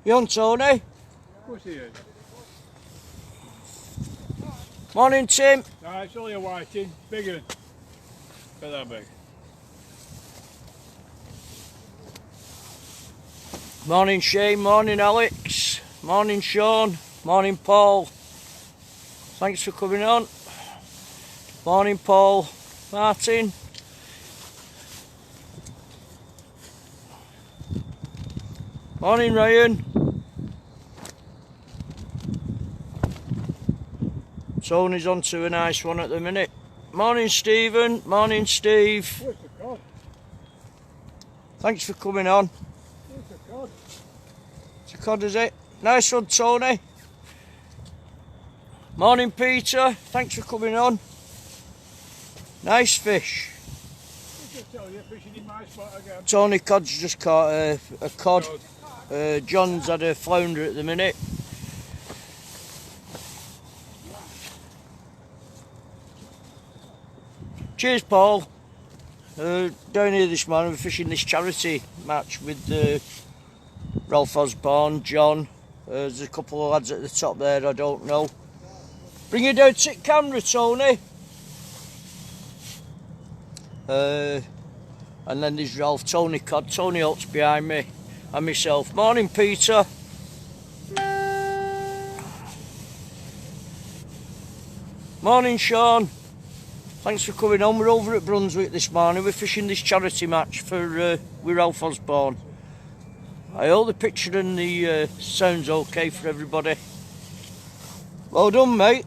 You on, Tony? Of course he is. Morning, Tim. No, it's only a whiting. Bigger. About that big. Morning, Shane. Morning, Alex. Morning, Sean. Morning, Paul. Thanks for coming on. Morning, Paul. Martin. Morning, Ryan. Tony's on to a nice one at the minute. Morning, Stephen. Morning, Steve. Where's the cod? Thanks for coming on. Where's the cod? It's a cod, is it? Nice one, Tony. Morning, Peter. Thanks for coming on. Nice fish. Just tell you, fishing in my spot again. Tony Cod's just caught a cod. John's had a flounder at the minute. Cheers, Paul. Down here this morning we're fishing this charity match with Ralph Osborne, John. There's a couple of lads at the top there I don't know. Bring it down to the camera, Tony. And then there's Ralph, Tony Cod, Tony Oates behind me, and myself. Morning, Peter. Morning, Sean. Thanks for coming on. We're over at Brunswick this morning. We're fishing this charity match for with Ralph Osborne. I hope the picture and the sound's okay for everybody. Well done, mate.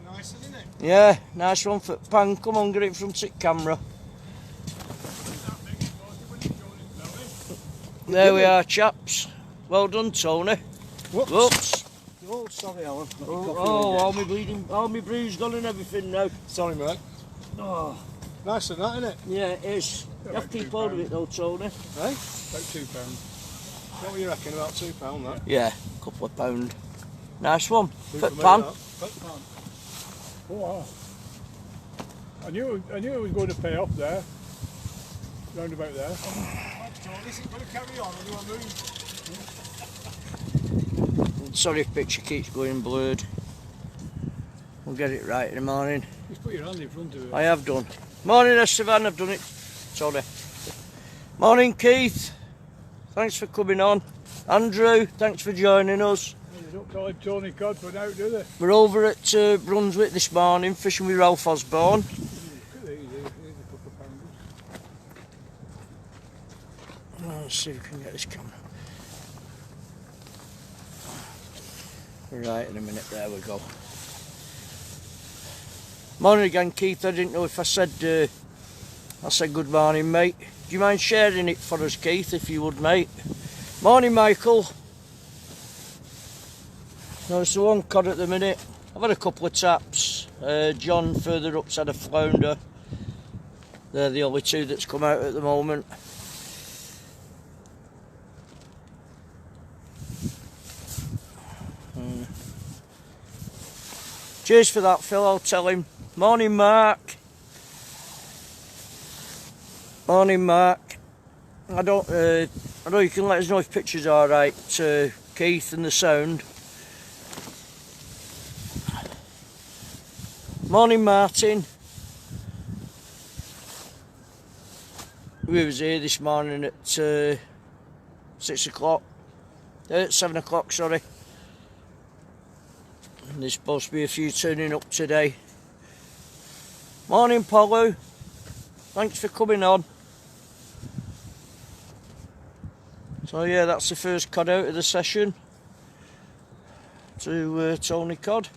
Nice, isn't it? Yeah, nice one for Pan. Come on, get it from the camera. There we are, chaps. Well done, Tony. Whoops. Whoops. Oh, sorry, Alan. All my bleeding, all my bruise gone and everything now. Sorry, mate. Oh, Nice and that, isn't it? yeah, it is. You have to keep hold of it though, Tony. Eh? About £2. What were you reckon, about £2 that? Yeah, a couple of pound. Nice one. Good Foot for me, pan. that. Foot pan. Oh, wow. I knew it was going to pay off there. Round about there. This is going to carry on, or do you want to move? Sorry if picture keeps going blurred. We'll get it right in the morning. Just put your hand in front of it. I have done. Morning, Esteban, I've done it. Sorry. Morning, Keith. Thanks for coming on. Andrew, thanks for joining us. They don't call him Tony Cod for now, do they? We're over at Brunswick this morning, fishing with Ralph Osborne. Look at these, here's a couple of pounders. Let's see if we can get this camera. Right, in a minute, there we go. Morning again, Keith. I didn't know if I said good morning, mate. Do you mind sharing it for us, Keith, if you would, mate? Morning, Michael. No, it's the one cod at the minute. I've had a couple of taps. John further up's had a flounder. They're the only two that's come out at the moment. Cheers for that, Phil, I'll tell him. Morning, Mark. Morning, Mark. I know you can let us know if pictures are alright, Keith, and the sound. Morning, Martin. We was here this morning at 6 o'clock. 7 o'clock, sorry. And there's supposed to be a few turning up today. Morning, Paulo. Thanks for coming on. So yeah, that's the first cod out of the session to Tony Cod.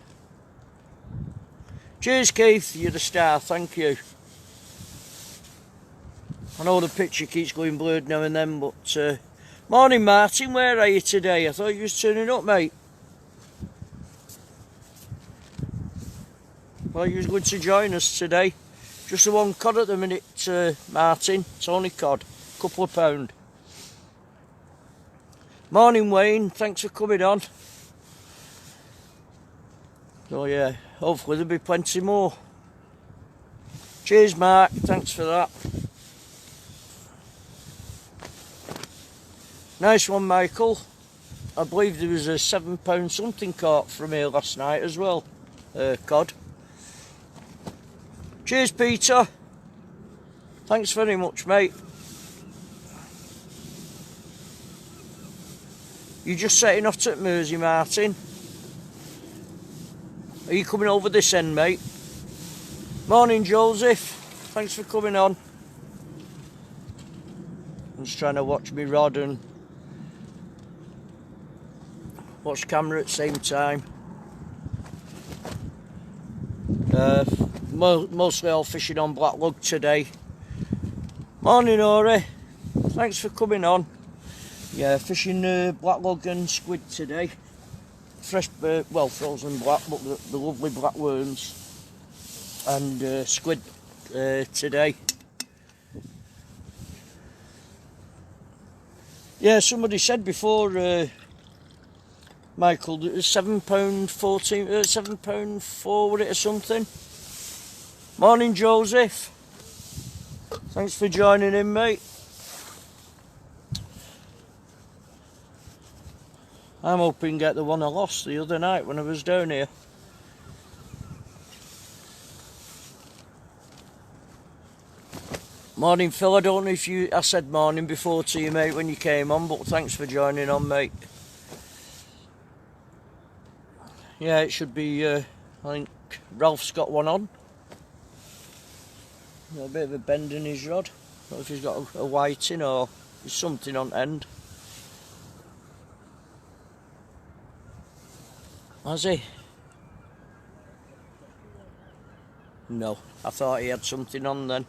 Cheers, Keith, you're the star, thank you. I know the picture keeps going blurred now and then, but morning, Martin, where are you today? I thought you was turning up, mate. Well, you was going to join us today. Just the one cod at the minute, Martin. Tony Cod, couple of pound. Morning, Wayne. Thanks for coming on. So yeah, hopefully there'll be plenty more. Cheers, Mark. Thanks for that. Nice one, Michael. I believe there was a £7 something caught from here last night as well. Cod. Cheers, Peter. Thanks very much, mate. You just setting off at Mersey, Martin? Are you coming over this end, mate? Morning, Joseph. Thanks for coming on. I'm just trying to watch me rod and watch camera at the same time. Mostly all fishing on black lug today. Morning, Ori. Thanks for coming on. Yeah, fishing black lug and squid today. Fresh, well, frozen black, but the lovely black worms. And squid today. Yeah, somebody said before, Michael, that it was £7.14, £7.4 with it or something. Morning, Joseph. Thanks for joining in, mate. I'm hoping to get the one I lost the other night when I was down here. Morning, Phil. I don't know if I said morning before to you, mate, when you came on, but thanks for joining on, mate. Yeah, it should be, I think Ralph's got one on. A bit of a bend in his rod. I don't know if he's got a whiting or there's something on end. Has he? No, I thought he had something on then.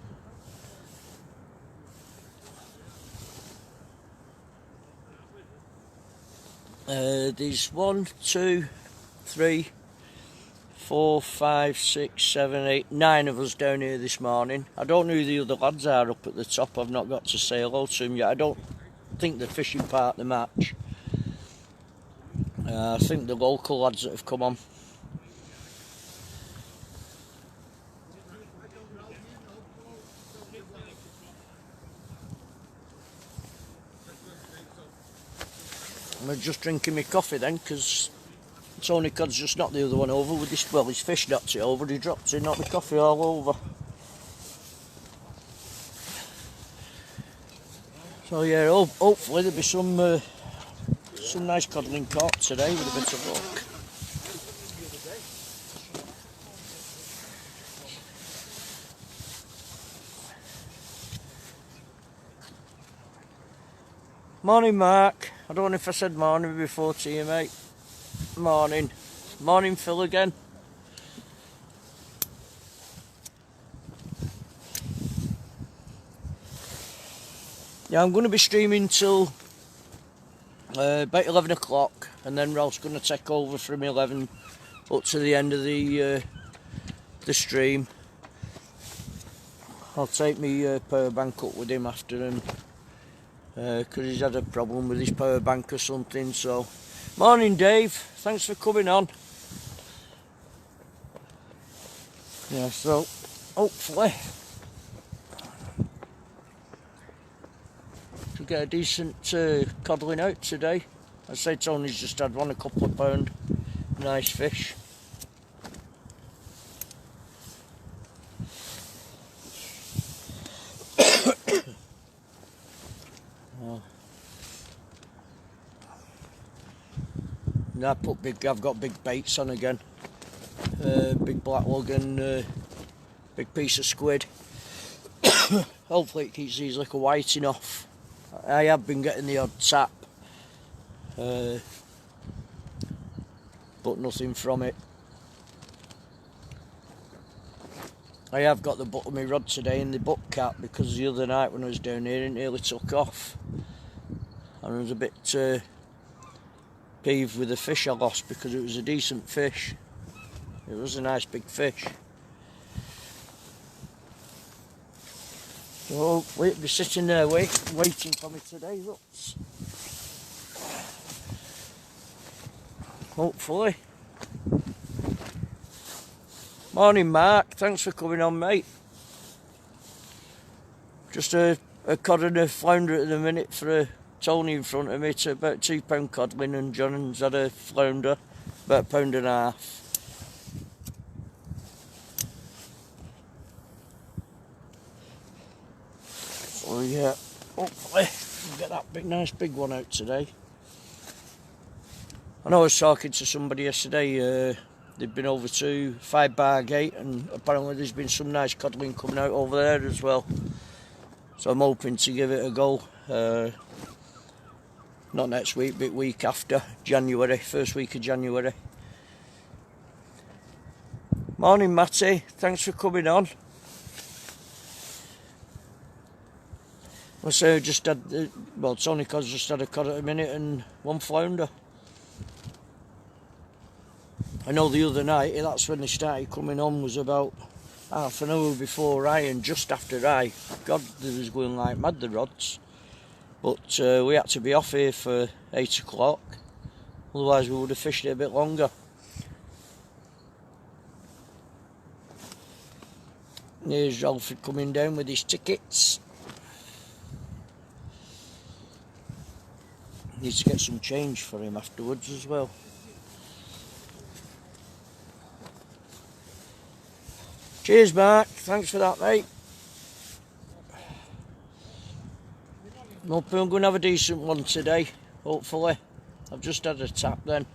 There's 1, 2, 3, 4, 5, 6, 7, 8, 9 of us down here this morning. I don't know who the other lads are up at the top. I've not got to say hello to them yet. I don't think they're fishing part of the match. I think the local lads that have come on. I'm just drinking my coffee then, because Tony Cod's just knocked the other one over with this. Well, his fish knocked it over, he dropped it, knocked the coffee all over. So yeah, hopefully there'll be some nice codling caught today with a bit of luck. Morning, Mark. I don't know if I said morning before to you, mate. Morning. Morning, Phil again. Yeah, I'm going to be streaming till about 11 o'clock, and then Ralph's going to take over from 11 up to the end of the stream. I'll take my power bank up with him after, and because he's had a problem with his power bank or something. So, morning, Dave. Thanks for coming on. Yeah, so hopefully to get a decent codling out today. I say Tony's just had one, a couple of pound, nice fish. I've got big baits on again. Big black lug and big piece of squid. Hopefully it keeps these little whiting off. I have been getting the odd tap, but nothing from it. I have got the butt of my rod today in the butt cap, because the other night when I was down here it nearly took off. And I was a bit peeved with the fish I lost, because it was a decent fish. It was a nice big fish. So wait, be sitting there waiting for me today, look. Hopefully. Morning, Mark. Thanks for coming on, mate. Just a cod and a flounder at the minute for Tony in front of me to about £2 codling, and John's had a flounder, about £1.50. So yeah, hopefully we'll get that nice big one out today. I know I was talking to somebody yesterday, they've been over to 5 Bar Gate, and apparently there's been some nice codling coming out over there as well. So I'm hoping to give it a go. Not next week, but week after, January, first week of January. Morning Matty, thanks for coming on. I say I just had, well, it's only because I just had a cod at a minute and one flounder. I know the other night, that's when they started coming on, was about half an hour before I and just after I. God, they was going like mad, the rods. But we had to be off here for 8 o'clock, otherwise we would have fished it a bit longer. And here's Alfred coming down with his tickets. Need to get some change for him afterwards as well. Cheers Mark, thanks for that mate. Hoping I'm going to have a decent one today, hopefully. I've just had a tap then.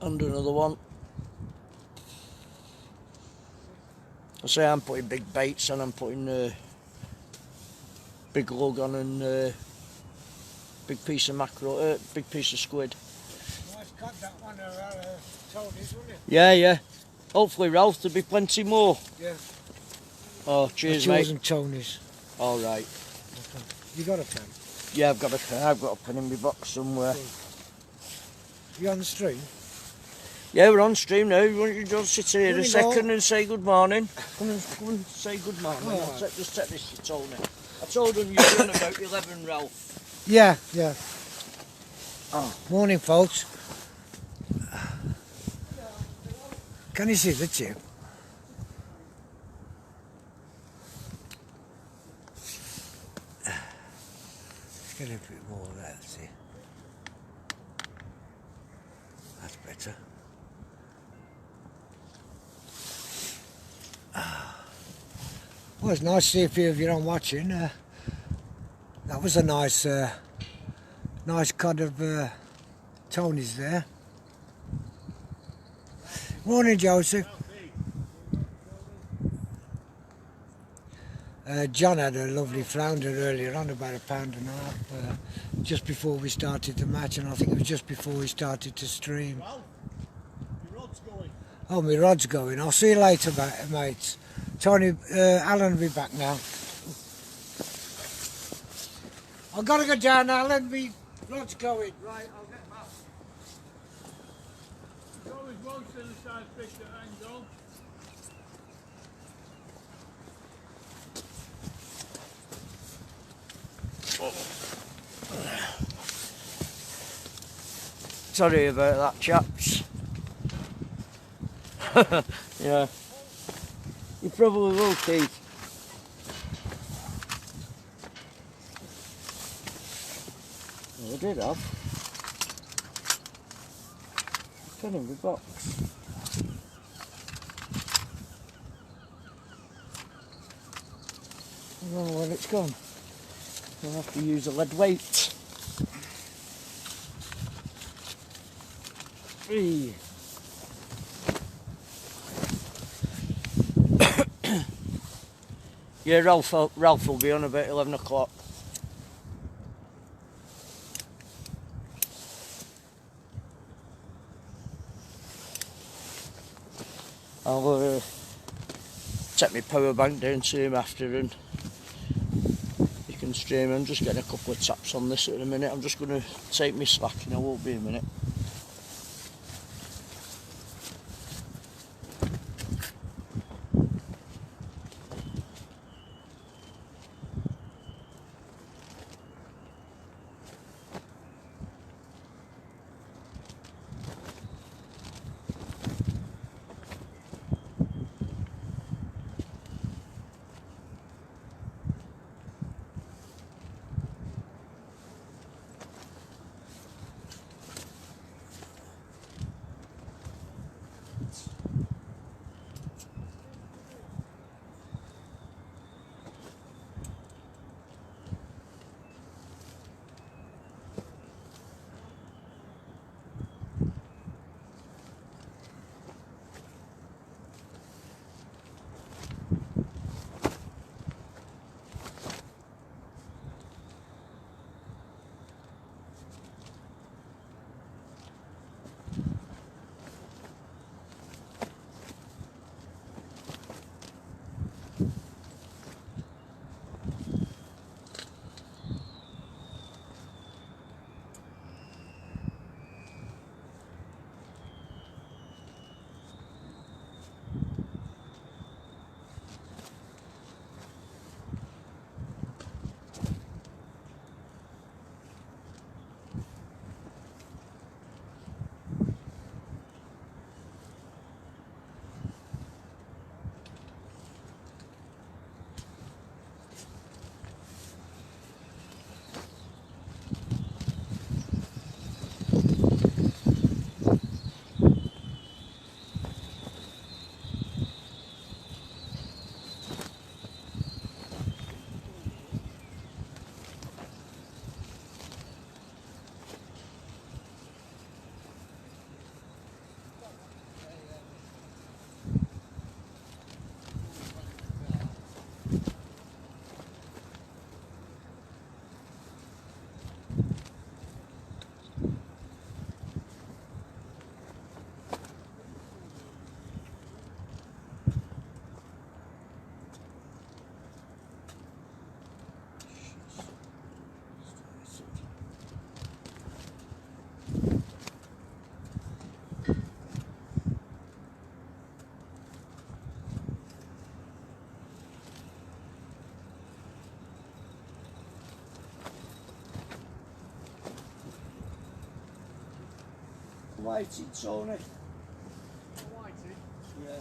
And another one. I say I'm putting big baits and I'm putting big lug on and big piece of mackerel, big piece of squid. Nice cut that one Tony's, wasn't it? Yeah. Hopefully Ralph, there'll be plenty more. Yeah. Oh, cheers Yours mate. and Tony's. All right. You got a pen? Yeah, I've got a pen in my box somewhere. You on the stream? Yeah, we're on stream now. You want to just sit here a Morning, second all. and say good morning? Come and say good morning. Oh, I'll right. just take this to Tony. I told him you were on about 11, Ralph. Yeah. Oh, morning, folks. Can you see the chip? Let's get a bit more of that, see. That's better. Well, it's nice to see a few of you on watching. That was a nice cod of Tony's there. Morning, Joseph. John had a lovely flounder earlier on, about £1.50, just before we started the match, and I think it was just before we started to stream. Well, your rod's going. Oh, my rod's going. I'll see you later, mates. Tony, Alan will be back now. I've got to go down, Alan. My rod's going. Right, I'll get back. There's always one silly size fish that hangs on. Sorry about that, chaps. Yeah. You probably will, Keith. Well, I did have. Pen in the box. I don't know where it's gone. I'll have to use a lead weight. Hey. Yeah, Ralph will be on about 11 o'clock. I'll take my power bank down to him after and you can stream. I'm just getting a couple of taps on this at the minute. I'm just going to take my slack and I won't be a minute. whited, Tony. Whitey. Yeah.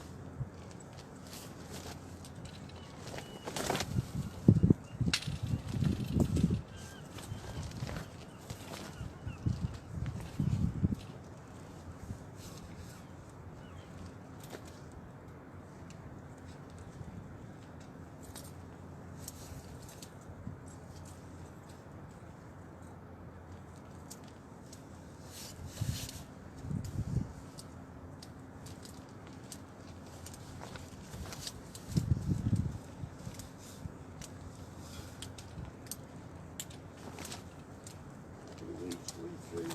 Through now.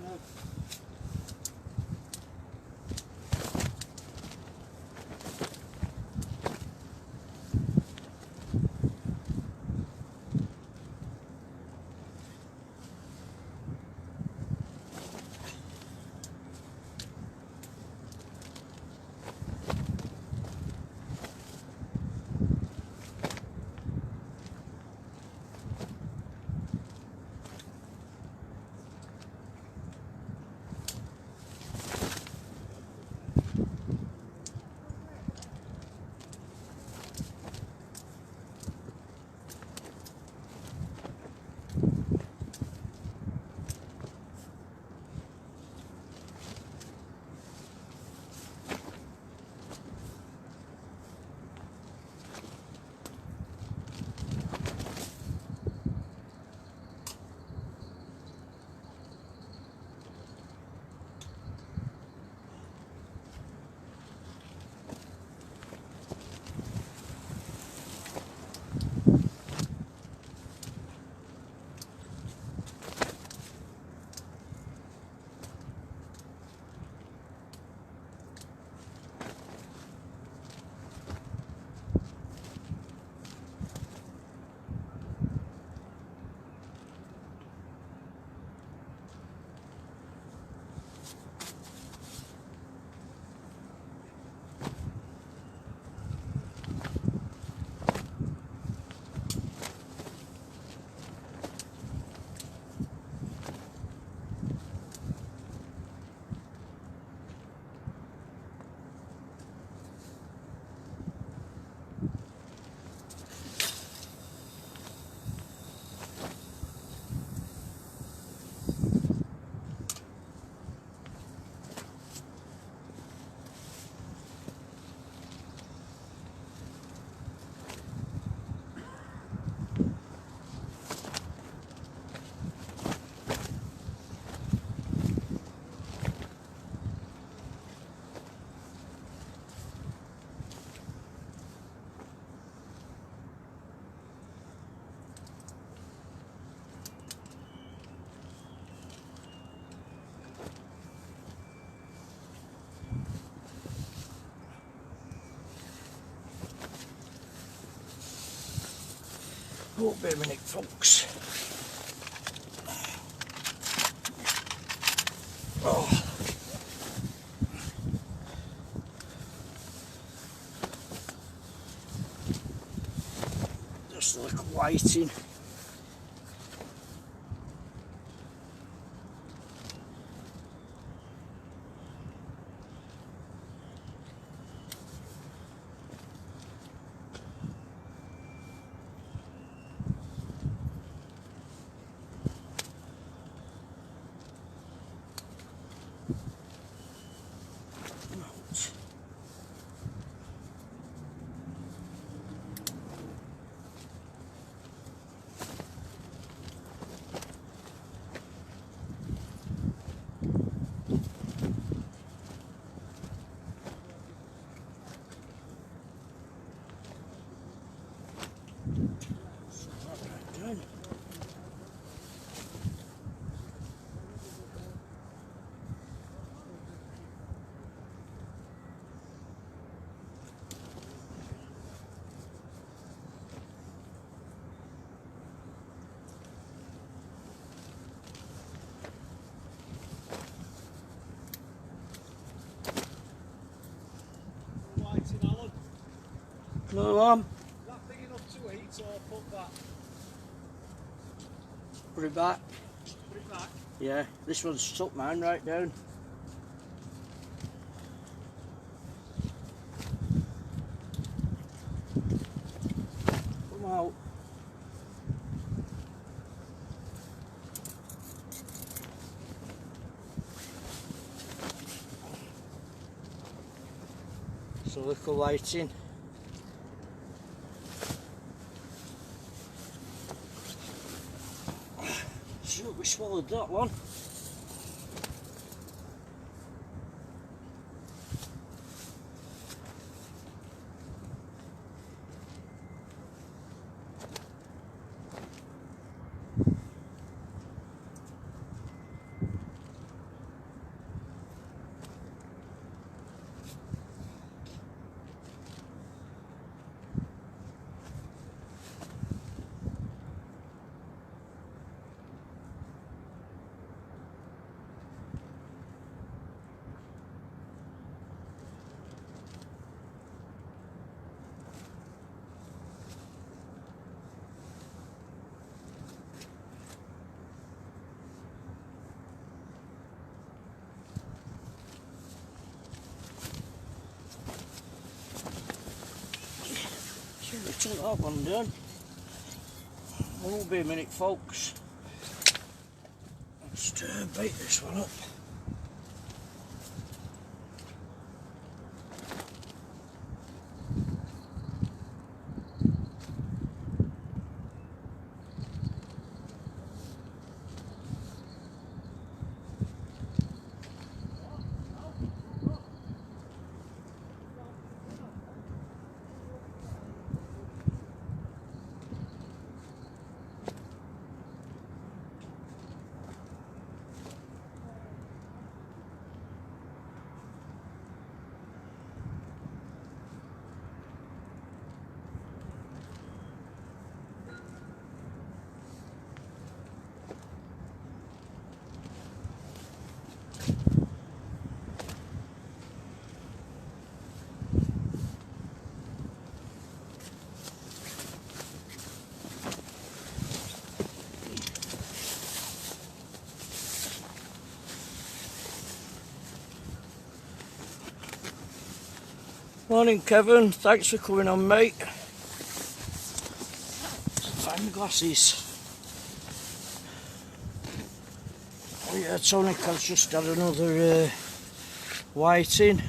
Oh, wait a minute, folks. Oh. Just like whiting. Whitey, Alan. No, on. Is that big enough to eat or put that? Put it back. Put it back. Yeah, this one's stuck mine right down. So little whiting. Sure, we swallowed that one. We took that one done. It won't be a minute, folks. Let's bait this one up. Morning, Kevin. Thanks for coming on, mate. Find my glasses. Oh yeah, Tony has just had another whiting.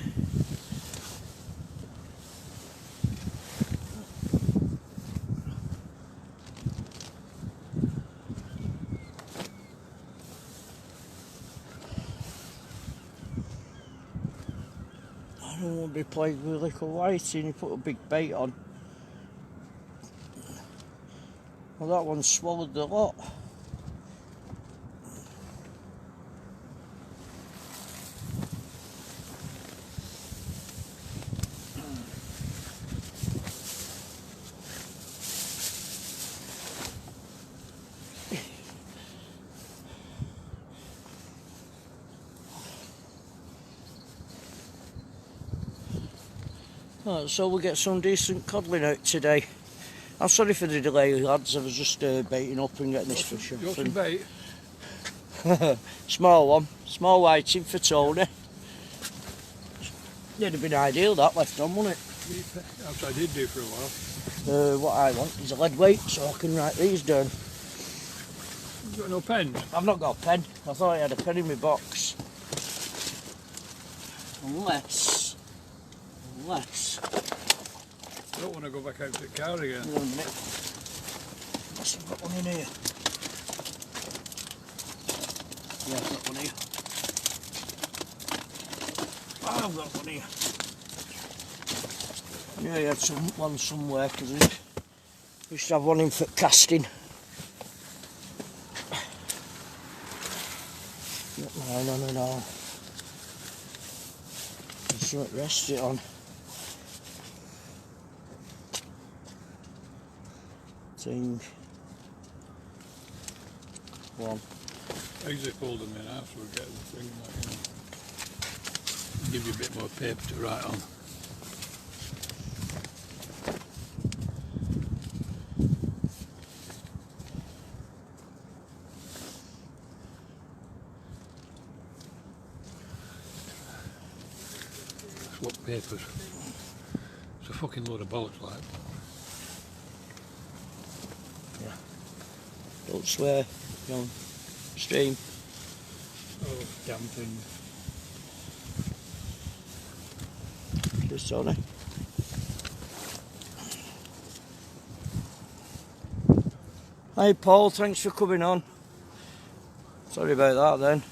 I don't want to be playing with little whiting. He put a big bait on. Well, that one swallowed the lot. Right, so we'll get some decent codling out today. I'm sorry for the delay, lads. I was just baiting up and getting this fish You off. want some bait? Small one, small whiting for Tony. It'd have been ideal that left on, wouldn't it? That's what I did do for a while. What I want is a lead weight so I can write these down. You've got no pens? I've not got a pen. I thought I had a pen in my box. Unless. I don't want to go back out to the car again. Hang on a minute. Must have got one in here. Yeah, I've got one here. Oh, I've got one here. Yeah, I had one somewhere because I used to have one in for casting. Not mine on and all. There's something to rest it on. Thing. One. I usually fold them in after we get the thing like, give you a bit more paper to write on. Swap papers. It's a fucking load of bollocks, like. Don't swear, you know, stream. Oh, damping. This Cheers, Tony. Hi Paul, thanks for coming on. Sorry about that then.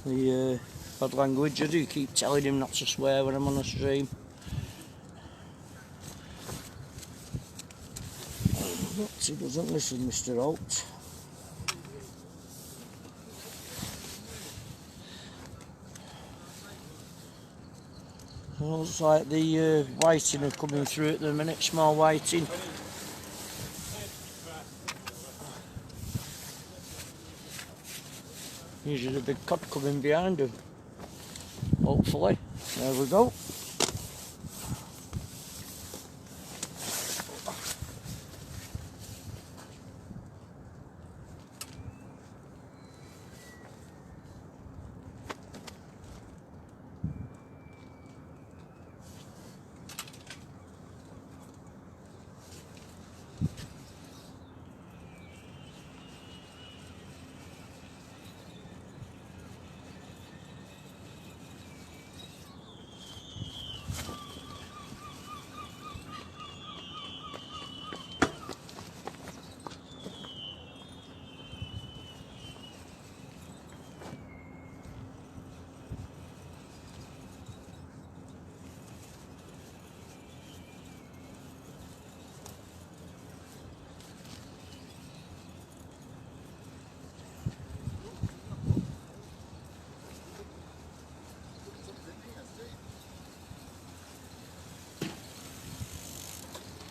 The bad language, I do keep telling him not to swear when I'm on a stream. But he doesn't listen, Mr. Holt. Looks like the whiting are coming through at the minute, small whiting. Usually the big cod coming behind them. Hopefully. There we go.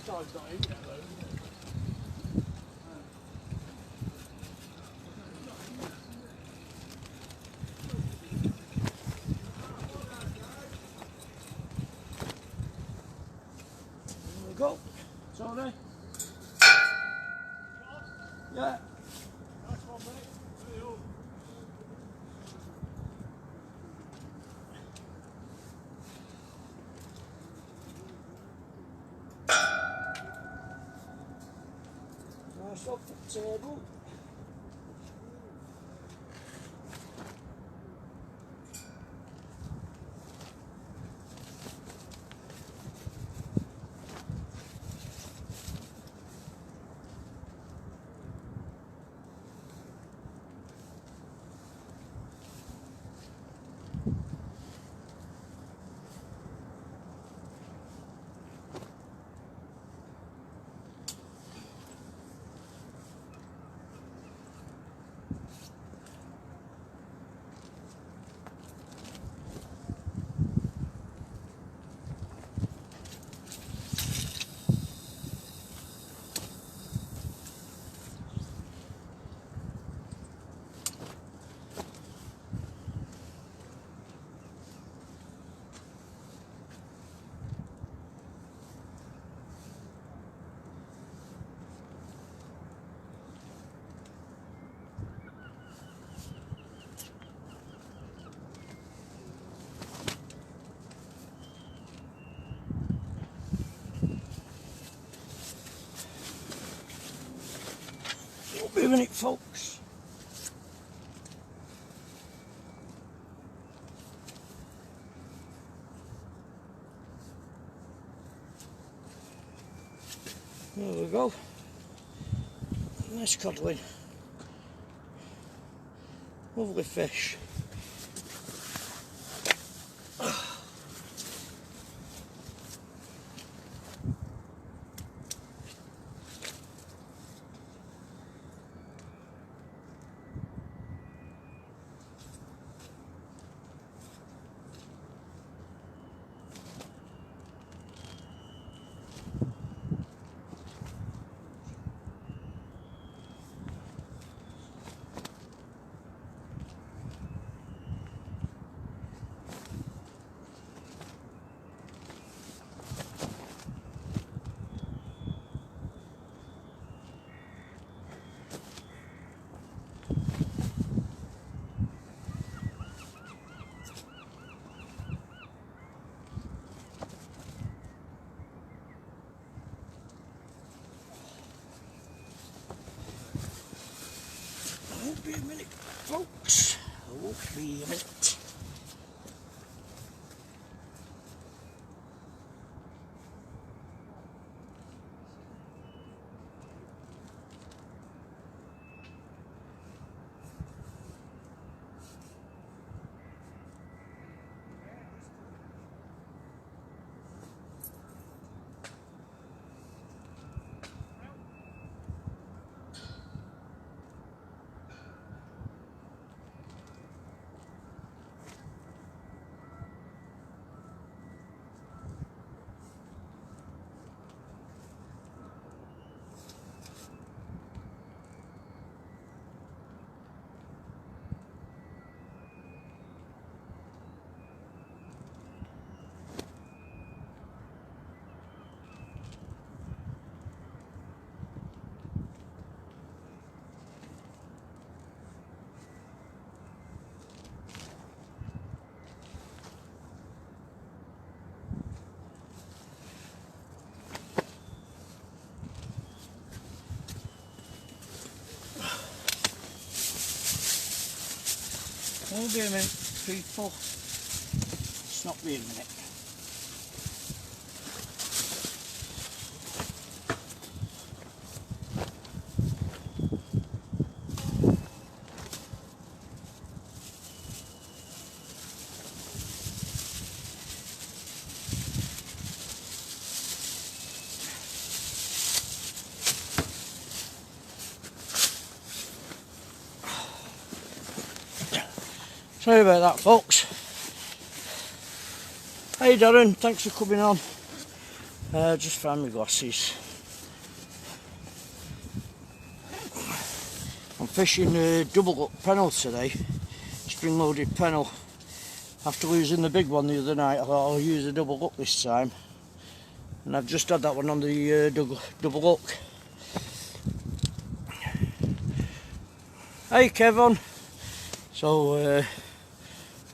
Time's not in yet though, is it? There we go. Tony? Yeah. Nice one, mate. See you. Nice off the table. Wait a minute, folks. There we go. Nice codling. Lovely fish. Won't be a minute, folks. Won't be a minute. It'll be a minute, people. Stop me a minute. Sorry about that, folks. Hey Darren, thanks for coming on. Just found my glasses. I'm fishing a double up pennel today, spring loaded pennel. After losing the big one the other night, I thought I'll use a double up this time. And I've just had that one on the double hook. Hey Kevin. So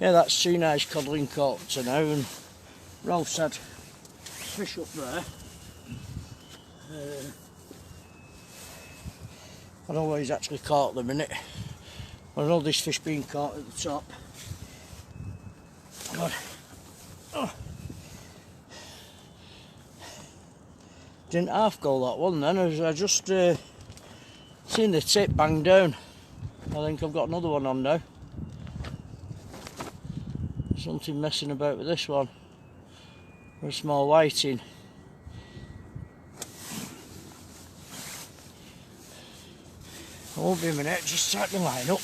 yeah, that's 2 nice codling caught to now, and Ralph said fish up there. I don't know where he's actually caught at the minute. I know this fish being caught at the top. Oh. Didn't half go that one then, as I just seen the tip bang down. I think I've got another one on now. Something messing about with this one. A small whiting. I won't be a minute, just start the line up.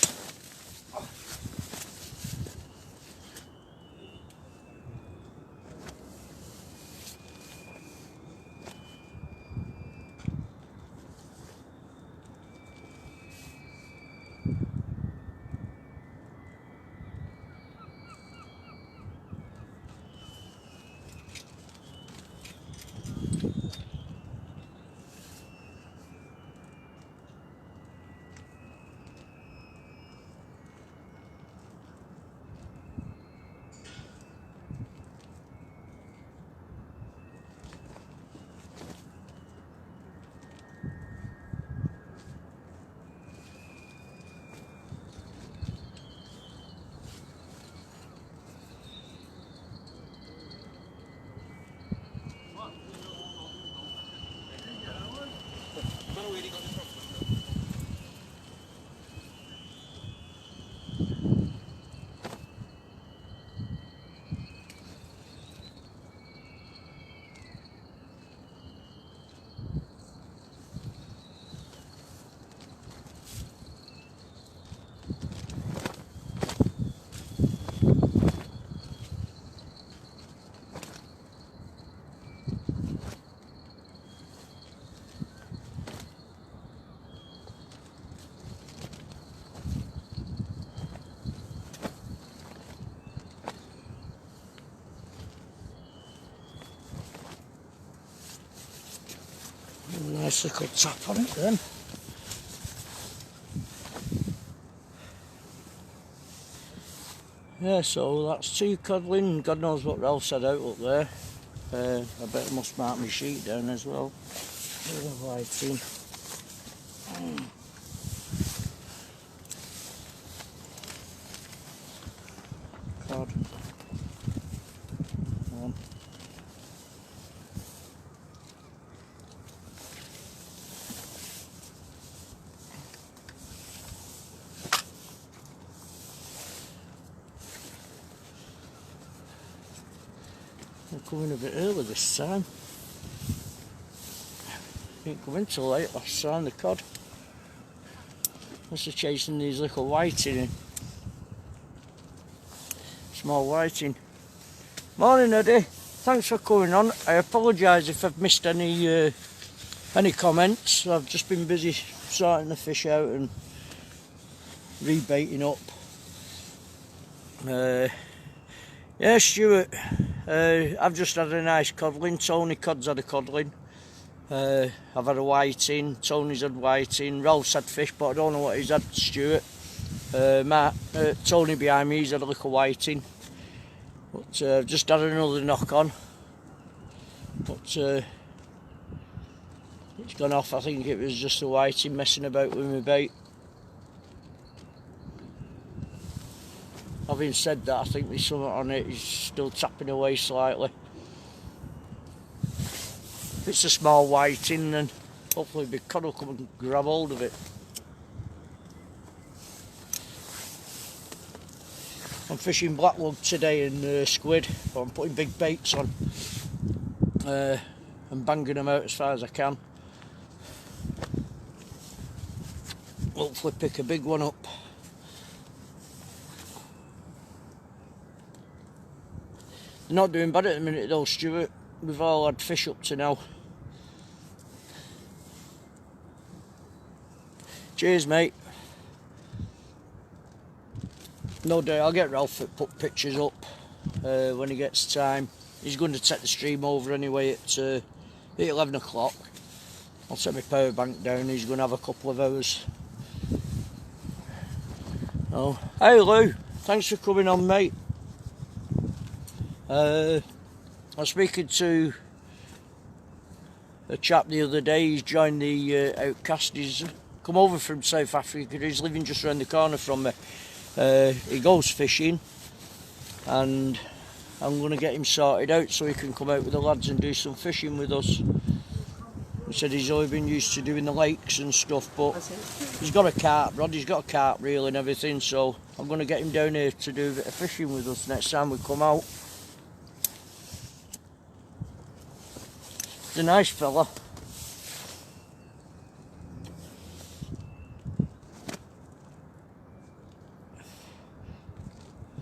Nice little tap on it then. Yeah, so that's 2 codling. God knows what Ralph said out up there. I bet I must mark my sheet down as well. Whiting. Cod. One. I'm coming a bit early this time. Didn't come in till late last time, the cod. Must have chasing these little whiting in. Small whiting. Morning Eddie, thanks for coming on. I apologise if I've missed any comments. I've just been busy sorting the fish out and rebaiting up. Yeah, Stuart, I've just had a nice codling. Tony Cod's had a codling. I've had a whiting. Tony's had whiting. Ralph's had fish, but I don't know what he's had, Stuart. Tony behind me, he's had a little whiting. But I've just had another knock on. But it's gone off. I think it was just a whiting messing about with my bait. Having said that, I think there's something on it. He's still tapping away slightly. If it's a small whiting, then hopefully the cod will come and grab hold of it. I'm fishing blacklug today and squid, but I'm putting big baits on and banging them out as far as I can. Hopefully pick a big one up. They're not doing bad at the minute though, Stuart. We've all had fish up to now. Cheers, mate. No doubt I'll get Ralph to put pictures up when he gets time. He's going to take the stream over anyway at 11 o'clock. I'll set my power bank down. He's going to have a couple of hours. Oh, hey Lou, thanks for coming on, mate. I was speaking to a chap the other day. He's joined the Outcasts. He's come over from South Africa. He's living just around the corner from me. He goes fishing, and I'm going to get him sorted out so he can come out with the lads and do some fishing with us. He said he's only been used to doing the lakes and stuff, but he's got a carp rod, he's got a carp reel and everything, so I'm going to get him down here to do a bit of fishing with us next time we come out. He's a nice fella.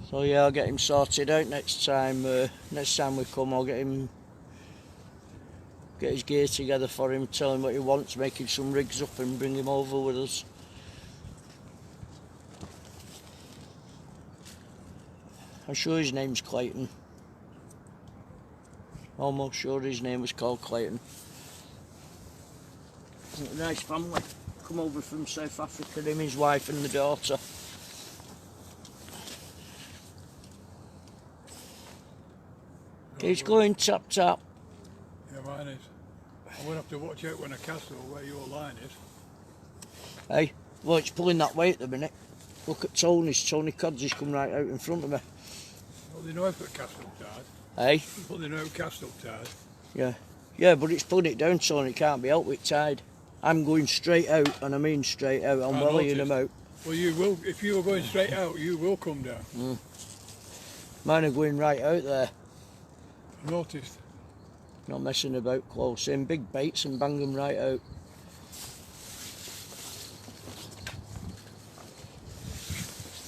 So yeah, I'll get him sorted out next time. Next time we come, I'll get his gear together for him, tell him what he wants, make him some rigs up and bring him over with us. I'm sure his name's Clayton. Almost sure his name was called Clayton. A nice family. Come over from South Africa, him, his wife and the daughter. He's going tap tap. Yeah, mine is. I won't have to watch out when I cast or where your line is. Hey, well, it's pulling that way at the minute. Look at Tony's. Tony Cod's just come right out in front of me. Well, they know I've got cast up tide. Hey? Well, they know cast up tide. Yeah. Yeah, but it's pulling it down, Tony. It can't be out with tide. I'm going straight out, and I mean straight out. I'm wellying them out. Well, you will. If you were going straight out, you will come down. Mine are going right out there. I noticed. Not messing about close in. Big baits and bang them right out.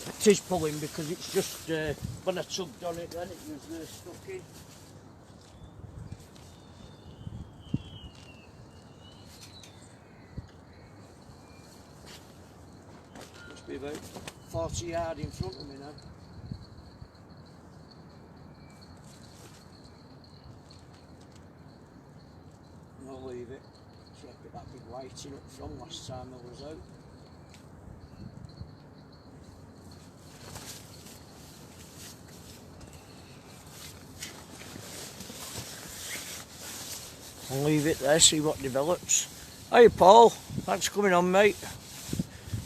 It is pulling because it's just, when I tugged on it then it was stuck in. Must be about 40 yards in front of me now. I'll leave it. So I put that big whiting up from last time I was out. I'll leave it there, see what develops. Hey Paul, thanks for coming on, mate.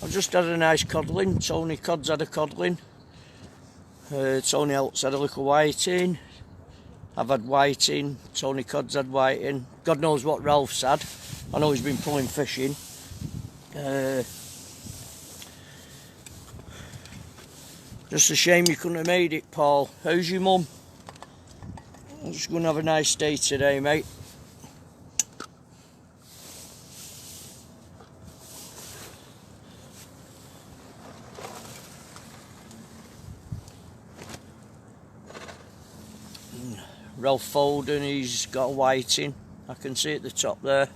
I've just had a nice codling. Tony Cod's had a codling. Tony else had a little whiting. I've had whiting. Tony Cod's had whiting. God knows what Ralph's had. I know he's been pulling fishing. Just a shame you couldn't have made it, Paul. How's your mum? I'm just going to have a nice day today, mate. Ralph Folden, he's got a whiting. I can see at the top there.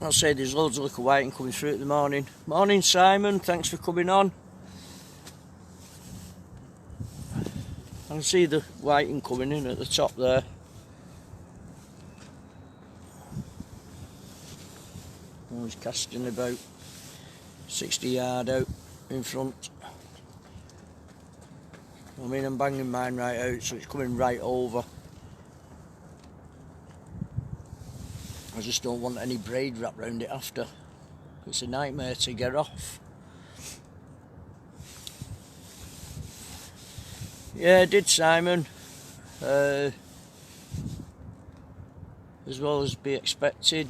I'll say there's loads of little whiting coming through at the morning. Morning Simon, thanks for coming on. I can see the whiting coming in at the top there. Oh, he's casting about 60 yards out in front. I mean, I'm banging mine right out, so it's coming right over. I just don't want any braid wrapped around it after. It's a nightmare to get off. Yeah, I did, Simon. As well as be expected.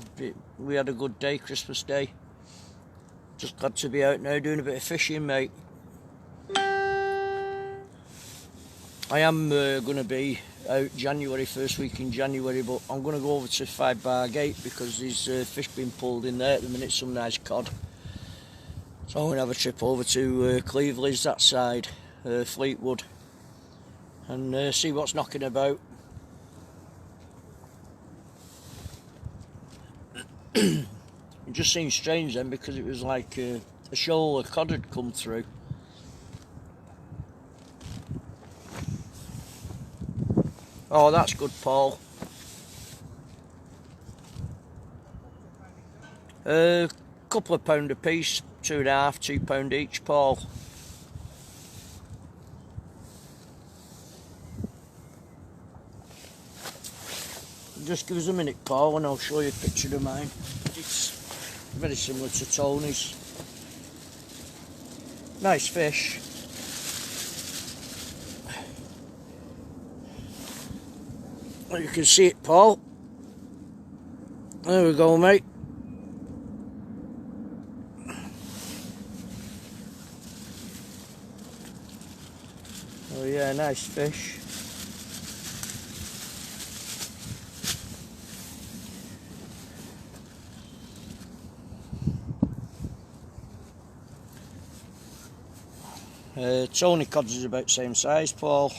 We had a good day, Christmas Day. Just glad to be out now doing a bit of fishing, mate. I am going to be out January, first week in January, but I'm going to go over to 5 Bar Gate because there's fish being pulled in there at the minute, some nice cod. So I'm going to have a trip over to Cleveland's, that side, Fleetwood, and see what's knocking about. It just seemed strange then because it was like a shoal of cod had come through. Oh, that's good, Paul. Couple of pound a piece, £2.5, £2 each, Paul. Just give us a minute, Paul, and I'll show you a picture of mine. It's very similar to Tony's. Nice fish. You can see it, Paul. There we go, mate. Oh yeah, nice fish. Tony cods is about the same size, Paul.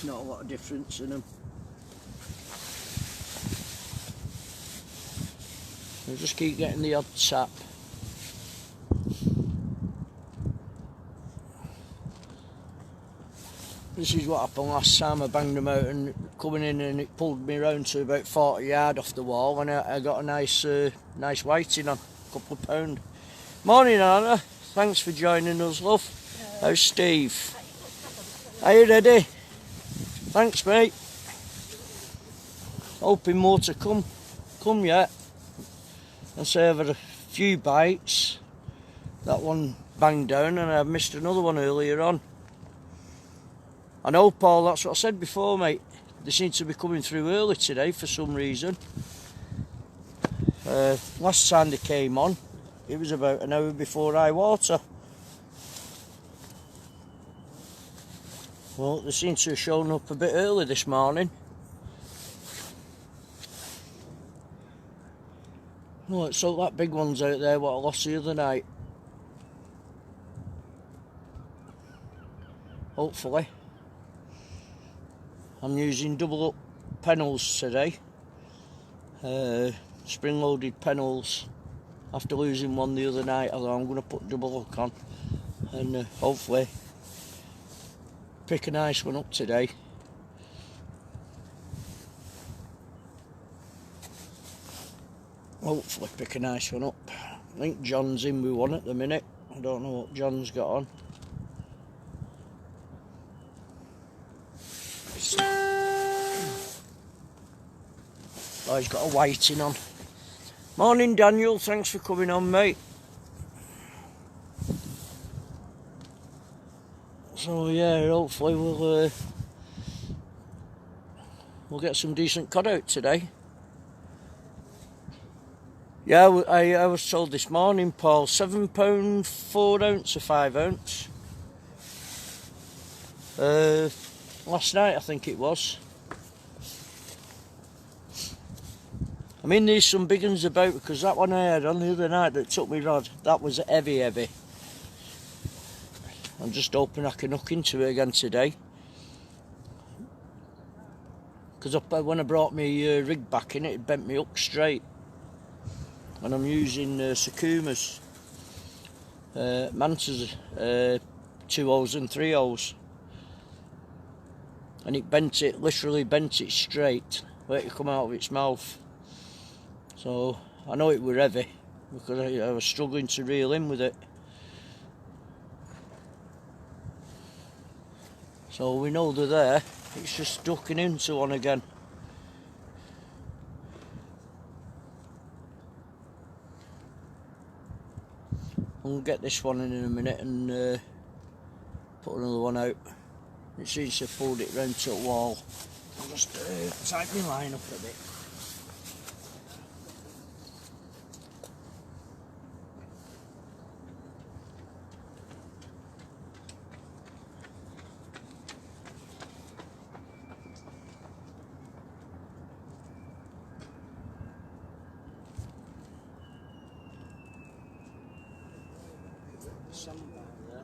Not a lot of difference in them. We'll just keep getting the odd tap. This is what happened last time. I banged them out and coming in, and it pulled me round to about 40 yards off the wall, and I got a nice whiting on, a couple of pound. Morning, Anna. Thanks for joining us, love. How's Steve? Are you ready? Thanks, mate. Hoping more to come yet. And so I've had a few bites. That one banged down, and I missed another one earlier on. I know, Paul, that's what I said before, mate. They seem to be coming through early today for some reason. Last time they came on, it was about an hour before high water. Well, they seem to have shown up a bit early this morning. Oh, it's all that big ones out there what I lost the other night. Hopefully. I'm using double up pennels today. Spring loaded pennels. After losing one the other night, although I'm going to put double hook on. And hopefully pick a nice one up today. Hopefully pick a nice one up. I think John's in with one at the minute. I don't know what John's got on. Oh, he's got a whiting on. Morning, Daniel. Thanks for coming on, mate. So yeah, hopefully we'll get some decent cod out today. Yeah, I was told this morning, Paul, £7 4 ounce or 5 ounce. Last night I think it was. I mean, there's some big ones about, because that one I had on the other night that took me rod, that was heavy. I'm just hoping I can hook into it again today. Because when I brought my rig back in, it bent me up straight. And I'm using Sakumas, Mantas, 2/0s and 3/0s. And it literally bent it straight, let it come out of its mouth. So I know it were heavy because I was struggling to reel in with it. So we know they're there, it's just ducking into one again. I'll get this one in a minute and put another one out. It seems to have pulled it round to the wall. I'll just tighten my line up a bit. Sandbag there.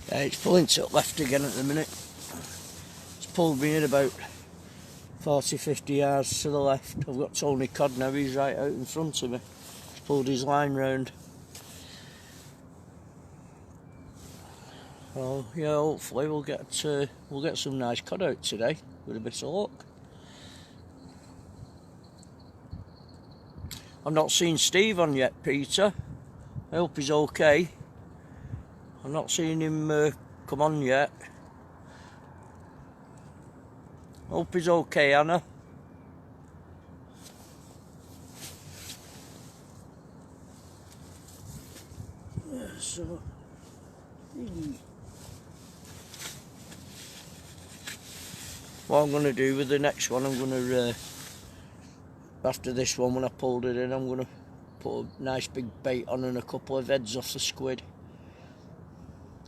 Yeah, it's pulling to the left again at the minute. It's pulled me in about 40-50 yards to the left. I've got Tony Cod now, he's right out in front of me. He's pulled his line round. Well, yeah, hopefully we'll get some nice cod out today with a bit of luck. I've not seen Steve on yet, Peter. I hope he's okay. I've not seen him come on yet. Hope he's okay, Anna. So, what I'm going to do with the next one, I'm going to, after this one, when I pulled it in, I'm going to put a nice big bait on and a couple of heads off the squid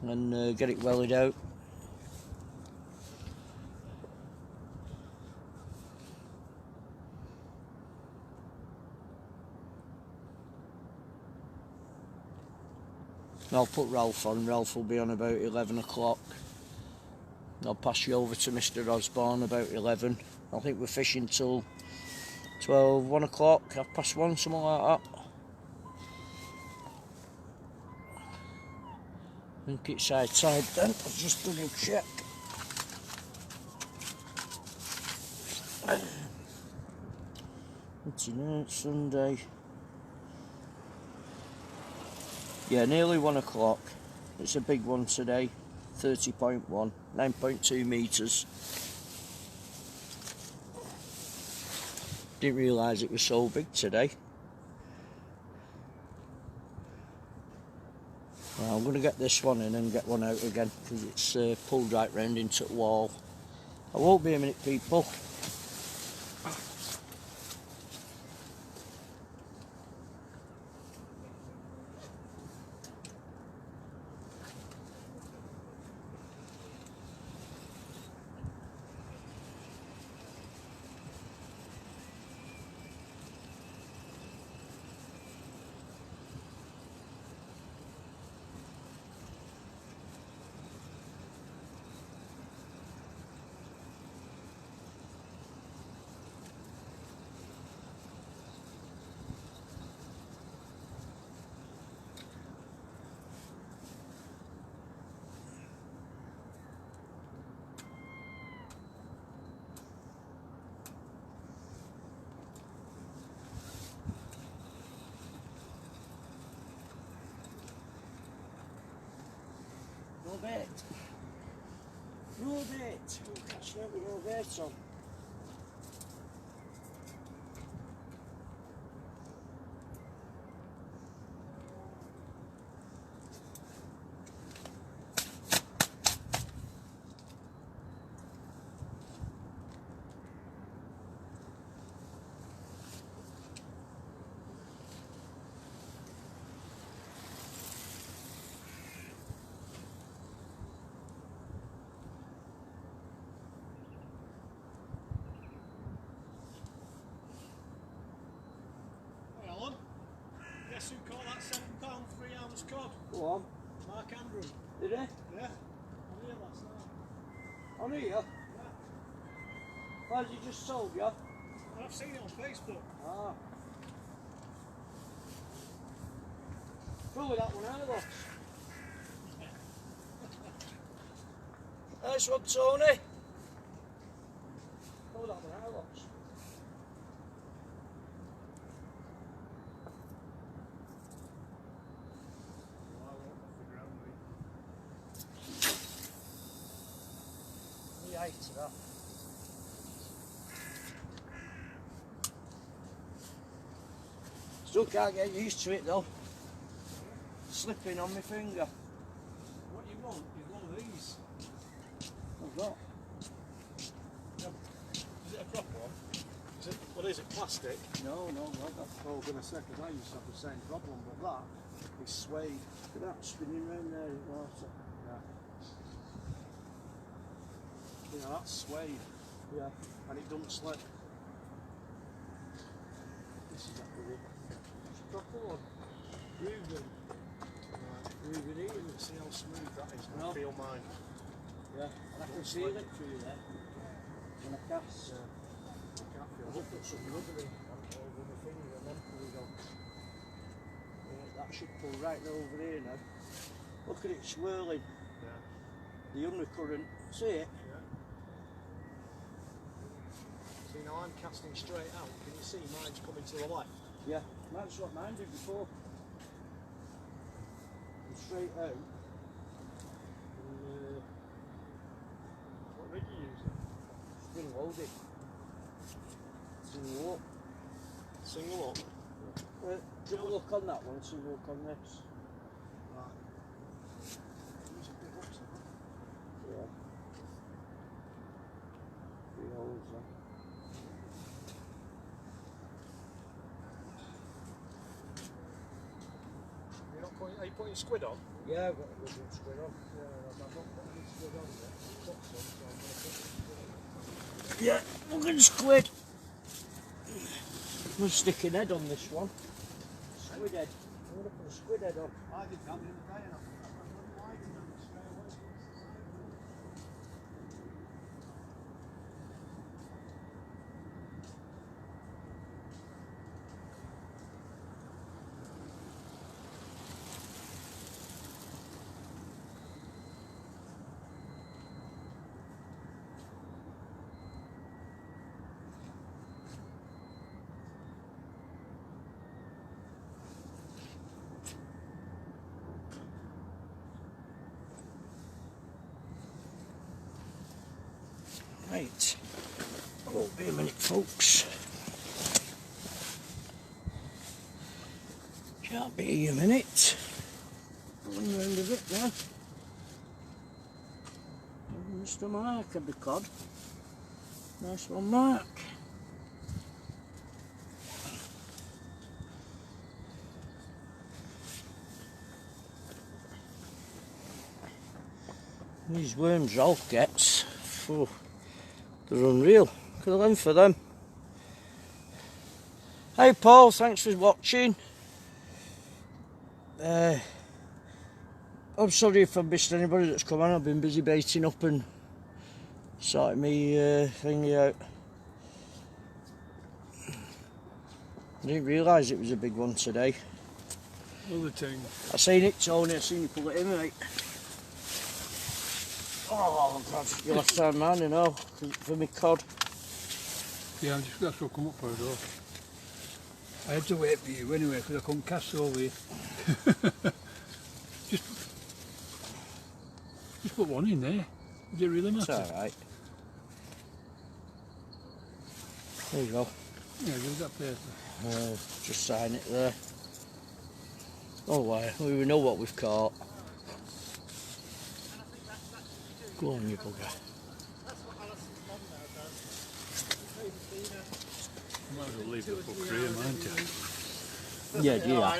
and get it wellied out. And I'll put Ralph on. Ralph will be on about 11 o'clock. I'll pass you over to Mr. Osborne about 11. I think we're fishing till 12, 1 o'clock, 1:30, something like that. I think it's outside then. I'll just double check. It's Sunday. Yeah, nearly 1 o'clock. It's a big one today. 30.1, 9.2 metres. Didn't realise it was so big today. Well, I'm going to get this one in and get one out again because it's pulled right round into the wall. I won't be a minute, people. No bait. No bait. We'll catch that with no bait on. Guess who caught that £7 3-ounce cod? Go on. Mark Andrew. Did he? Yeah. On here last night. On here? Yeah. Why has he just sold you? I've seen it on Facebook. Ah. Throw that one out, look. Nice one, Tony. Oh, that one, I lost. Me ate that. Still can't get used to it though. Slipping on my finger. What you want is one of these. What's that? Is it a proper one? Is it, what is it, plastic? No, that's Oh, I was going to say, because I used to have the same problem, but that is suede. look at that spinning round there in water. Yeah. You know, that's suede, Yeah. and it doesn't slip. This is that good. It's a proper one. Ruben. Moving You in. can see how smooth that is. No. I feel mine. Yeah. And I can feel it through there. When I cast. Yeah. I can't feel I'll it. put some rubber in over my finger and then pull it on. Yeah, that should pull right over here now. Look at it swirling. Yeah. The undercurrent. See it? Yeah. See, now I'm casting straight out. Can you see mine's coming to the left? Yeah. That's what mine did before. And straight out. And What rig are you using? spring loaded. Single up. Single up. Have a look on that one, see a look on this. Right. Use a bit up to that. Yeah. 3 holes there. Are you putting squid on? Yeah, I've got a good squid on. Yeah, I've not put any squid on yet. I've got some, so I'm going to put some squid on. Yeah, look at the squid. I'm going to stick an head on this one. Squid head. I'm going to put a squid head on. I did that the other day and I put a little light in it straight away. Right. Won't be a minute, folks. Can't be a minute. Going round a bit now. Mr. Mark of the cod. Nice one, Mark. These worms Rolf gets, oh, they're unreal. Look at the length of them. Hey Paul, thanks for watching. I'm sorry if I missed anybody that's come on. I've been busy baiting up and sorting me thingy out. I didn't realise it was a big one today. Other thing. I seen it, Tony. I seen you pull it in, mate. Oh God, you're last time man, you know, for me cod. Yeah, I'm just going to come up for it all. I had to wait for you anyway because I couldn't cast over here. just put one in there. Does it really It's matter? alright. There you go. Yeah, there's that paper. Just sign it there. Oh well, we know what we've caught. Go on, you bugger. Might as well leave the book for him, aren't you? Yeah, yeah.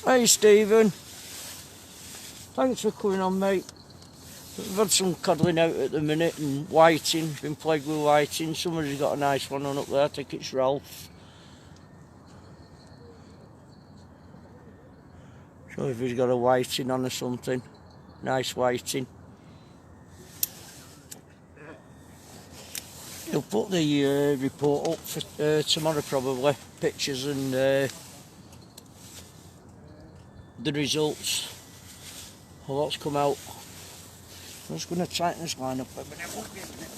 Hey Stephen, thanks for coming on, mate. We've had some cuddling out at the minute and whiting, been plagued with whiting. Somebody's got a nice one on up there, I think it's Ralph. So if he's got a whiting on or something, nice whiting. He'll put the report up for tomorrow probably, pictures and the results of what's come out. I'm just going to tighten this line up a minute. Won't be a minute.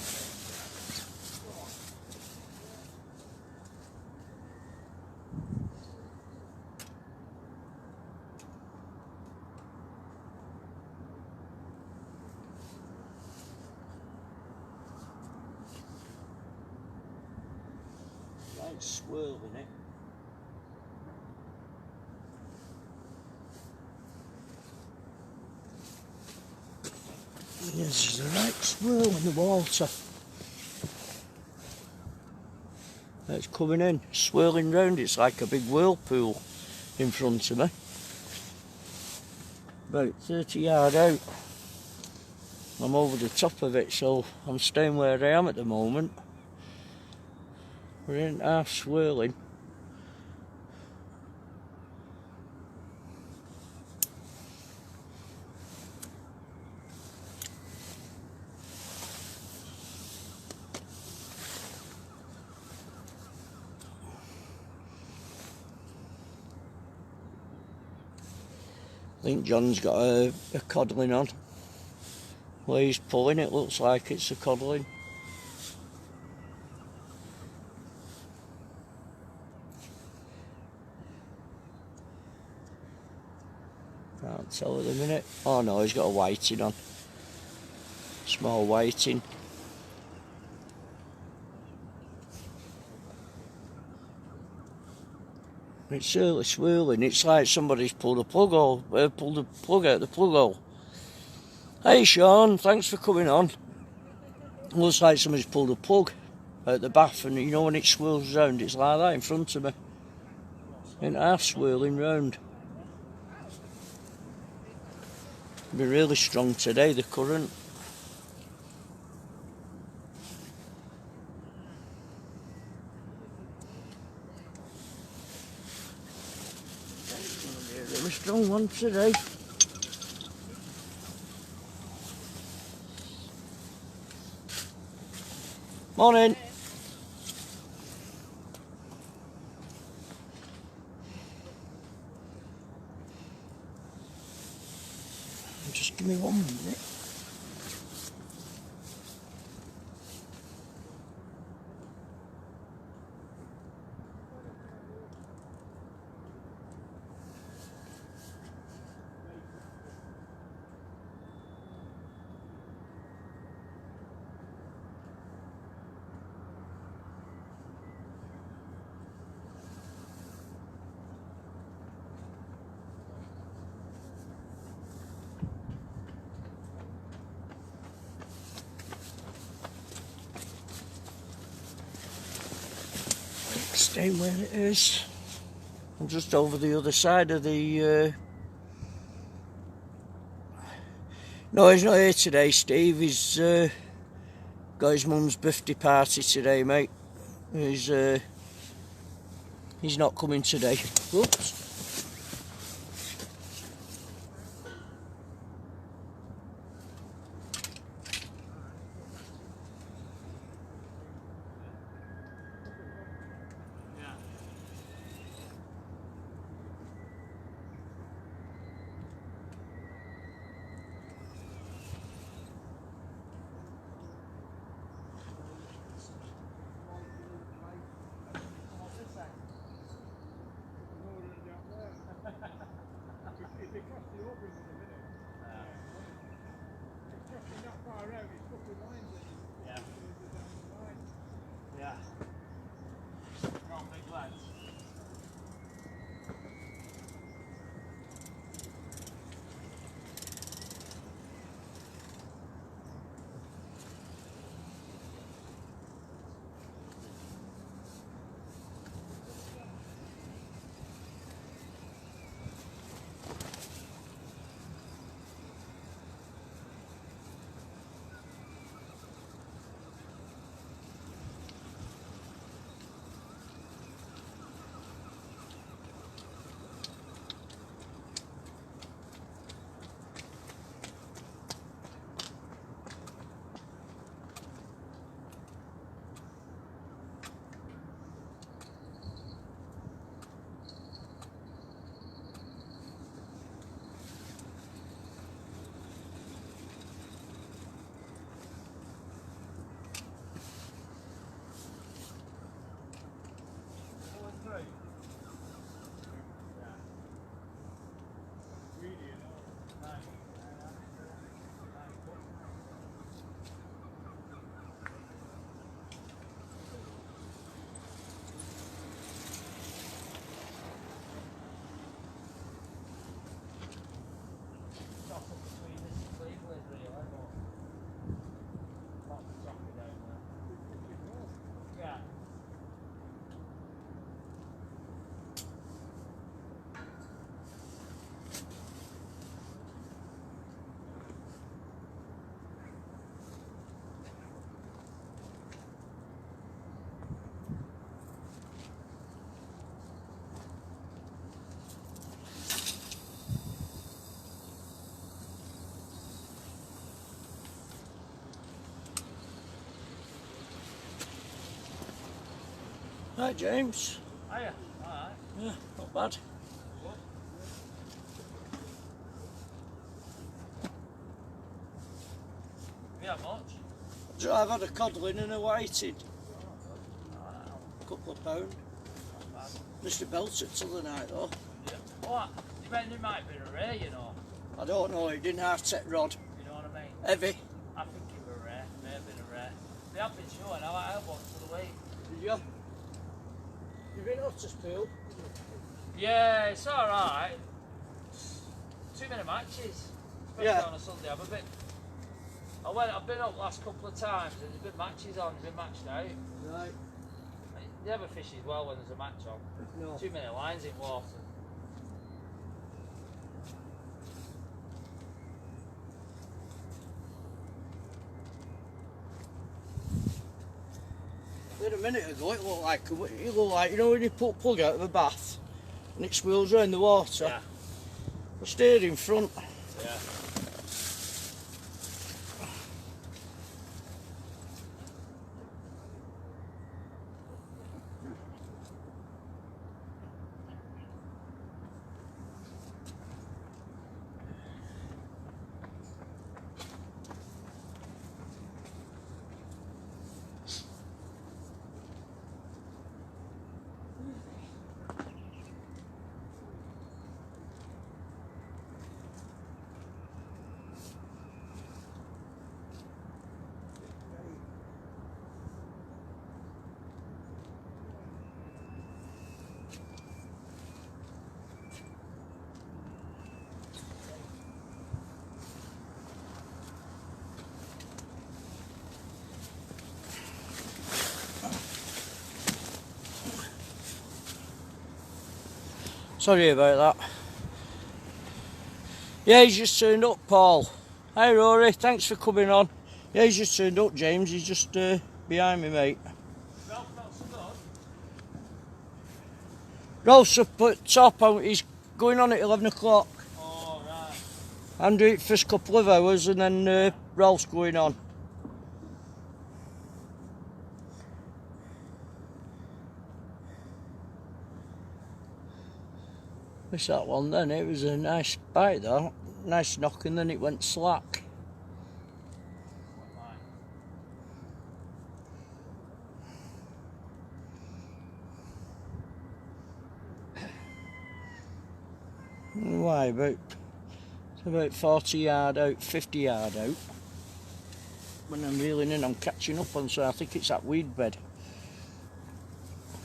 Right, swirling it. Yes, there's a right swirl in the water. It's coming in, swirling round. It's like a big whirlpool in front of me. About 30 yards out. I'm over the top of it, so I'm staying where I am at the moment. We're in half swirling. I think John's got a codling on. Where he's pulling it looks like it's a codling. Can't tell at the minute. Oh no, he's got a whiting on. Small whiting. It's certainly swirling. It's like somebody's pulled the plug hole, pulled the plug out the plug hole. Hey Sean, thanks for coming on. Looks like somebody's pulled a plug out the bath, and you know when it swirls round, it's like that in front of me. In half swirling round. It'll be really strong today, the current. A strong one today. Morning. Just give me 1 minute. Staying where it is. I'm just over the other side of the... No, he's not here today, Steve. He's got his mum's birthday party today, mate. He's not coming today. Whoops. Right, James. Hiya. Alright. Yeah, not bad. Yeah, much? So I've had a codling and a whiting. Couple of pound. Mr. belts it till the night though. Yeah. What? You mean it might be a rare, you know? I don't know, he didn't have tech rod. You know what I mean? Heavy. I think it were rare. May have been a rare. They have been showing. I had one for the week. Did you? You've been up to Spiel? Yeah, it's alright. Too many matches. Especially Yeah. on a Sunday. I've been up last couple of times and there's been matches on, there's been matched out. Right. You never fish as well when there's a match on. No. Too many lines in water. Then a minute ago it looked like, you know when you put plug out of a bath and it swirls around the water? Yeah. I stayed in front. Yeah. Sorry about that. Yeah, he's just turned up, Paul. Hi Rory, thanks for coming on. Yeah, he's just turned up, James. He's just behind me, mate. Ralph's up at top. He's going on at 11 o'clock. Oh, right. I'm doing it for a couple of hours and then Ralph's going on. Missed that one then. It was a nice bite though. Nice knock and then it went slack. Why, it's about 40 yard out, 50 yard out. When I'm reeling in, I'm catching up on, so I think it's that weed bed.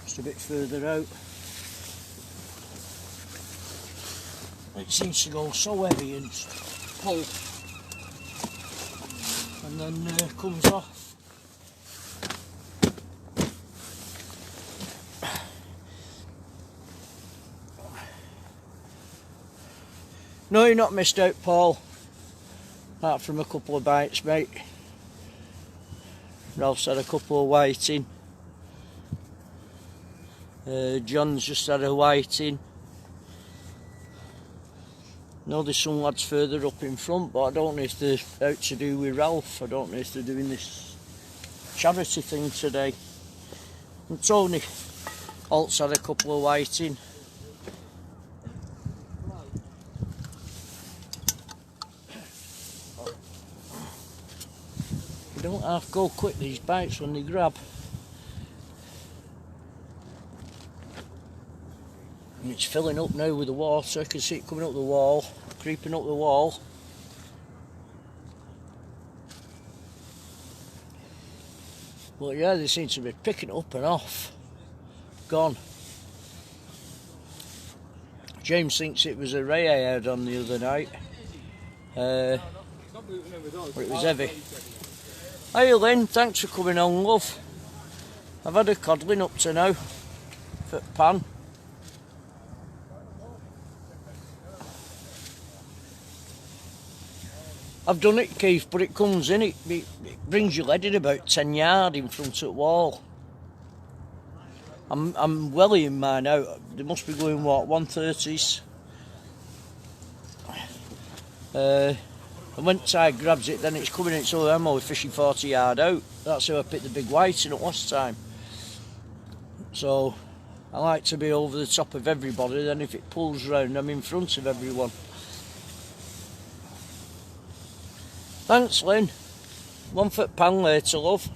Just a bit further out. It seems to go so heavy and pull, and then comes off. No, you're not missed out, Paul. Apart from a couple of bites, mate. Ralph's had a couple of whiting. John's just had a whiting. No, there's some lads further up in front, but I don't know if they're out to do with Ralph. I don't know if they're doing this charity thing today. And Tony Holt's had a couple of whiting. They don't half go quick, these bites, when they grab. And it's filling up now with the water. I can see it coming up the wall, creeping up the wall. But yeah, they seem to be picking it up and off. Gone. James thinks it was a ray I had on the other night. But it was heavy. Hi Lynn, thanks for coming on, love. I've had a codling up to now. For pan. I've done it, Keith, but it comes in, it brings your lead in about 10 yard in front of the wall. I'm wellying mine out. They must be going, what, 130s? And when tide grabs it, then it's coming in, so I'm only fishing 40 yard out. That's how I picked the big whiting up last time. So I like to be over the top of everybody, then if it pulls round I'm in front of everyone. Thanks Lynn. One for pan later, love.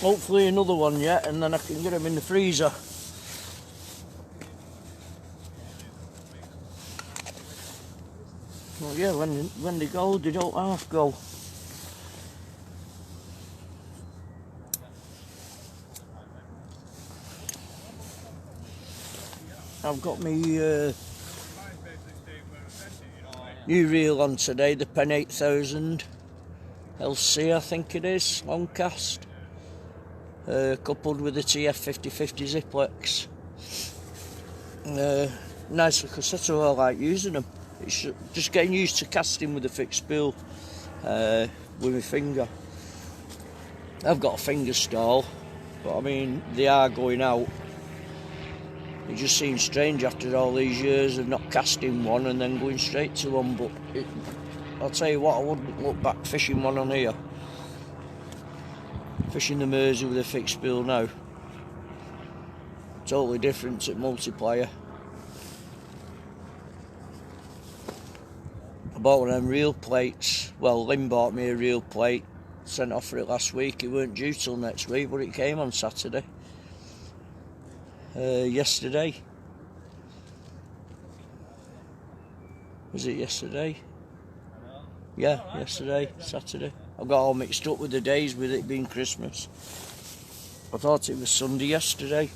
Hopefully another one yet, and then I can get them in the freezer. Well, yeah, when they go, they don't half go. I've got me new reel on today, the Pen 8000 LC, I think it is, long cast, coupled with the TF 5050 Ziplex. Nice little setup, I like using them. It's just getting used to casting with a fixed spool with my finger. I've got a finger stall, but I mean they are going out. It just seems strange after all these years of not casting one and then going straight to one, but I'll tell you what, I wouldn't look back fishing one on here. Fishing the Mersey with a fixed spool now. Totally different at multiplier. I bought one of them reel plates. Well, Lynn bought me a reel plate, sent off for it last week. It weren't due till next week, but it came on Saturday. Yesterday. Was it yesterday? Yeah, yesterday, Saturday. I got all mixed up with the days with it being Christmas. I thought it was Sunday yesterday.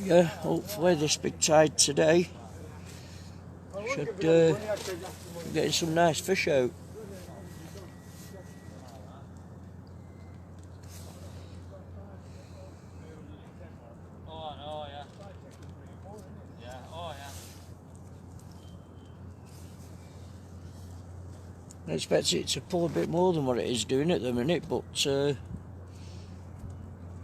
Yeah, hopefully this big tide today should get some nice fish out. I expect it to pull a bit more than what it is doing at the minute, but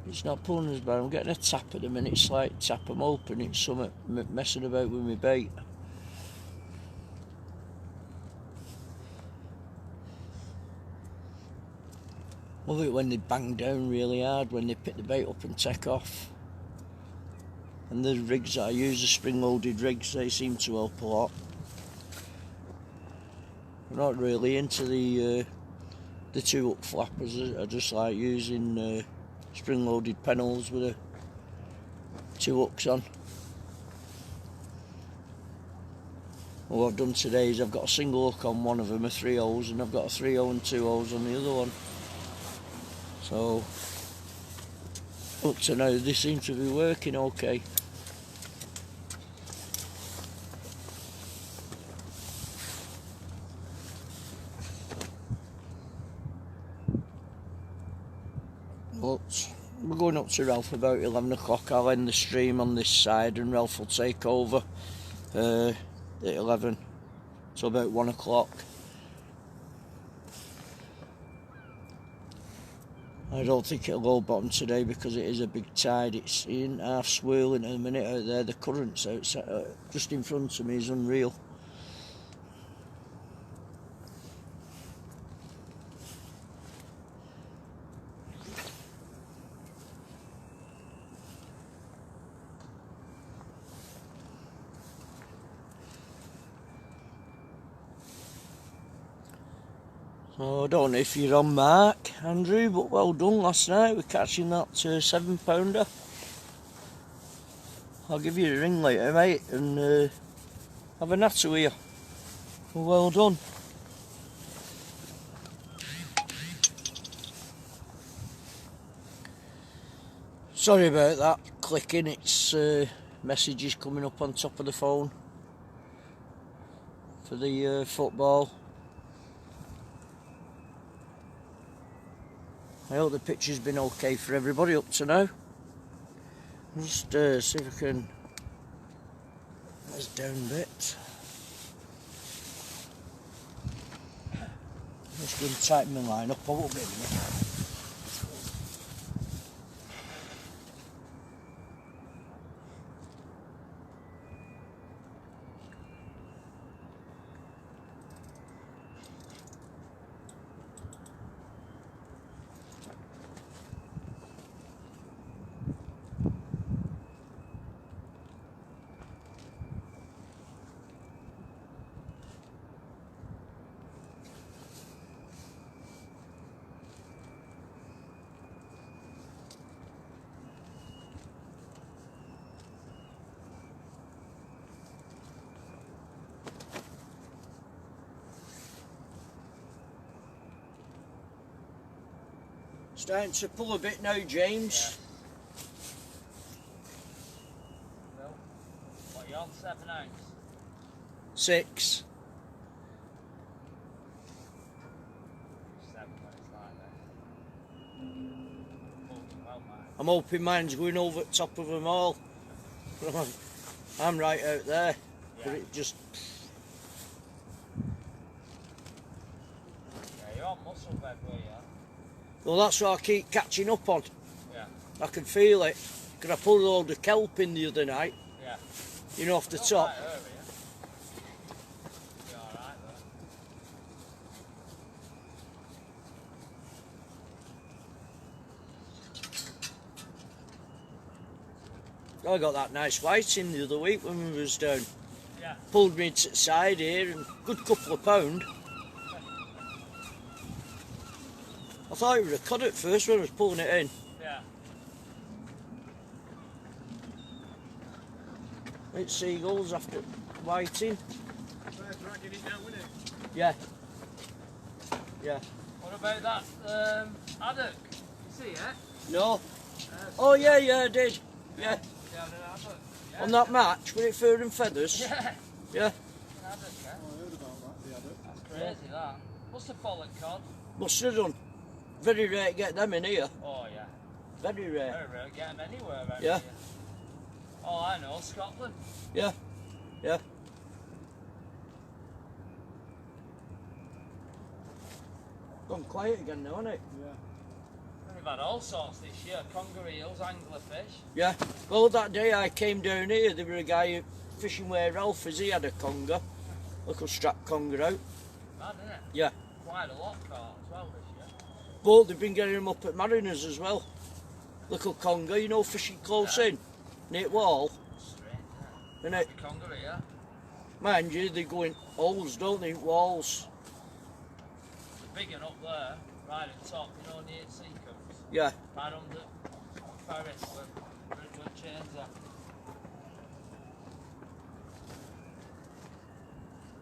it's not pulling as bad. I'm getting a tap at the minute, slight tap. I'm hoping it's something messing about with my bait. Love it when they bang down really hard, when they pick the bait up and take off. And the rigs that I use, the spring-loaded rigs, they seem to help a lot. I'm not really into the 2-hook flappers. I just like using spring-loaded pennels with the 2 hooks on. What I've done today is I've got a single hook on one of them, a 3/0s, and I've got a 3/0 and 2/0s on the other one. So, up to now, they seem to be working okay. But we're going up to Ralph about 11 o'clock. I'll end the stream on this side and Ralph will take over at 11, so about 1 o'clock. I don't think it'll go bottom today because it is a big tide. It's in half swirling at the minute out there. The currents outside, just in front of me, is unreal. So I don't know if you're on mark, Andrew, but well done last night with catching that 7-pounder. I'll give you a ring later, mate, and have a natter with you. Well done. Sorry about that clicking, it's messages coming up on top of the phone for the football. I hope the picture's been okay for everybody up to now. Just see if I can... That's down a bit. Just going to tighten my line up a little bit. Starting to pull a bit now, James. No. What, you on 7 ounce? 6. 7 when it's like that. Well, mate. I'm hoping mine's going over the top of them all. I'm right out there, but Yeah. it just... Yeah, you're on muscle bed, were you? Well, that's what I keep catching up on. Yeah. I can feel it. Because I pulled a load of kelp in the other night, Yeah. you know, off the Not top. quite early, yeah. You're alright though. I got that nice white in the other week when we was down. Yeah. Pulled me to the side here and good couple of pound. I thought it was a cod at first when I was pulling it in. Yeah. It's seagulls after whiting. Dragging it now, isn't it? Yeah. Yeah. What about that haddock? You see it? No. Oh yeah, yeah, I did. Yeah. Yeah, an haddock. Yeah. On that match with it fur and feathers. Yeah. Yeah. An haddock, yeah. Oh, I heard about that, the other. That's crazy, that. What's the fallen cod? Must have done. Very rare to get them in here. Oh, yeah. Very rare. Very rare. Get them anywhere around Yeah. here. Oh, I know. Scotland. Yeah. Yeah. Gone quiet again now, hasn't it? Yeah. We've had all sorts this year. Conger eels, anglerfish. Yeah. Well, that day I came down here, there was a guy fishing where Ralph is. He had a conger. Little strap conger out. Mad, isn't it? Yeah. Quite a lot caught as well this year. But they've been getting them up at Mariners as well. Little conger, you know, fishing close Yeah. in. Near wall, Strange, isn't innit? it? The conger here. Mind you, they go in holes, don't they? Walls. The big one up there, right at the top, you know, near Seacombs. Yeah. Right under Paris, where chains are.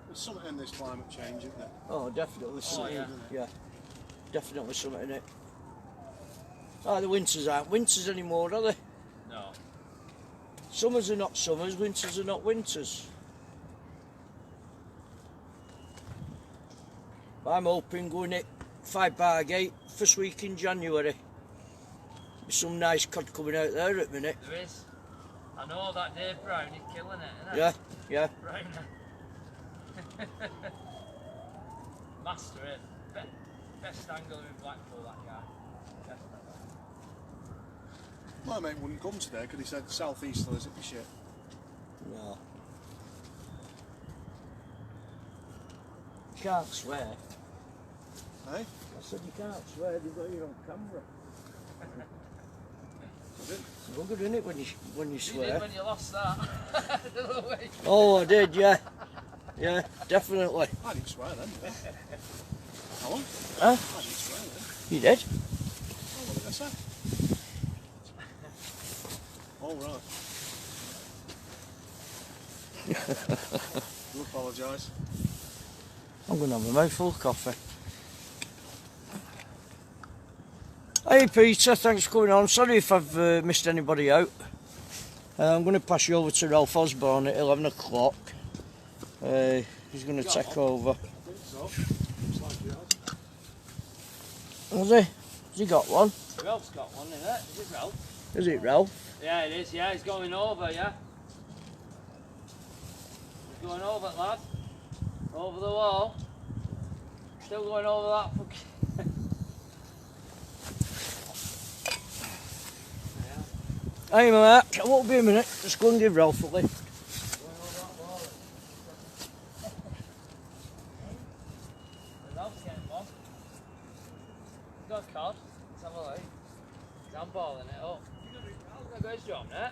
There's something in this climate change, isn't there? Oh, definitely something. yeah. Yeah. Definitely something in it. Oh, the winters aren't winters anymore, are they? No. Summers are not summers, winters are not winters. I'm hoping going at 5 bar gate first week in January. There's some nice cod coming out there at the minute. There is. I know that Dave Brown is killing it, isn't it? Yeah, yeah. Brown. Master it. Best angler in Blackpool, that guy. Definitely. My mate wouldn't come today because he said southeasterlies it'd be shit. No. You can't swear. Eh? I said you can't swear, they've got you on camera. It's buggered, isn't it, when you You swear? did when you lost that. The other week. Oh, I did, yeah. Yeah, definitely. I didn't swear then, did I? Alan? Huh? I didn't swear then. You did? Oh, what did I say? All right. Do apologise. I'm going to have a mouthful of coffee. Hey Peter, thanks for coming on. Sorry if I've missed anybody out. I'm going to pass you over to Ralph Osborne at 11 o'clock. He's going to take over. I think so. Looks like he has. Has he? Has he got one? Ralph's got one, isn't it? Is it Ralph? Is it Ralph? Yeah, it is. Yeah, he's going over, yeah. He's going over it, lad. Over the wall. Still going over that fucking... Hey Mark, I won't be a minute. Just go and give Ralph a lift. Ralph's getting one. He's got a cod. Let's have a look. He's handballing it up. He's gonna go his job now.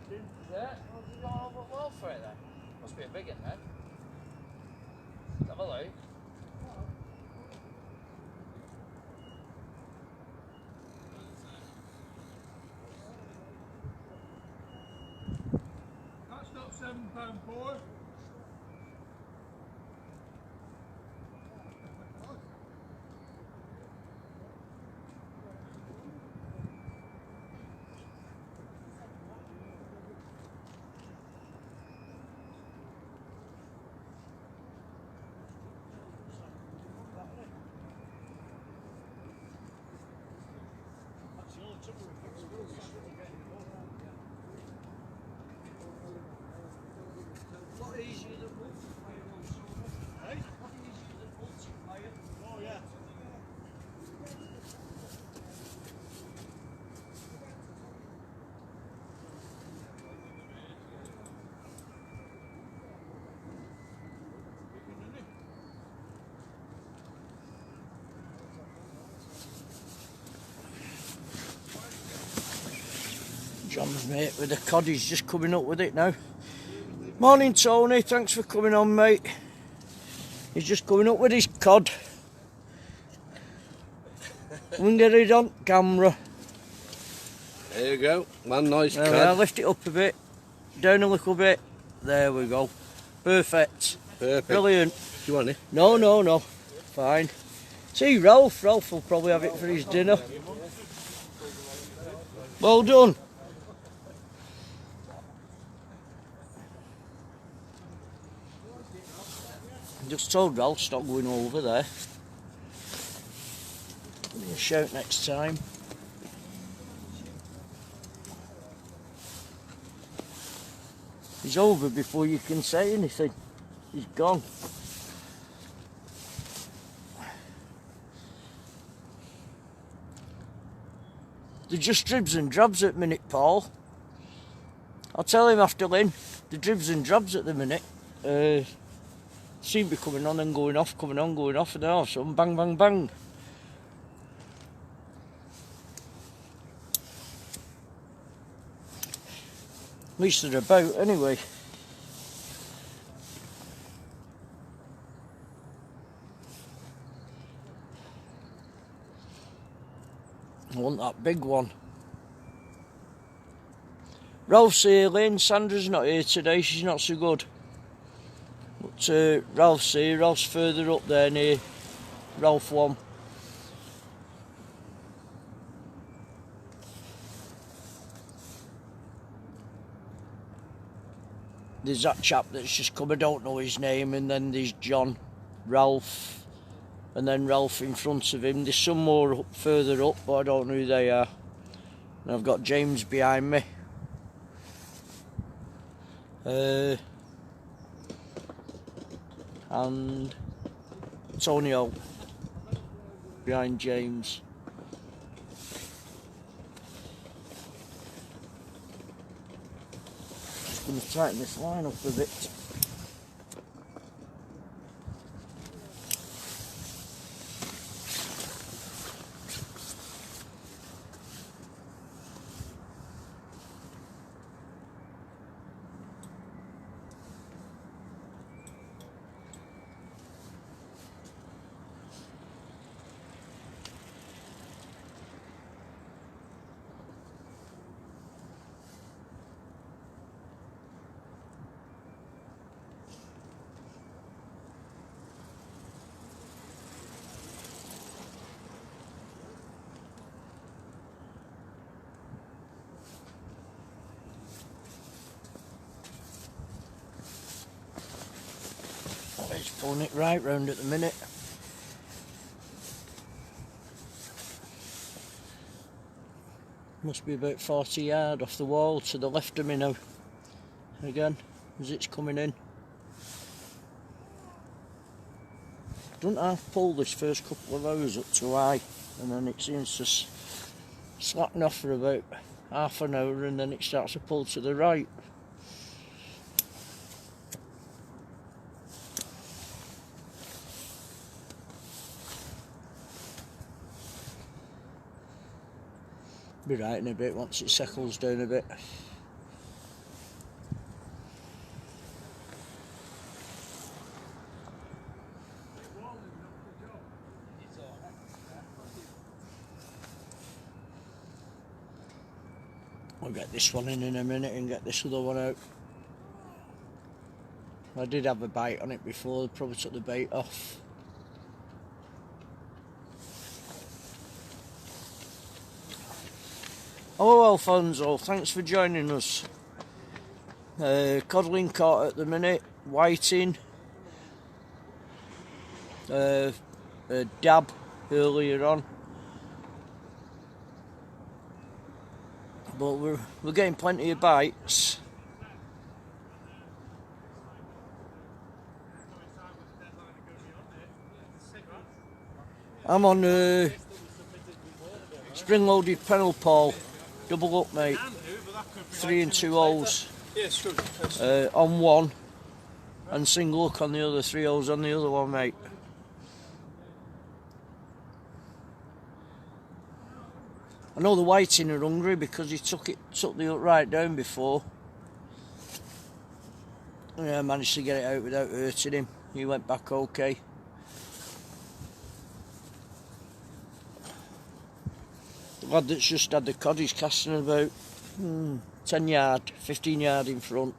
Is it? What's he going over well for it then? Must be a big one then. Let's have a look. That's not £7 pour. John's mate with the cod, he's just coming up with it now. Morning Tony, thanks for coming on mate. He's just coming up with his cod. We can get it on camera. There you go, one nice There cod. we are, lift it up a bit, down a little bit. There we go. Perfect. Perfect. Brilliant. Do you want it? No. Fine. See Ralph will probably have it for his dinner. Well done. Just told Ralph stop going over there. Give me a shout next time. He's over before you can say anything. He's gone. They're just dribs and drabs at the minute, Paul. I'll tell him after Lynn. The dribs and drabs at the minute. Seem to be coming on and going off, coming on, going off, and then all of a sudden, bang, bang, bang. At least they're about, anyway. I want that big one. Ralph's here, Lynn. Sandra's not here today, she's not so good. But Ralph's here, Ralph's further up there near Ralph 1. There's that chap that's just come, I don't know his name, and then there's John, Ralph, and then Ralph in front of him. There's some more up, further up, but I don't know who they are. And I've got James behind me. And Tonio behind James. Just going to tighten this line up a bit. He's pulling it right round at the minute. Must be about 40 yards off the wall to the left of me now. Again, as it's coming in. Don't half pull this first couple of hours up too high, and then it seems to slacken off for about half an hour, and then it starts to pull to the right. Be right in a bit once it settles down a bit. I'll get this one in a minute and get this other one out. I did have a bite on it before, probably took the bait off. Hello Alfonso, thanks for joining us. Codling caught at the minute, whiting, a dab earlier on. But we're getting plenty of bites. I'm on spring loaded panel Paul. Double up, mate. 3 and 2 holes on one, and single hook on the other, 3 holes on the other one, mate. I know the whiting are hungry because he took the hook right down before. Yeah, I managed to get it out without hurting him. He went back okay. The lad that's just had the cod is casting about 10 yard, 15 yard in front.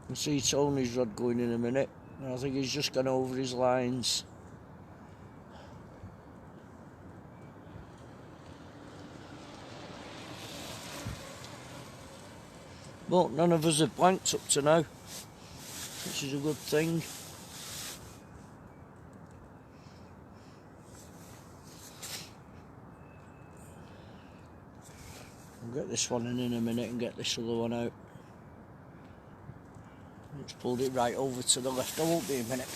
You'll see Tony's rod going in a minute. I think he's just gone over his lines. But none of us have blanked up to now, which is a good thing. I'll get this one in a minute and get this other one out. It's pulled it right over to the left. I won't be a minute.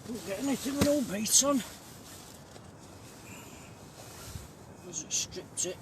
Don't get anything with no bait on. Because it stripped it.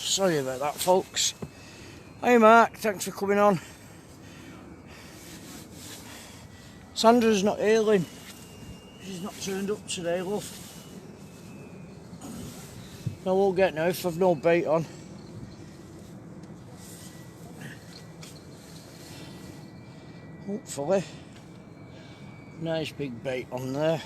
Sorry about that, folks. Hey Mark, thanks for coming on. Sandra's not ailing. She's not turned up today, love. I won't get now if I've no bait on. Hopefully. Nice big bait on there.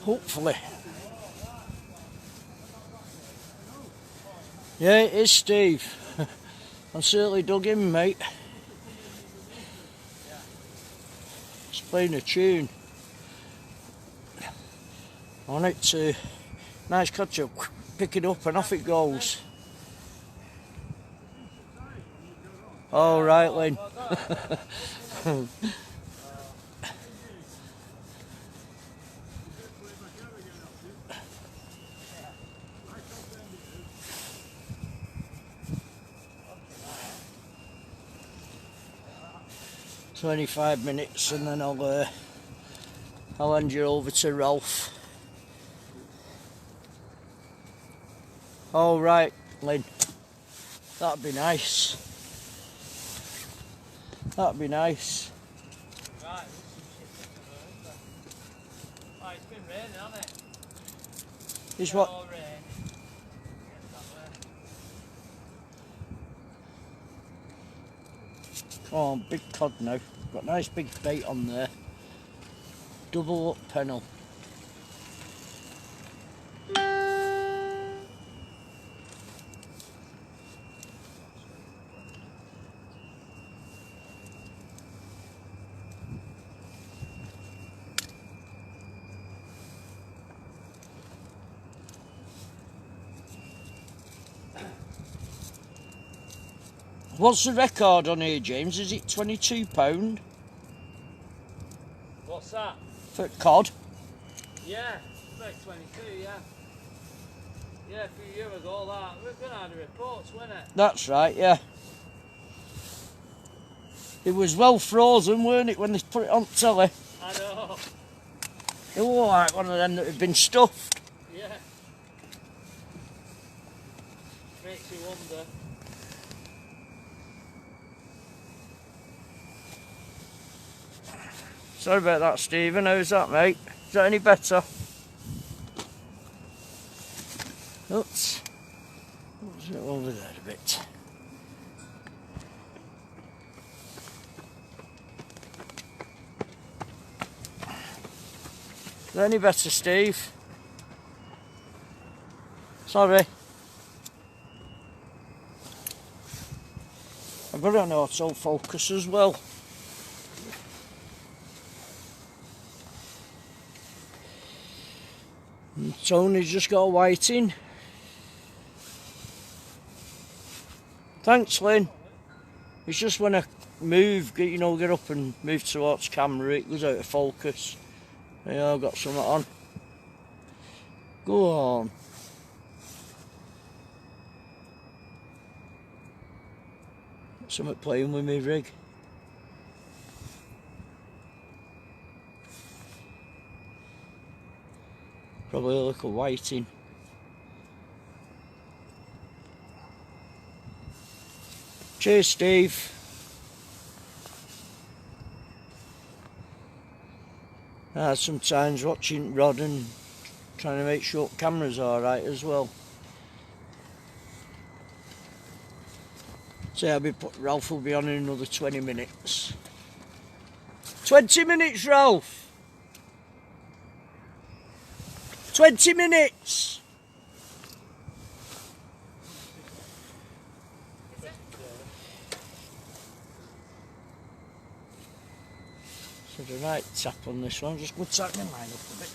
Hopefully. Yeah, it is, Steve. I certainly dug in, mate. It's playing a tune. On it to nice catch up, pick it up and off it goes. All right, Lynn. 25 minutes and then I'll hand you over to Ralph. All right, Lynn. That'd be nice. That'd be nice. Right, oh, it's been raining, hasn't it? It's what? All rain. Oh, big cod now. Got a nice big bait on there. Double up pennel. What's the record on here, James? Is it £22 What's that? for cod? Yeah, about 22, yeah. Yeah, a few years ago that. We're going to have the reports, weren't it? That's right, yeah. It was well frozen, weren't it, when they put it on telly? I know. It was like one of them that had been stuffed. Yeah. Makes you wonder. Sorry about that, Stephen. How's that, mate? Is that any better? Oops. Let's get over there a bit. Is that any better, Steve? Sorry. I've got an autofocus as well. Tony's just got a white in. Thanks, Lynn. It's just when I move, get up and move towards camera, it goes out of focus. Yeah, I've got something on. Go on. Something playing with me rig. Probably a little whiting. Cheers, Steve. Sometimes watching Rod and trying to make sure the camera's alright as well. So Ralph will be on in another 20 minutes. 20 minutes, Ralph! 20 minutes! So the right tap on this one, just go tap my line up a bit.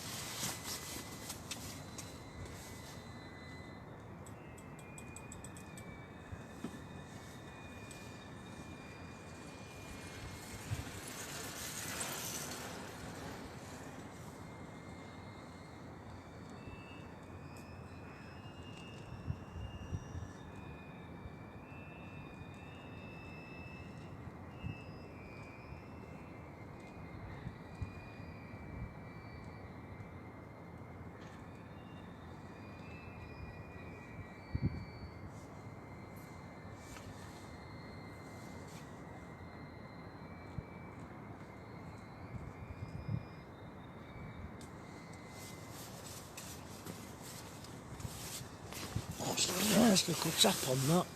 Nice little tap on that.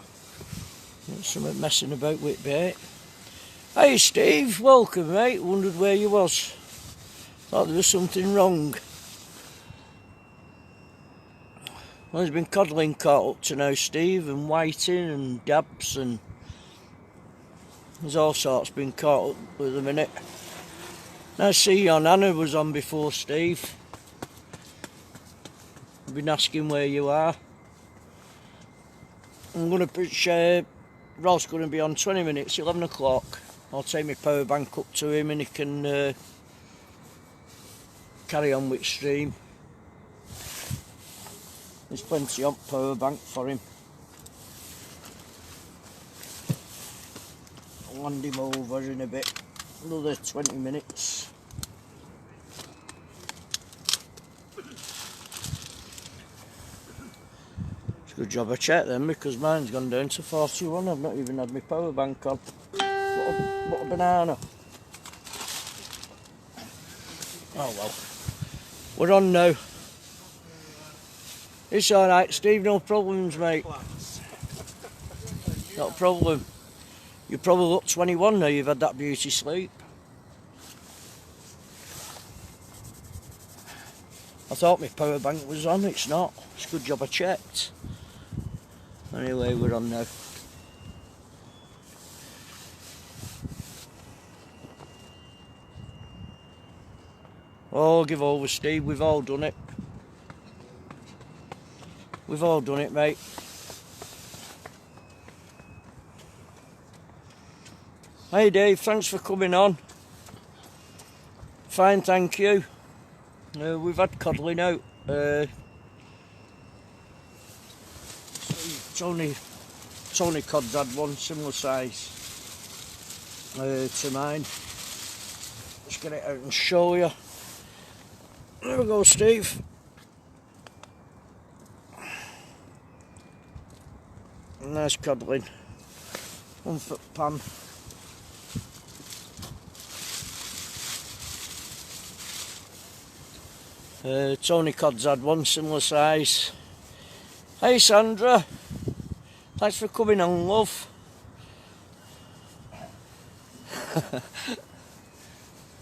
There's something messing about with bait. Hey Steve, welcome mate. Wondered where you was. Thought there was something wrong. Well, there's been coddling caught up to now, Steve, and whiting and dabs, and there's all sorts been caught up with a minute. Now see your Nana was on before, Steve. I've been asking where you are. I'm going to push, Ross going to be on 20 minutes, 11 o'clock. I'll take my power bank up to him and he can carry on with stream. There's plenty on power bank for him. I'll hand him over in a bit, another 20 minutes. Good job I checked then, because mine's gone down to 41. I've not even had my power bank on. What a banana. Oh well. We're on now. It's alright, Steve, no problems, mate. Not a problem. You probably look 21 now, you've had that beauty sleep. I thought my power bank was on, it's not. It's a good job I checked. Anyway, we're on now. Oh, give over, Steve. We've all done it. We've all done it, mate. Hey, Dave. Thanks for coming on. Fine, thank you. We've had coddling out. Tony Cod's had one similar size to mine. Let's get it out and show you. There we go, Steve. Nice coddling. 1 foot pan. Tony Cod's had one similar size. Hey Sandra, thanks for coming on, love.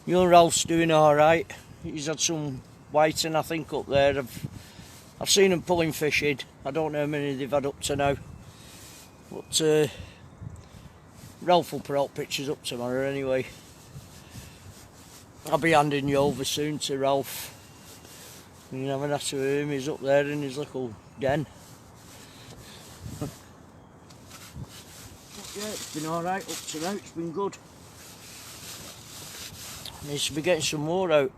Your Ralph's doing alright. He's had some whiting, I think, up there. I've seen them pulling fish in. I don't know how many they've had up to now. But Ralph will put out pictures up tomorrow anyway. I'll be handing you over soon to Ralph. You can have a natter with him. He's up there in his little den. Yeah, it's been alright up to now, it's been good. Needs to be getting some more out.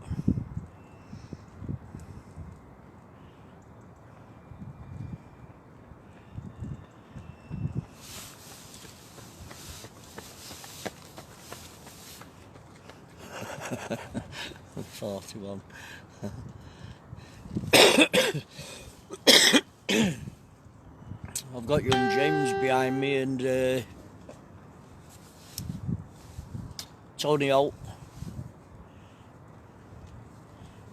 41. I've got you and James behind me and Tony Holt.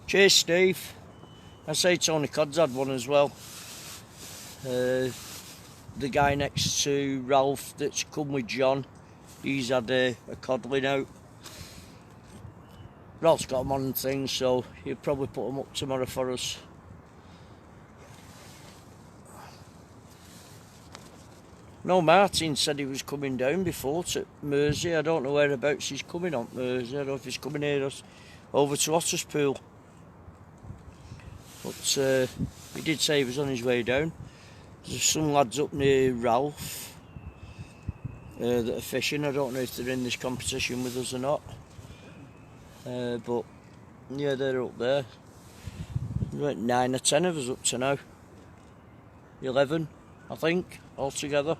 Cheers, Steve. I say Tony Codd's had one as well. The guy next to Ralph that's come with John, he's had a codling out. Ralph's got them on things, so he'll probably put them up tomorrow for us. No, Martin said he was coming down before to Mersey. I don't know whereabouts he's coming on Mersey. I don't know if he's coming here or over to Otterspool. But he did say he was on his way down. There's some lads up near Ralph that are fishing. I don't know if they're in this competition with us or not. But yeah, they're up there. Right, 9 or 10 of us up to now. 11, I think, altogether.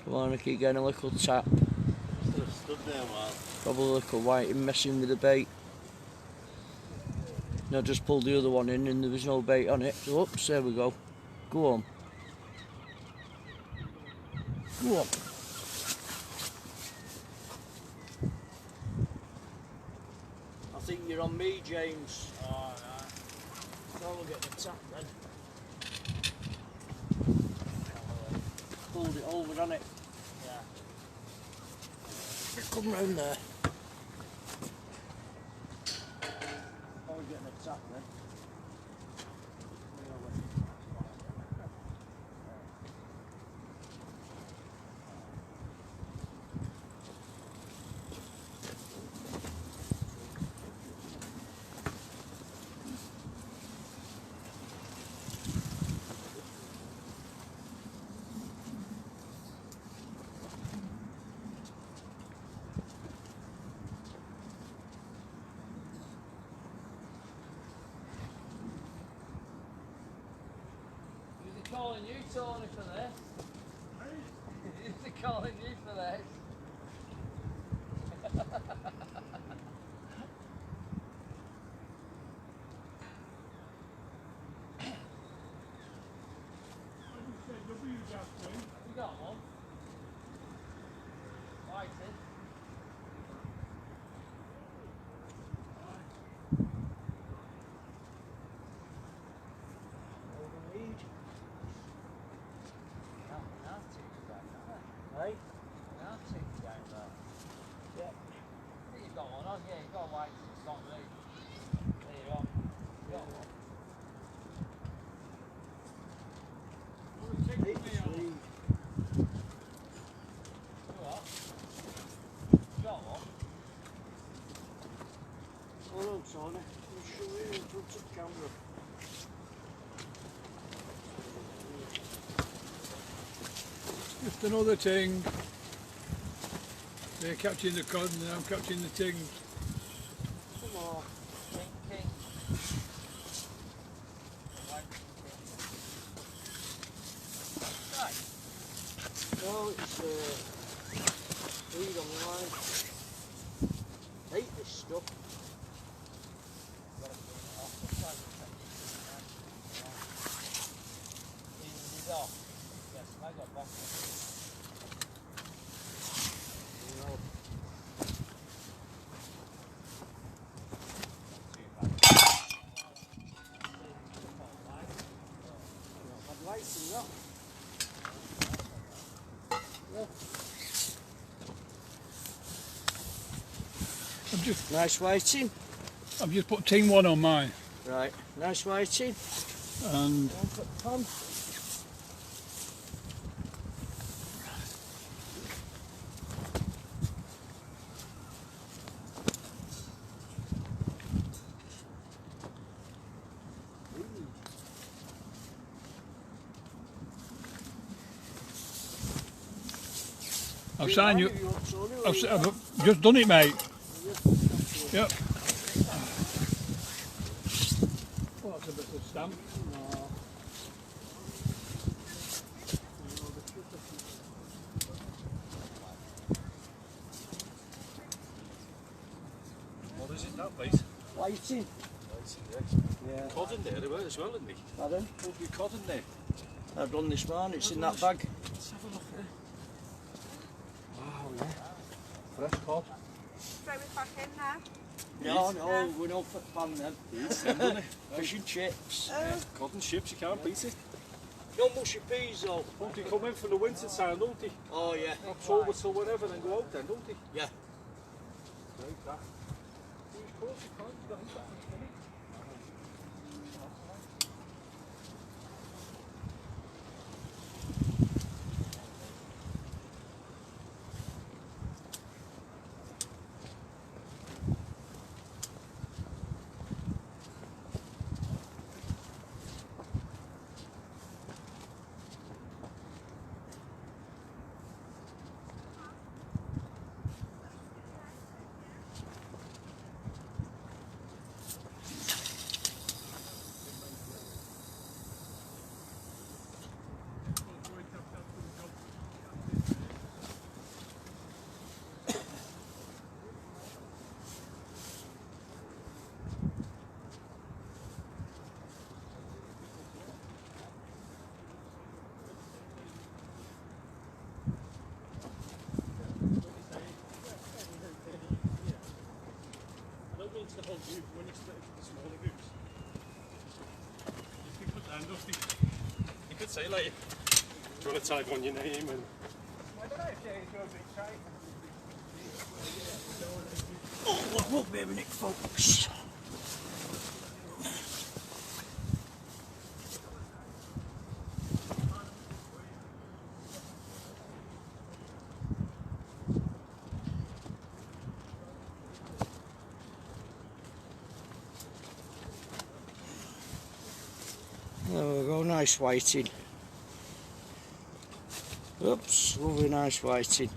Come on, I keep getting a little tap. Stood there a while. Probably a little whiting messing with the bait. No, just pulled the other one in and there was no bait on it. So, oops, there we go. Go on. Go on. I think you're on me, James. Oh, right. So we'll get the tap then. Pulled it over on it. Yeah. Come round there. Oh, we're getting a tap then. Calling you, Tony, for this. He's calling you for this. You got one? Whited. Right? I'll take you down there. Yeah. I think you've got one on, yeah, you've got a white, it's not me. There you go. You got one. You what? You got one? Hold on, Tony. I'll show you in front of the camera. Just another ting. They're catching the cod and I'm catching the ting. Come on. King. White king. Right. No, it's lead on the line. Hate this stuff. Got to clean it off. Sometimes it's cleaning it off. Yes, I got boxes. Nice whiting. I've just put ting one on mine Right, nice whiting. and One for the pan. I've signed you. I've just done it, mate. Yep. Oh, that's a bit of stamp. whiting. Yeah. Cod in there as well, isn't he? Pardon? There'll be cod in there. I've done this one, it's in that bag. Let's have a look at it. Wow, yeah. Fresh cod. Throw it back in there. No, we don't put pan them. Eats them, doesn't he? Fish and chips. Yeah, cod and chips, you can't beat it. No mushy peas though. Don't they come in for the winter time, don't they? Oh yeah. October till whatever, then go out then, don't they? Yeah. Like that. Of course you can't, you don't have to. To the whole group, when you split it into the smaller groups, you can put down dusty. You could say like, do you want to type on your name and... I don't know if Jerry's got a big tray. Oh, we'll be a minute, folks. There we go, nice whiting. Oops, lovely nice whiting.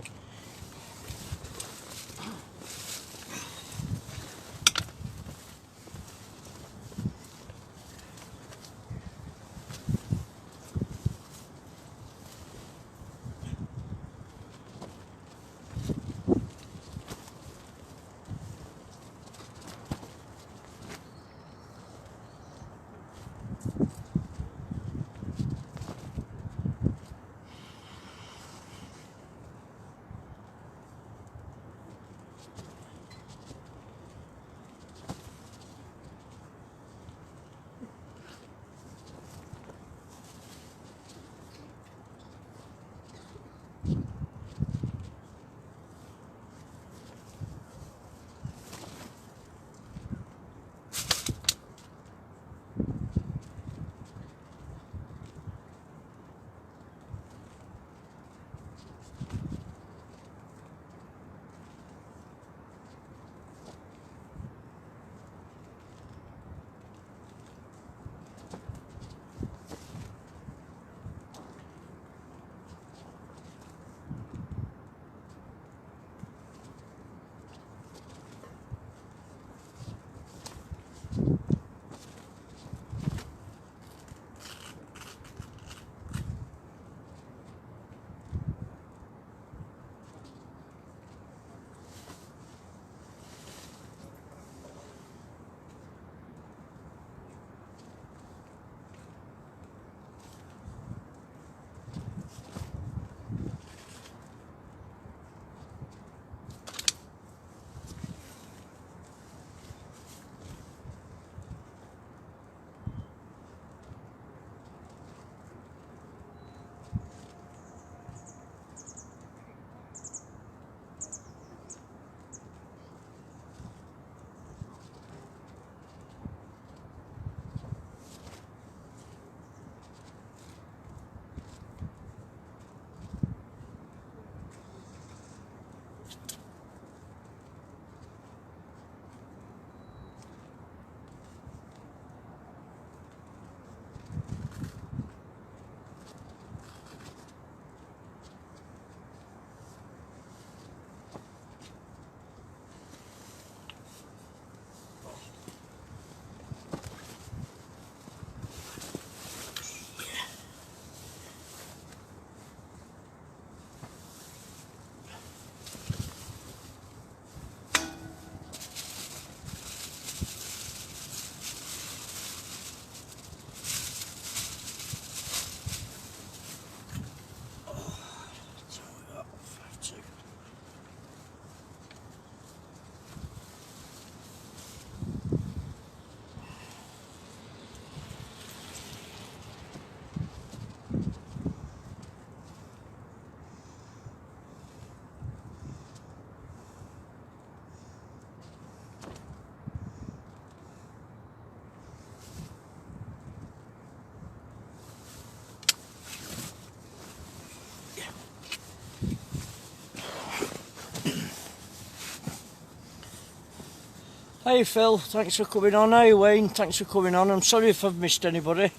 Hey Phil, thanks for coming on. Hey Wayne, thanks for coming on. I'm sorry if I've missed anybody.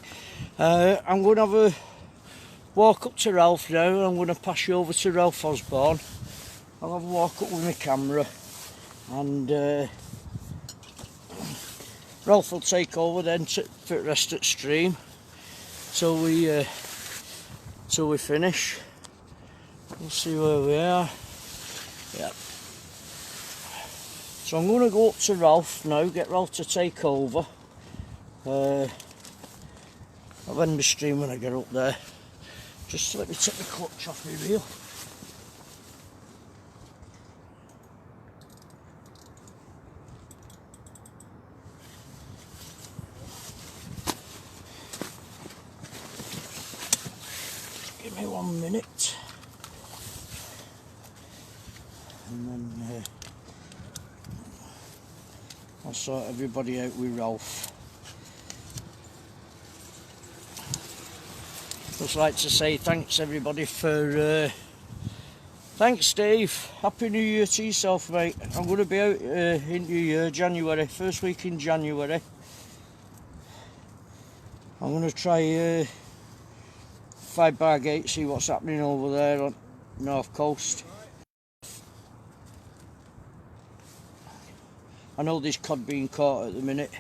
I'm going to have a walk up to Ralph now. I'm going to pass you over to Ralph Osborne. I'll have a walk up with my camera and Ralph will take over then for the rest of the stream till we finish. We'll see where we are. Yep. So I'm going to go up to Ralph now, get Ralph to take over. I'll end the stream when I get up there. Just let me take the clutch off my wheel. Give me 1 minute. And then I'll sort everybody out with Ralph. Just like to say thanks everybody for thanks Steve, happy new year to yourself mate. I'm going to be out in New Year, January, first week in January. I'm going to try 5 Bargate, see what's happening over there on North Coast. I know there's cod being caught at the minute,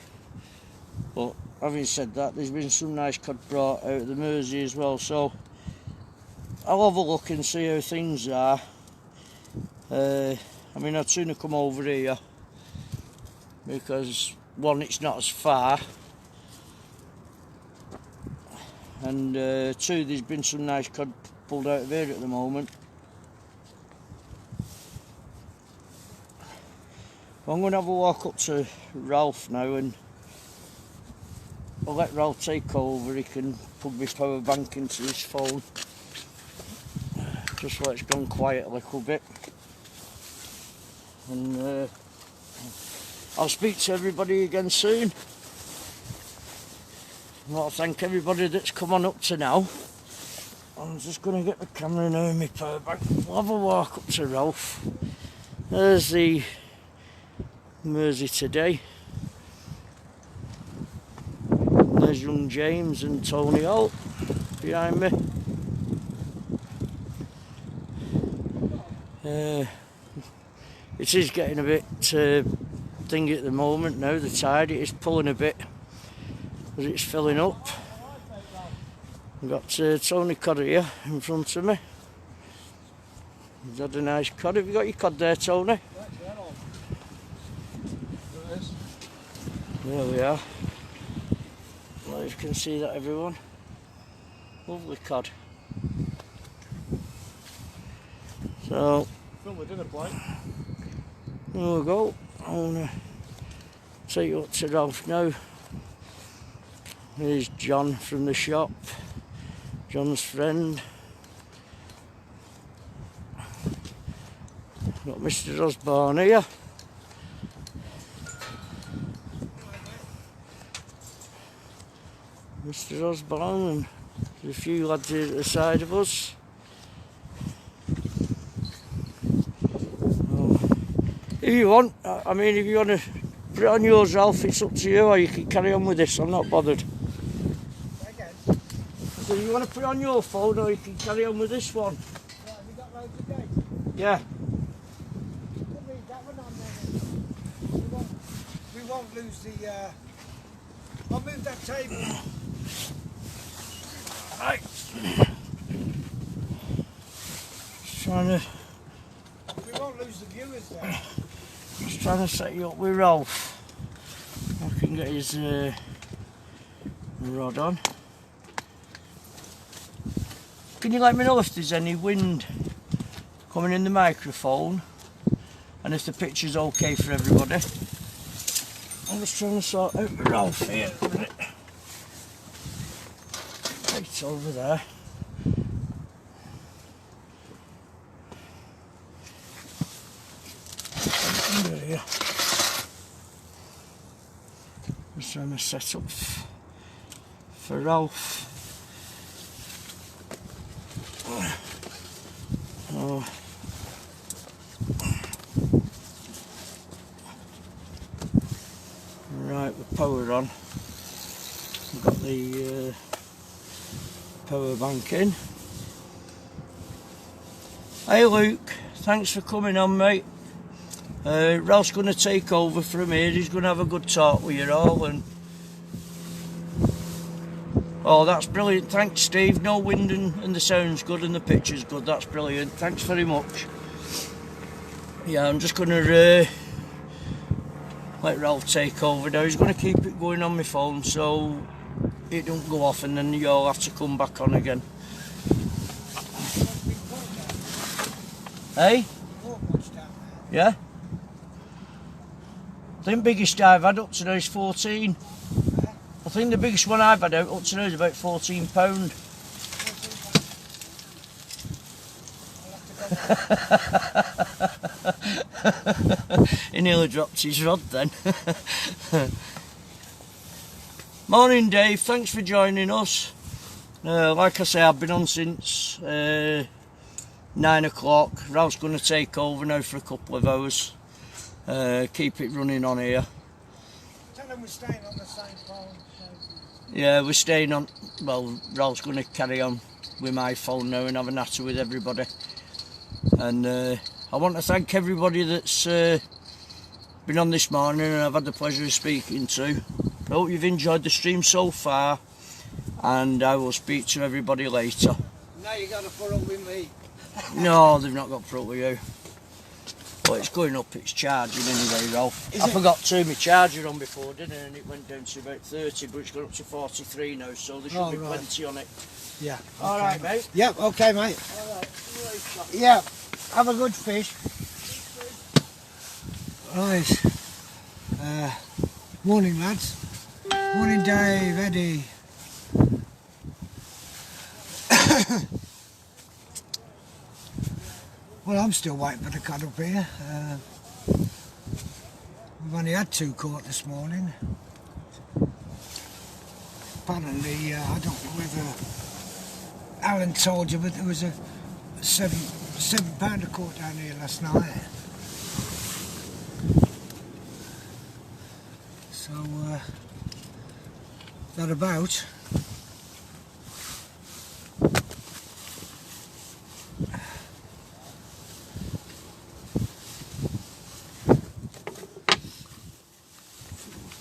but having said that, there's been some nice cod brought out of the Mersey as well, so I'll have a look and see how things are. I mean, I'd sooner come over here because, one, it's not as far, and two, there's been some nice cod pulled out of here at the moment. I'm going to have a walk up to Ralph now and I'll let Ralph take over. He can plug my power bank into his phone just so it's gone quiet a little bit, and I'll speak to everybody again soon. I want to thank everybody that's come on up to now. I'm just going to get the camera now and my power bank. We'll have a walk up to Ralph. There's the Mersey today. There's young James and Tony Holt behind me. It is getting a bit thingy at the moment now, the tide. It is pulling a bit as it's filling up. I've got Tony Cod here in front of me. He's had a nice cod. Have you got your cod there, Tony? There we are. Well, you can see that, everyone. Lovely cod. So, Fill the dinner plate. there we go. I want to take you up to Ralph now. Here's John from the shop. John's friend. Got Mr. Osborne here. Mr. Osborne, and there's a few lads here at the side of us. If you want, I mean, if you want to put it on yours, Ralph, it's up to you, or you can carry on with this. I'm not bothered. So you want to put it on your phone, or you can carry on with this one. Right, have you got loads of dates? Yeah. We'll leave that one on there. We won't lose the. I'll move that table. Right. Just trying to. We won't lose the viewers there. Just trying to set you up with Ralph. I can get his rod on. Can you let me know if there's any wind coming in the microphone and if the picture's okay for everybody? I'm just trying to sort out with Ralph here a minute. Right over there. Under here. Just trying to set up for Ralph. Oh. power on. We've got the power bank in. Hey Luke, thanks for coming on, mate. Ralph's going to take over from here. He's going to have a good talk with you all. And oh, that's brilliant. Thanks, Steve. No wind and the sound's good and the picture's good. That's brilliant. Thanks very much. Yeah, I'm just going to let Ralph take over now. He's going to keep it going on my phone so it don't go off and then you all have to come back on again. Hey? Yeah? I think the biggest I've had up to now is 14. I think the biggest one I've had out up to now is about £14. He nearly dropped his rod then. Morning Dave, thanks for joining us. Like I say, I've been on since 9 o'clock. Ralph's going to take over now for a couple of hours. Keep it running on here. Tell them we're staying on the same phone. Yeah, we're staying on. Well, Ralph's going to carry on with my phone now and have a natter with everybody. And I want to thank everybody that's been on this morning and I've had the pleasure of speaking to. I hope you've enjoyed the stream so far, and I will speak to everybody later. Now you got to put up with me. No, they've not got to put up with you. Well, it's going up, it's charging anyway, Ralph. I forgot to turn my charger on before, didn't I? And it went down to about 30, but it's gone up to 43 now, so there should be plenty on it. Yeah. All right, mate. Yeah, okay, mate. All right, see you later. Yeah, have a good fish. Right. Morning, lads. Morning, Dave, Eddie. Well, I'm still waiting for the cut up here. We've only had 2 caught this morning. Apparently, I don't know whether Alan told you, but there was a seven pounder caught down here last night. So, that about.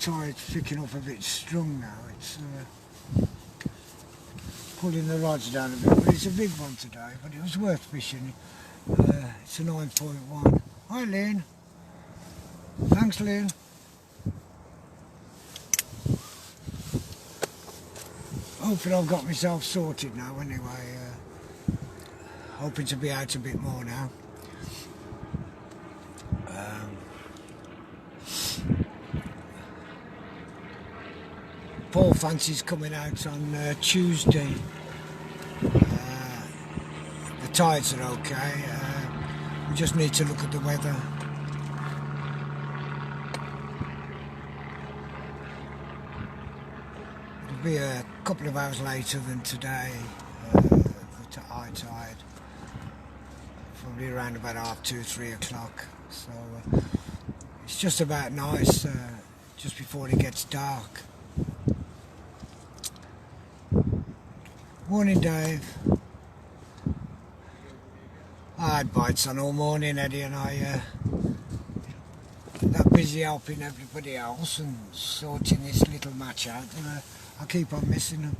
Tide's picking up a bit strong now. It's pulling the rods down a bit, but it's a big one today, but it was worth fishing. It's a 9.1. Hi Lynn. Thanks Lynn. Hoping I've got myself sorted now anyway. Hoping to be out a bit more now. Paul fancies coming out on Tuesday. The tides are okay. We just need to look at the weather. It'll be a couple of hours later than today, the high tide. Probably around about 2:30, 3 o'clock. So it's just about nice, just before it gets dark. Morning, Dave. I had bites on all morning, Eddie, and I that busy helping everybody else and sorting this little match out, and I keep on missing them.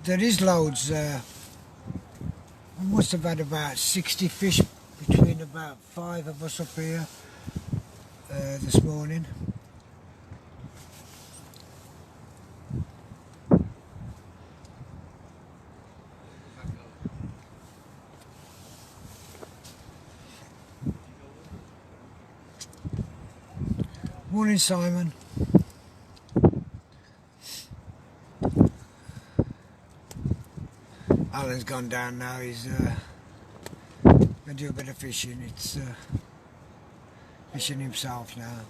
There is loads. We must have had about 60 fish between about 5 of us up here. This morning. Morning, Simon. Alan's gone down now. He's going to do a bit of fishing. It's fishing himself now.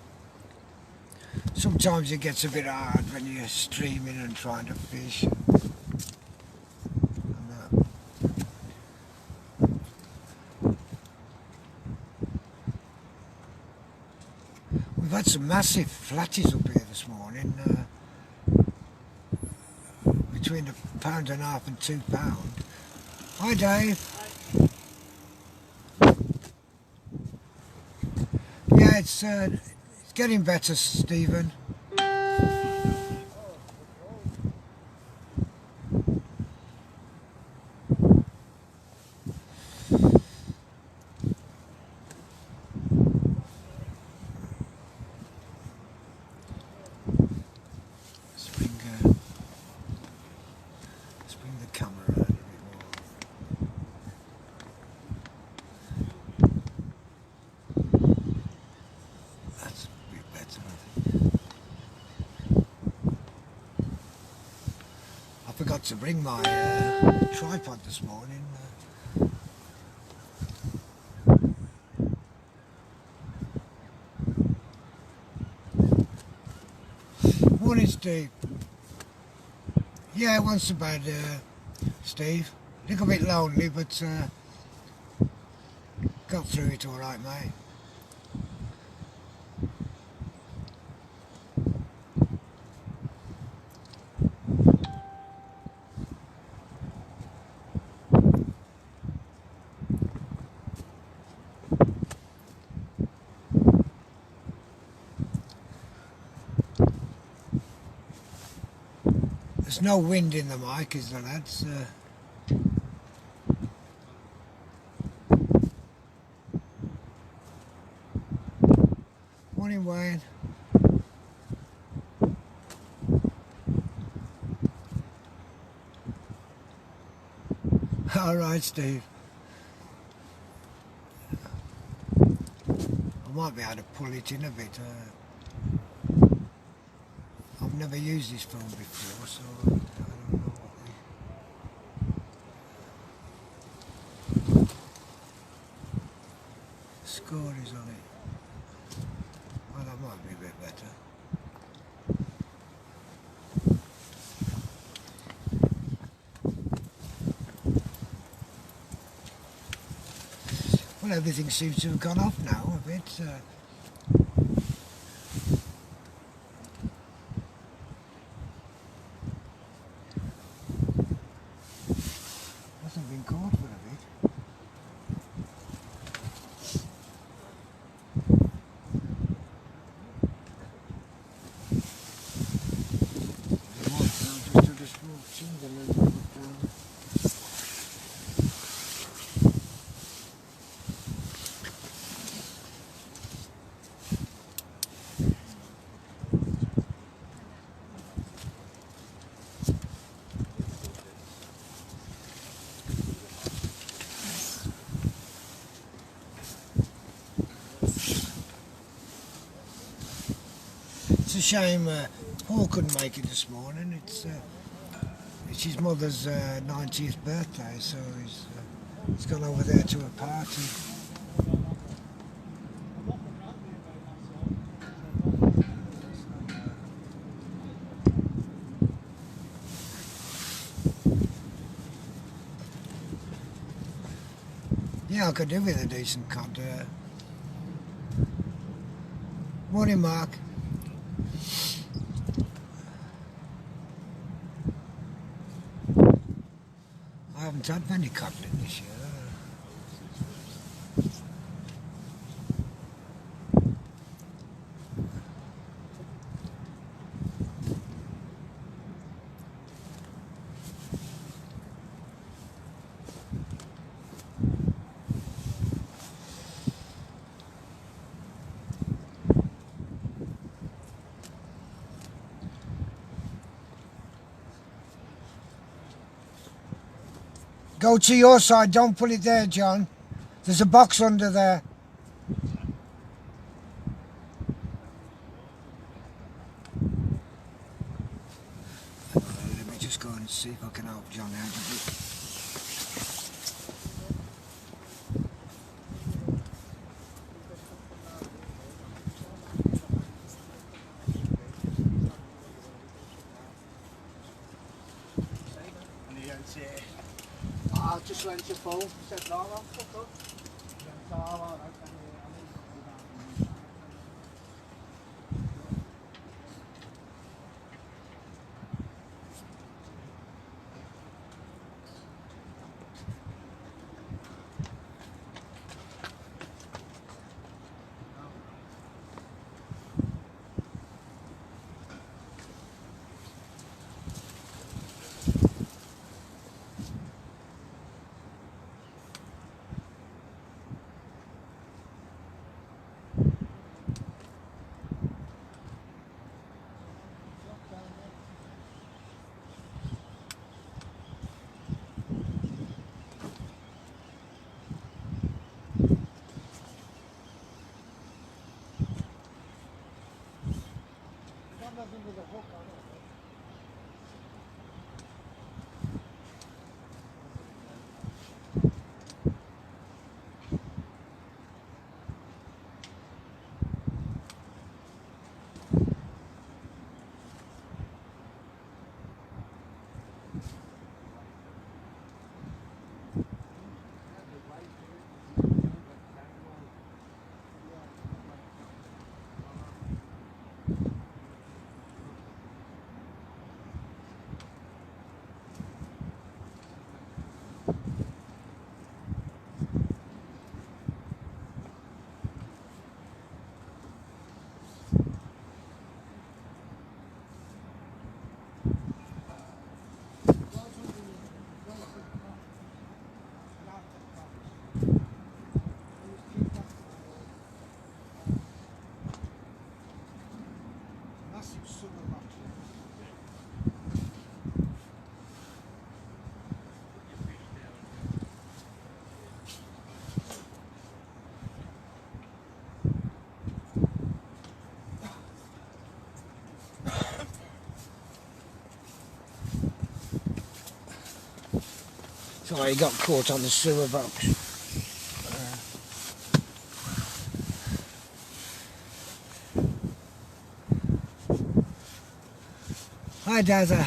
Sometimes it gets a bit hard when you're streaming and trying to fish. had some massive flatties up here this morning, between £1.50 and £2. Hi Dave. Yeah, it's getting better, Stephen. To bring my tripod this morning. Morning, Steve. Yeah, it wasn't so bad, Steve. A little bit lonely, but got through it all right, mate. There's no wind in the mic, is there, lads? Morning, Wayne. All right, Steve. I might be able to pull it in a bit. I've never used this phone before, so I don't know what the score is on it. Well, that might be a bit better. Well, everything seems to have gone off now a bit. Been caught for a bit. It's a shame Paul couldn't make it this morning. It's his mother's 90th birthday, so he's gone over there to a party. Yeah, I could do with a decent cod. Morning, Mark. I haven't had many codling this year. Go to your side, don't put it there, John. There's a box under there. Let me just go and see if I can help John out a bit. I'll just rent your phone. Said no, no, fuck up. Sorry, he got caught on the sewer box. Hi, Dazza.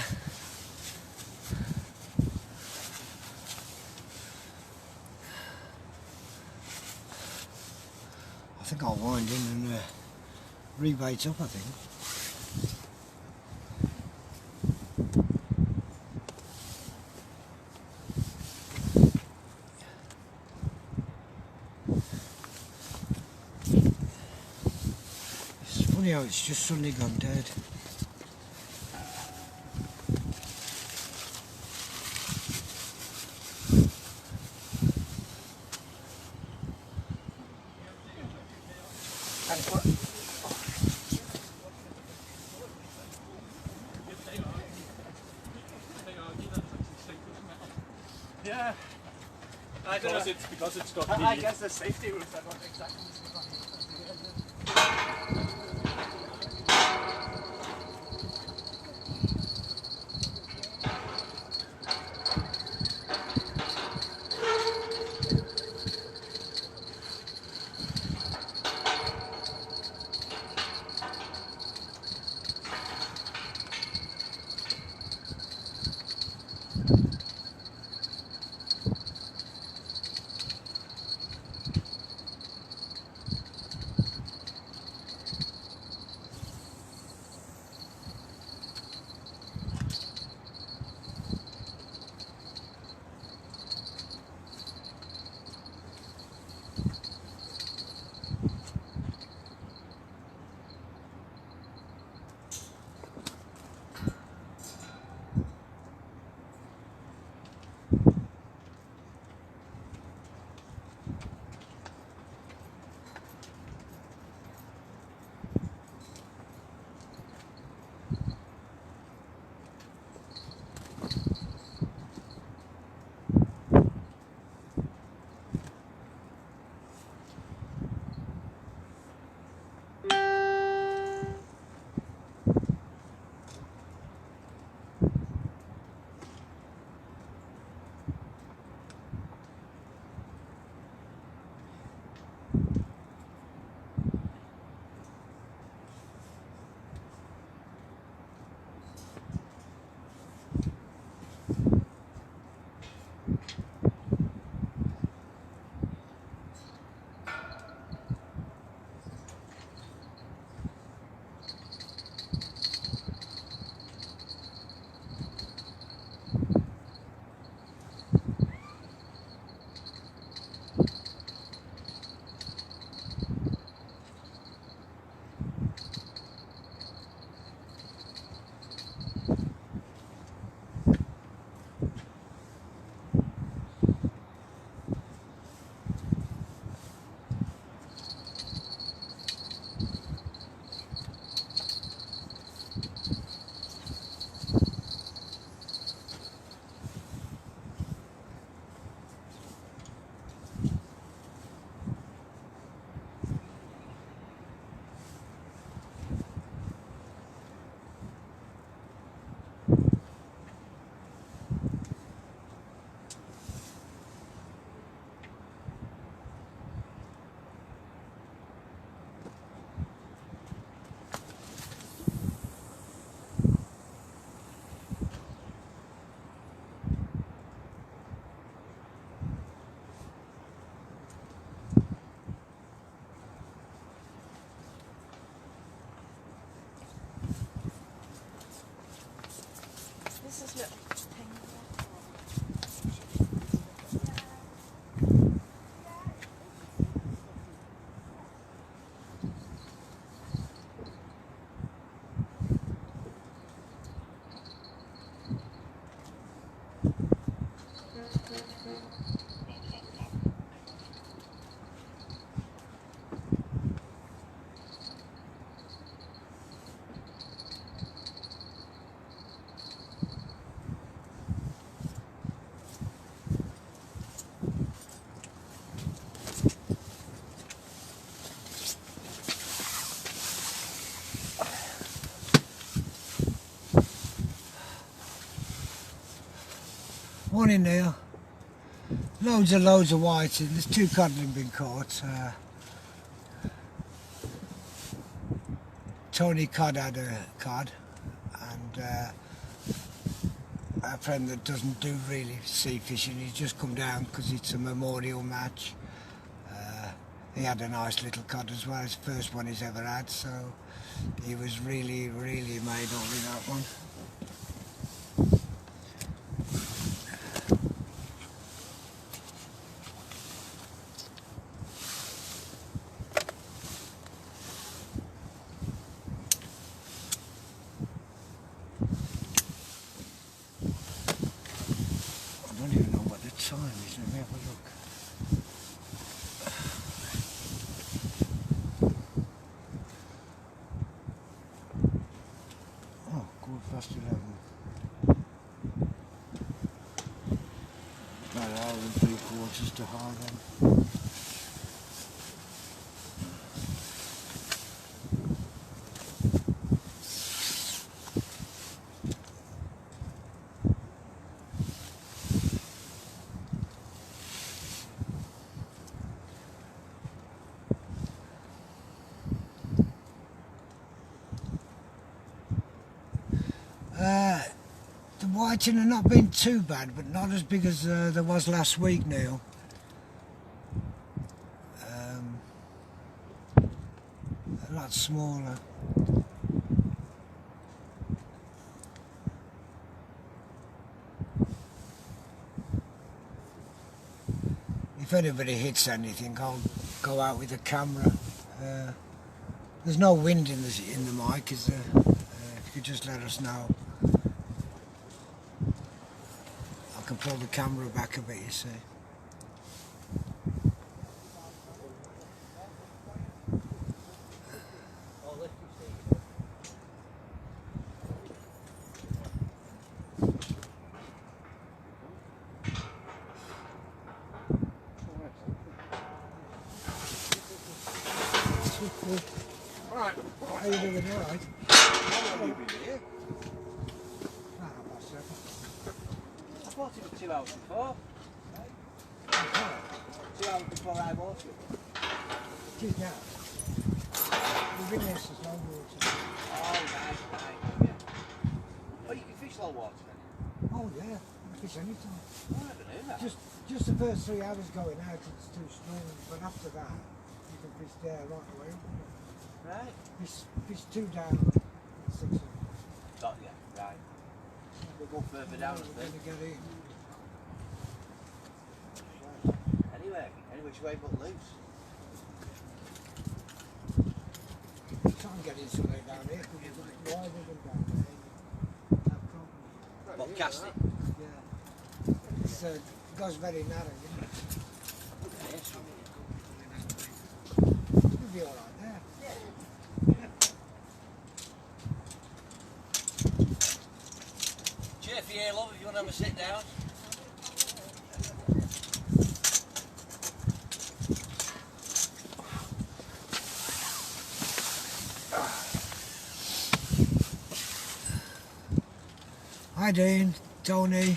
I think I'll wind in and rebait up, I think. It's funny how it's just suddenly gone dead. Yeah. I don't know. It's because it's got I guess the safety rules are not exactly This is little thing. Morning, Neil. loads of whiting. There's 2 codling been caught. Tony Cod had a cod, and a friend that doesn't do really sea fishing, he's just come down because it's a memorial match. He had a nice little cod as well, it's the first one he's ever had, so he was really made up with that one. I don't even know what the time is, let me have a look. Oh, 11:15. About an hour and 3/4 to high then. The whiting have not been too bad, but not as big as there was last week, Neil. A lot smaller. If anybody hits anything, I'll go out with a camera. There's no wind in the mic, is there? If you could just let us know. I can pull the camera back a bit, you see. Right. How are you doing, all right? How long have you been here? About 7. I thought it was 2 hours before. 2 hours before I bought you. It is now. We've been here since long water. Oh, right, yeah. Oh, you can fish low water then? Oh yeah, you can fish anytime. Oh, I never knew that. Just the first 3 hours going out, it's too strong, but after that, you can fish there right away. Right. Fish 2 down, 6 up. Got you, right. We'll go further down, I We're going think. to get in. Any which way but loose. You can't get in somewhere down here because it's wider than down there. No problem. What, cast it? Yeah. It goes very narrow, you know. Yes. You'll be alright there. Cheer for you, love, if you want to have a sit down. Hi Dean, Tony.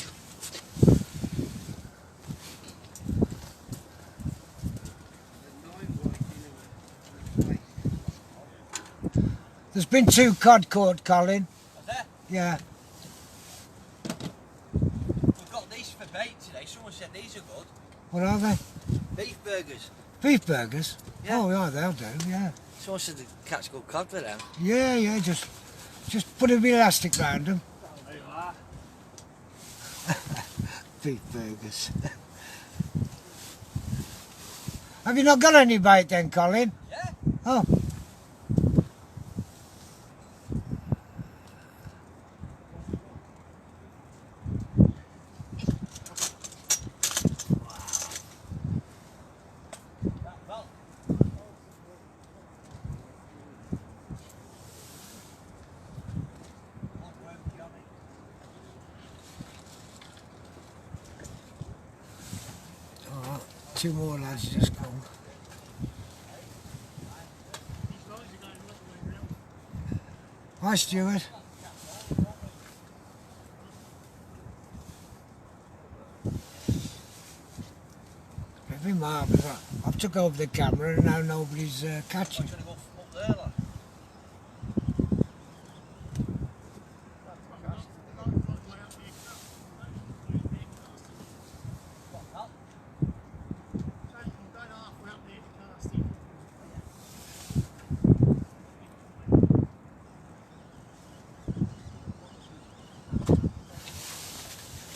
There's been 2 cod caught, Colin. Was there? Yeah. We've got these for bait today. Someone said these are good. What are they? Beef burgers. Beef burgers? Yeah. Oh yeah, they'll do, yeah. Someone said the catch good cod for them. Yeah, just put a bit of elastic round them. There you are. Beef burgers. Have you not got any bait then, Colin? Yeah. Oh. Well, Alright, 2 more lads just come. Hi Stuart. been marvellous. I've took over the camera and now nobody's catching. I'm trying to go up there, like.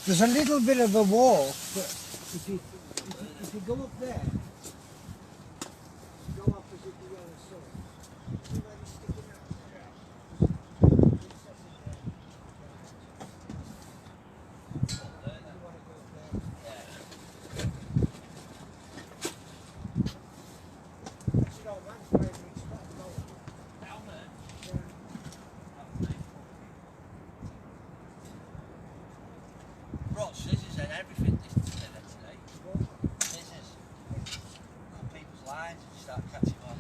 There's a little bit of a walk, but if you go up there, go opposite the yellow sun, see where it's sticking out? That's your old man's favourite spot, Down there. Brought scissors and everything today. Scissors. Cut people's lines and start catching on.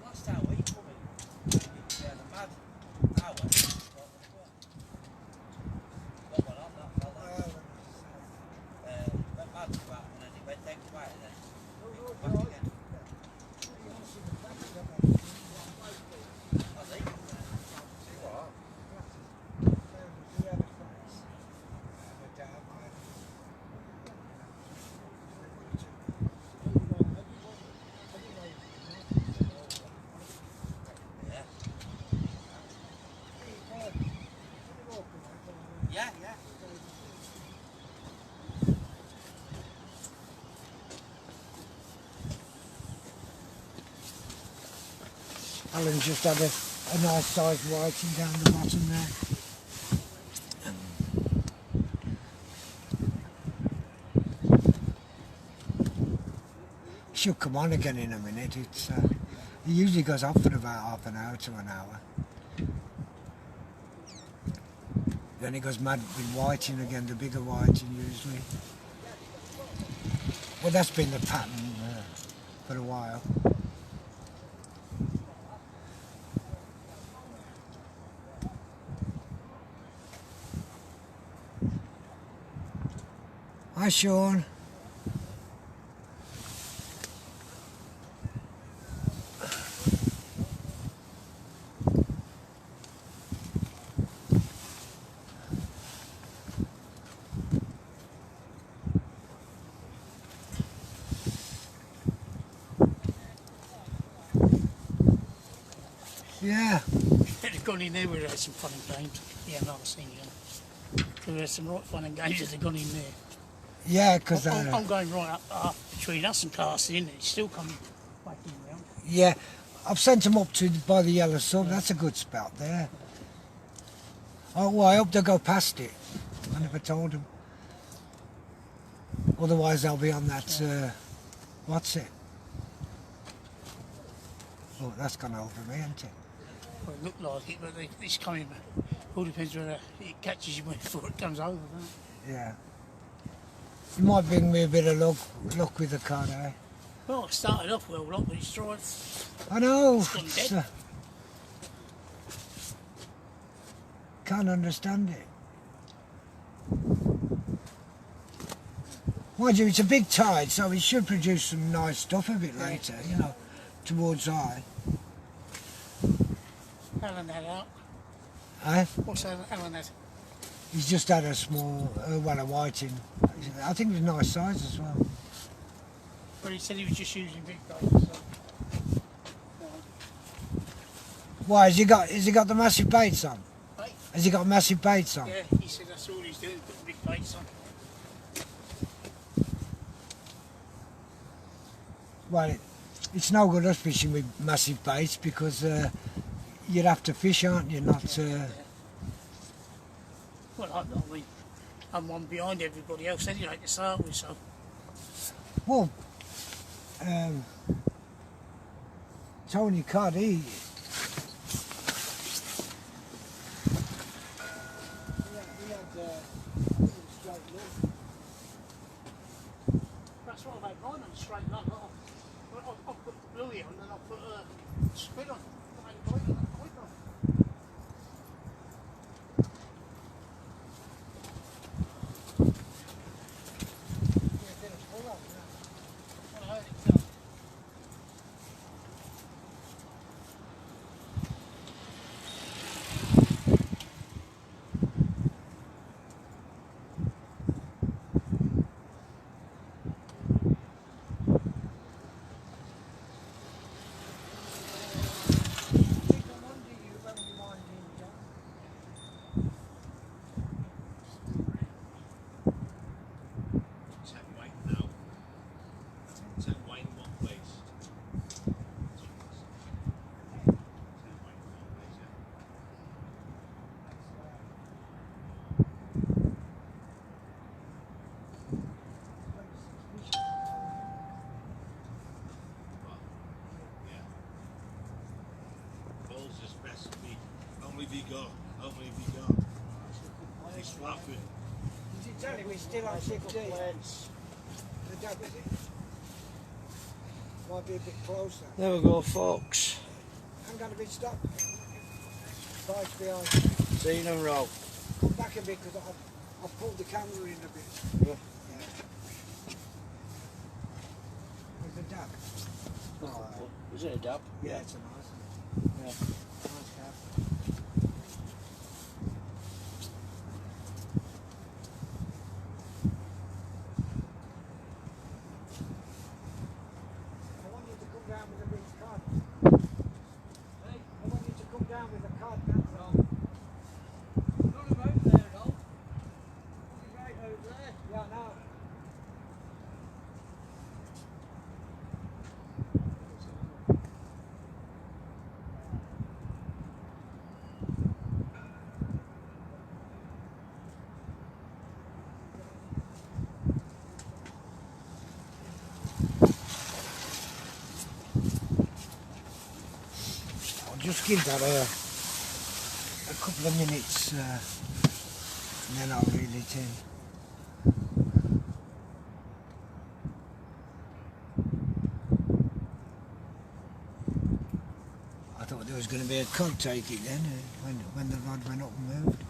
Last time we come in, the mad hour. Got one on that fella. Went mad for that one and he went dead quiet then. Back again. Was he? Yeah, yeah. Alan just had a nice sized whiting down the bottom there. She'll come on again in a minute. It's he usually goes off for about half an hour to an hour. Then he goes mad with whiting again, the bigger whiting usually. Well, that's been the pattern for a while. Hi, Sean. Yeah. They've gone in there where there's some fun and games. Yeah, I've never seen you. There's some right fun and games that they've gone in there. Yeah, because I'm going right up between us and Castle, isn't it? It's still coming back in round. yeah, I've sent them up to by the yellow sub. That's a good spout there. Oh, well, I hope they go past it. I never told them. Otherwise, they'll be on that. What's it? Oh, that's gone over me, hasn't it? Well, it looked like it, but it's coming back. All depends whether it catches you before it comes over, doesn't it? Yeah. You might bring me a bit of luck with the car, eh? Well, it started off well, but it's tried. I know. It's gone dead. Can't understand it. Mind you, it's a big tide, so it should produce some nice stuff a bit later, you know, towards high. Alan had out. Eh? What's Alan had? He's just had a small, well, a whiting. I think it's a nice size as well. But he said he was just using big baits. So. Why, has he got the massive baits on? Hey? Has he got massive baits on? Yeah, he said that's all he's doing, putting big baits on. Well, it's no good us fishing with massive baits because you'd have to fish, aren't you? Not. Well, I mean, I'm one behind everybody else anyway to start with, so. Well, Tony Codd, he That's what I've had mine on straight line. I'll put bluey on and I'll put squid on. I ain't biting that quite on. How many have you got? He's laughing. Is it telling me still on 16? The dab, is it? Might be a bit closer. There we go, folks. I'm going to be stopped. Right behind. Seen and roll. Come back a bit because I've pulled the camera in a bit. Yeah. With the dab. Is it a dab? Yeah, it's a nice one. Yeah. Nice dab. I want you to come down with a big card. Hey, I want you to come down with a card, that's all. not about there at all. He's right out there. Yeah, no. I'll just give that a couple of minutes and then I'll reel it in. I thought there was going to be a cod take it then when the rod went up and moved.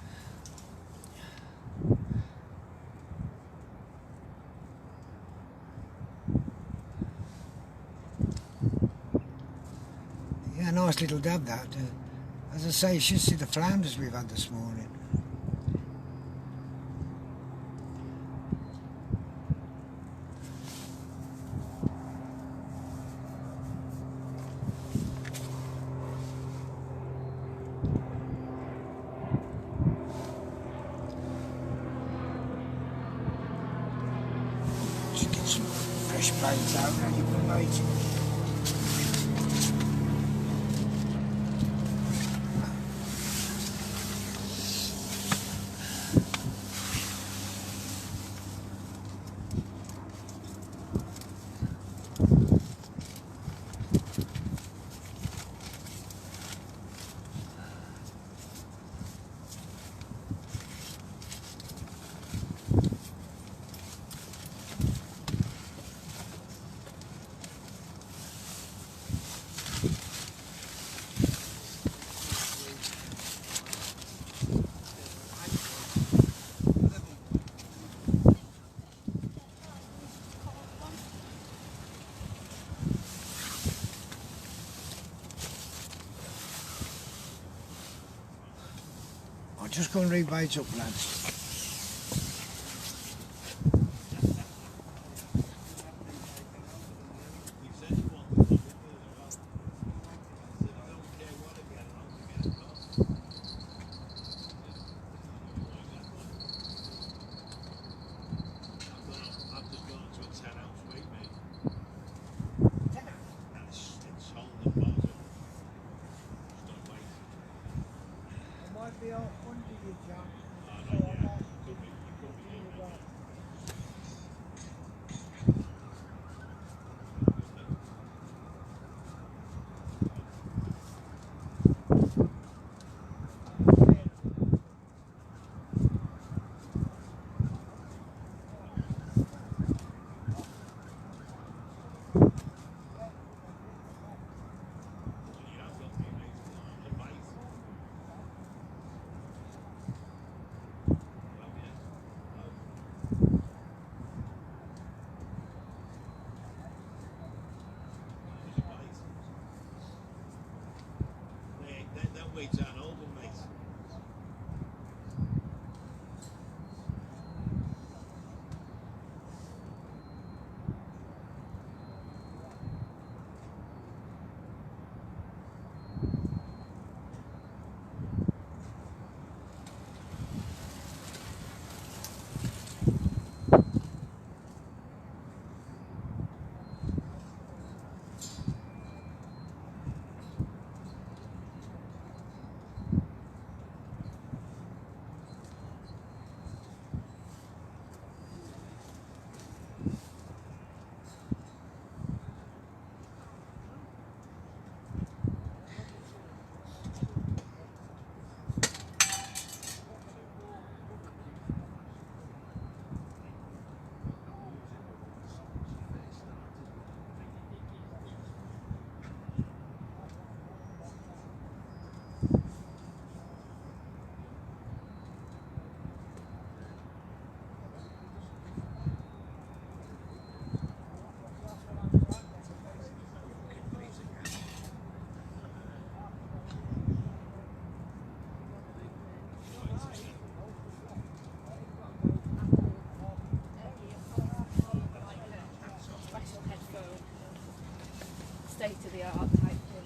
Yeah, nice little dab that. As I say, you should see the flounders we've had this morning. Just get some fresh bait out ready for baiting. I'll just go and rebait up, lads. Might be out under you, John. That weight's on old one, mate. state of the art type thing.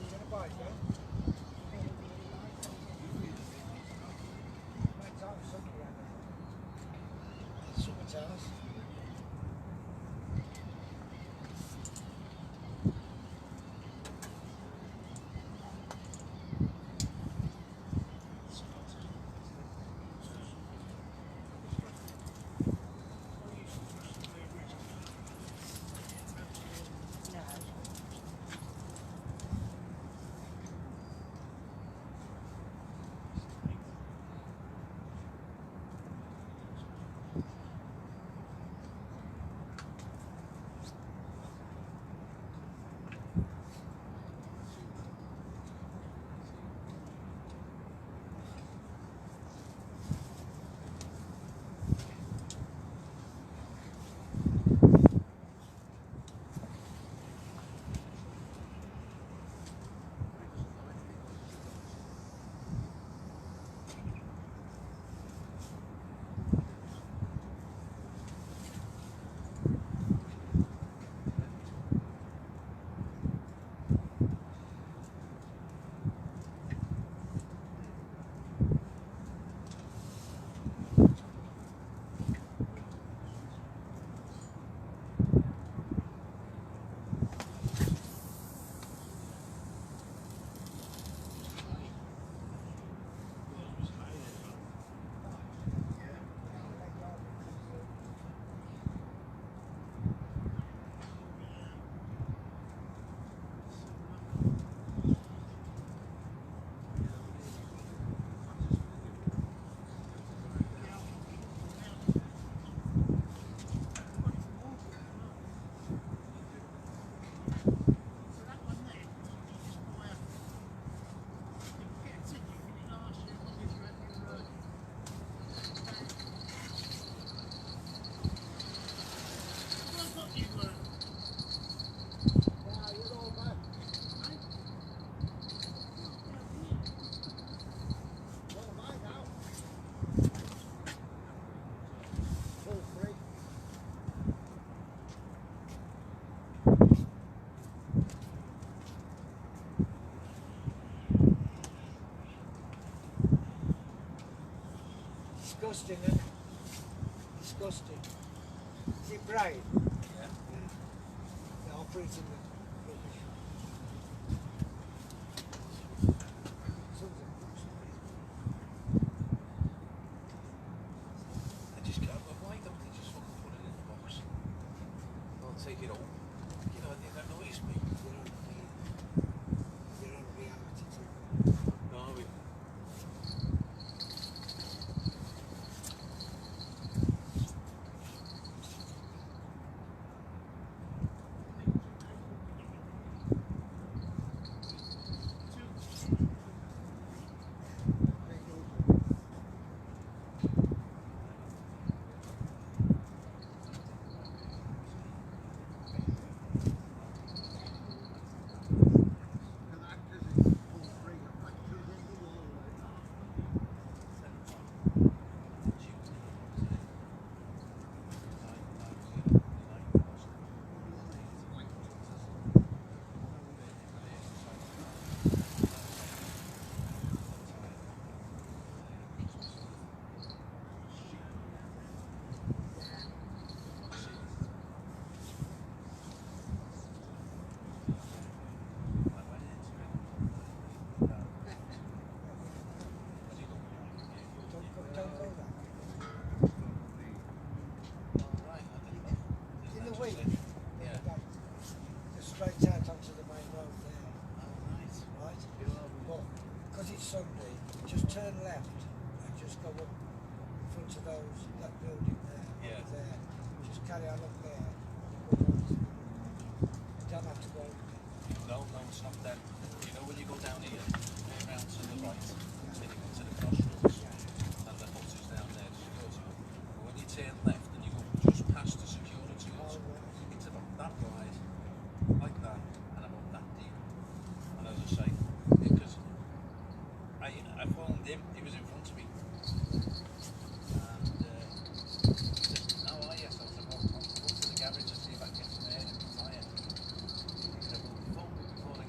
Disgusting, isn't it? Disgusting. Is it bright? Yeah. They're operating the rubbish. I just can't, but why don't they just fucking put it in the box? I'll take it home. You know, that annoys me. You're on reality too. No, we. Just straight out onto the main road there. Right? But because it's Sunday, just turn left and just go up in front of that building there. Yeah. There. Just carry on up there. You don't have to go. No, stop then. You know when you go down here, turn round to the right, then you come to the crossroads, and the hut is down there, just go to it. But when you turn left and you go just past the security hut, it's about that wide, like that, and about that deep. And as I say, because I phoned him, he was in front of me, and he said, how are you? So I said, well, I'll go to the garage and see if I can get some air in the tyre. He said, well, phone me before I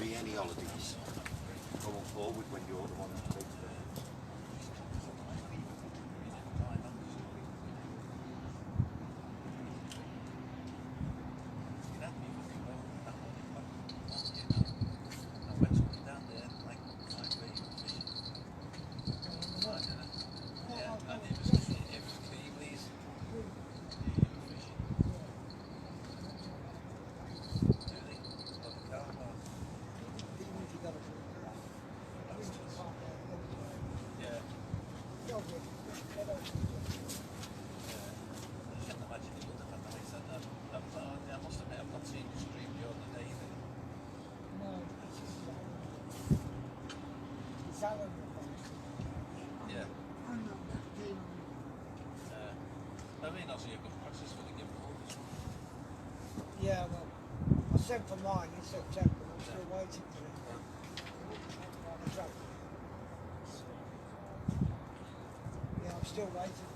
be any holidays going forward when you're the one who takes them. Yeah, well, I sent for mine in September. I'm still waiting for it. Yeah, I'm still waiting for it.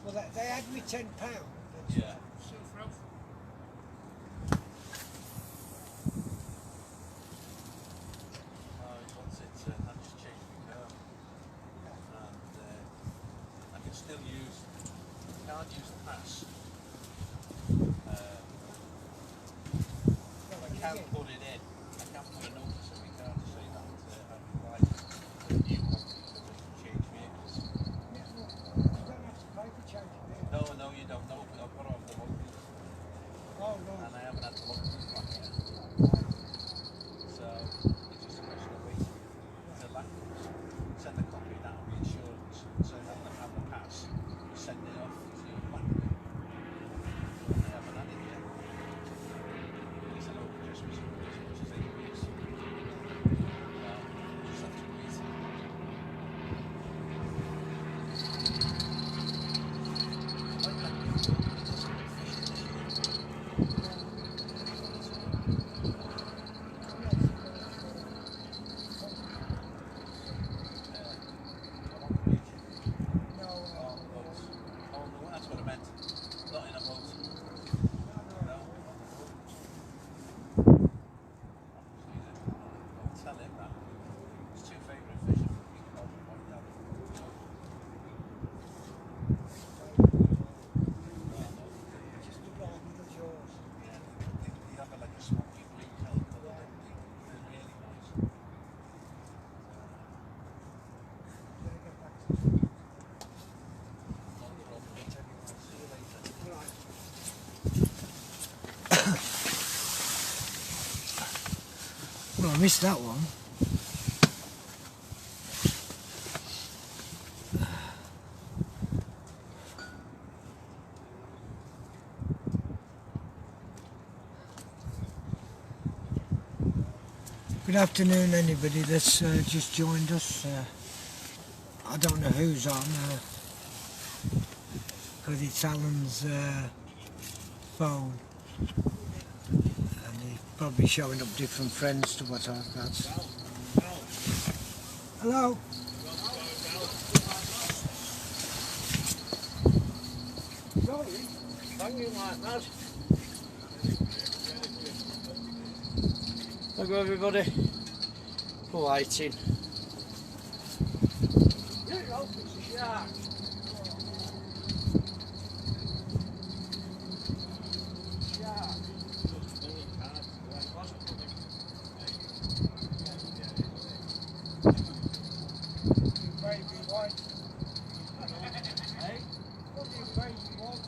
Well, they had me £10. Yeah. Well, I missed that one. Good afternoon, anybody that's just joined us. I don't know who's on, because it's Alan's phone. And he's probably showing up different friends to what I've got. Hello? Sorry, hanging like that. There go everybody. Lighting. Get it off, it's a shark. Shark. Baby white. Hey? What do you baby white?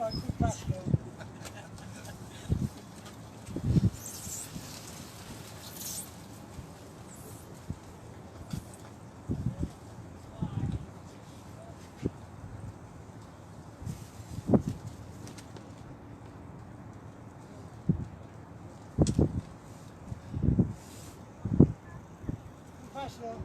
right, good pass, though. Pass, though.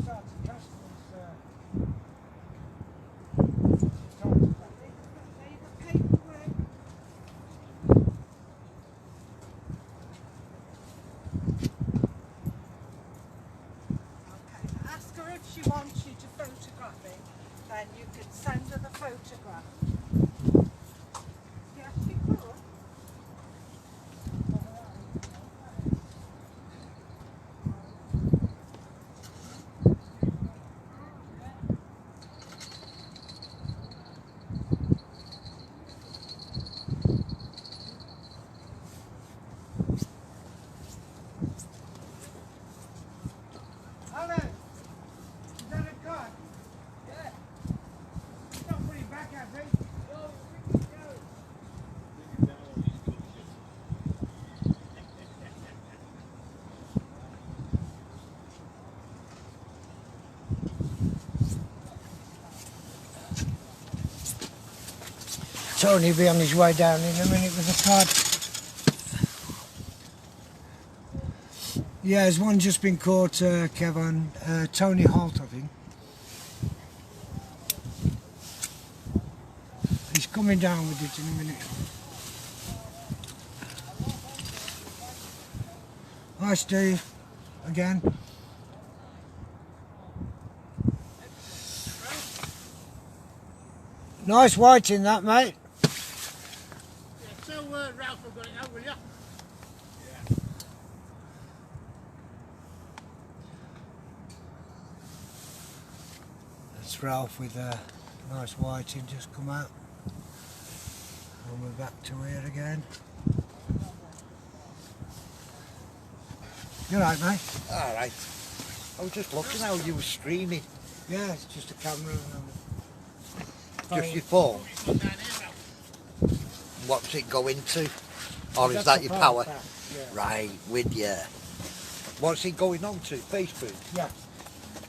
Start to cast this, Ask her if she wants you to photograph it, then you can send her the photograph. Yes, you could. Alan, is that a card? Yeah. Don't put it back, have they? Tony will be on his way down in a minute with a card. Yeah, there's one just been caught, Kevin. Tony Holt, I think. He's coming down with it in a minute. Hi, Steve. Again. Nice whiting that, mate. Yeah, tell Ralph I've got it out, will you? That's Ralph with a nice whiting just come out. And we're back to here again. You alright, mate? Alright. I was just looking how you were streaming. Yeah, it's just a camera. Just your phone. What's it going to? Or is that your power? Pack, yeah. Right, with you. What's it going on to? Facebook? Yeah.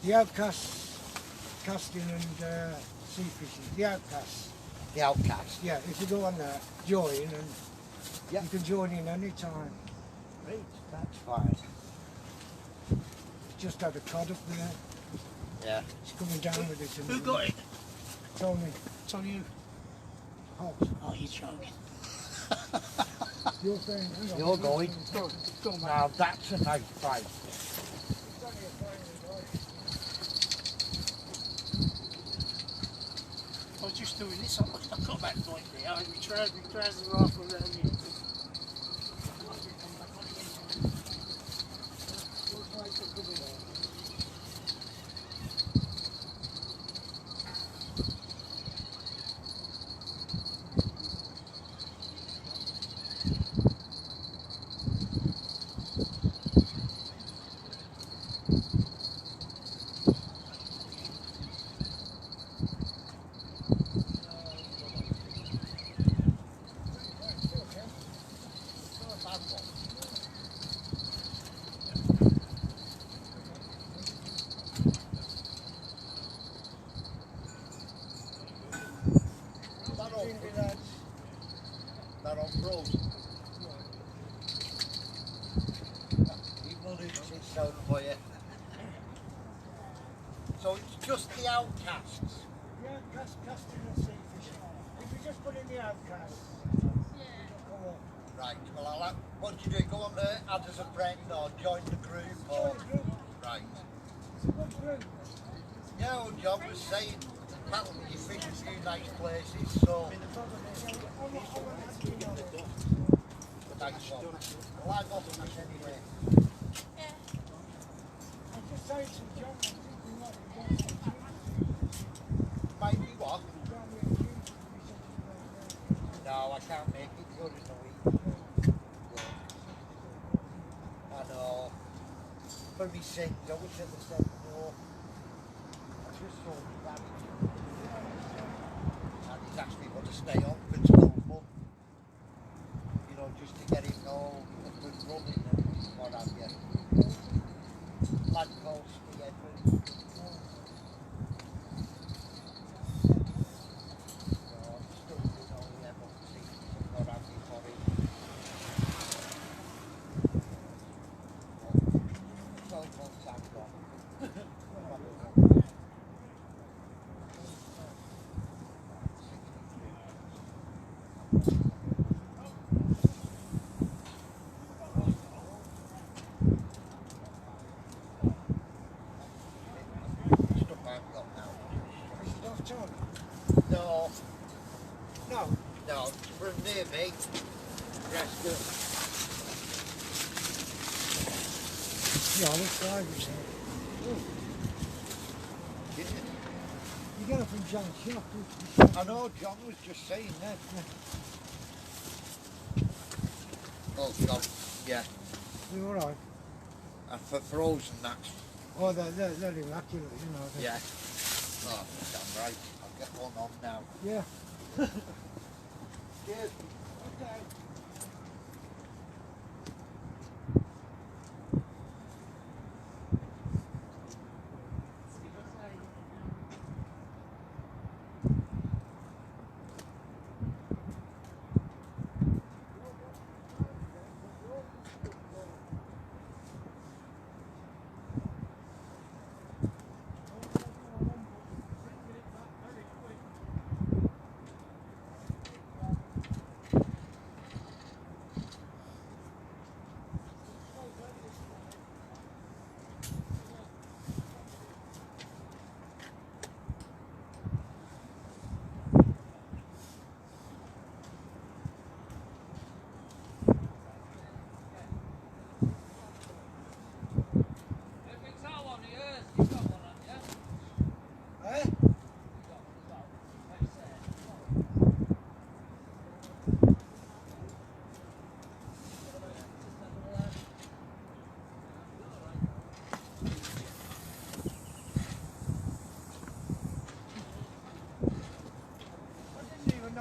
The Outcasts casting and sea fishing. The Outcasts. The Outcasts? Yeah, if you go on there, join and Yeah. you can join in any time. Right, that's fine. Just had a cod up there. Yeah. It's coming down with it. Who got it? Tony. It's on you. Hot. Oh, you're joking. Your friend. hang on. You're going. Go on, mate. Now that's a nice price. It's only a final, right? I was just doing this. I got back right there. I tried my trousers were off around here. That on road. You will lose it soon for you. So it's just the Outcasts. The Outcasts casting and sea fishing. If you just put in the Outcasts. Yeah. Come on. Right, well I'll have, what do you do? Go on there, add as a friend or join the group or... Join the group. Right. It's a good group. Yeah, well John was saying, apparently you fish a few nice places, so... Thanks, Bob. Well, I've got this anyway. I'm just saying to John, I think we might be going to Might be what? down with a Tuesday, we said to go there. during the week. I know. For me sins, I wish I'd have said no. I just saw me married. And he's asked me to stay on for 12 months. You know, just to get him all up and running and what have you. Lad calls me Edward. No. No? No, from near me. Rest good. Yeah, let's drive it. You get it from John's shop. I know, John was just saying that. Oh, God, yeah. You alright? And for frozen, that's... Oh, they're immaculate, you know. Yeah. Oh, damn right. I'll get one on now. Yeah. Cheers. Okay.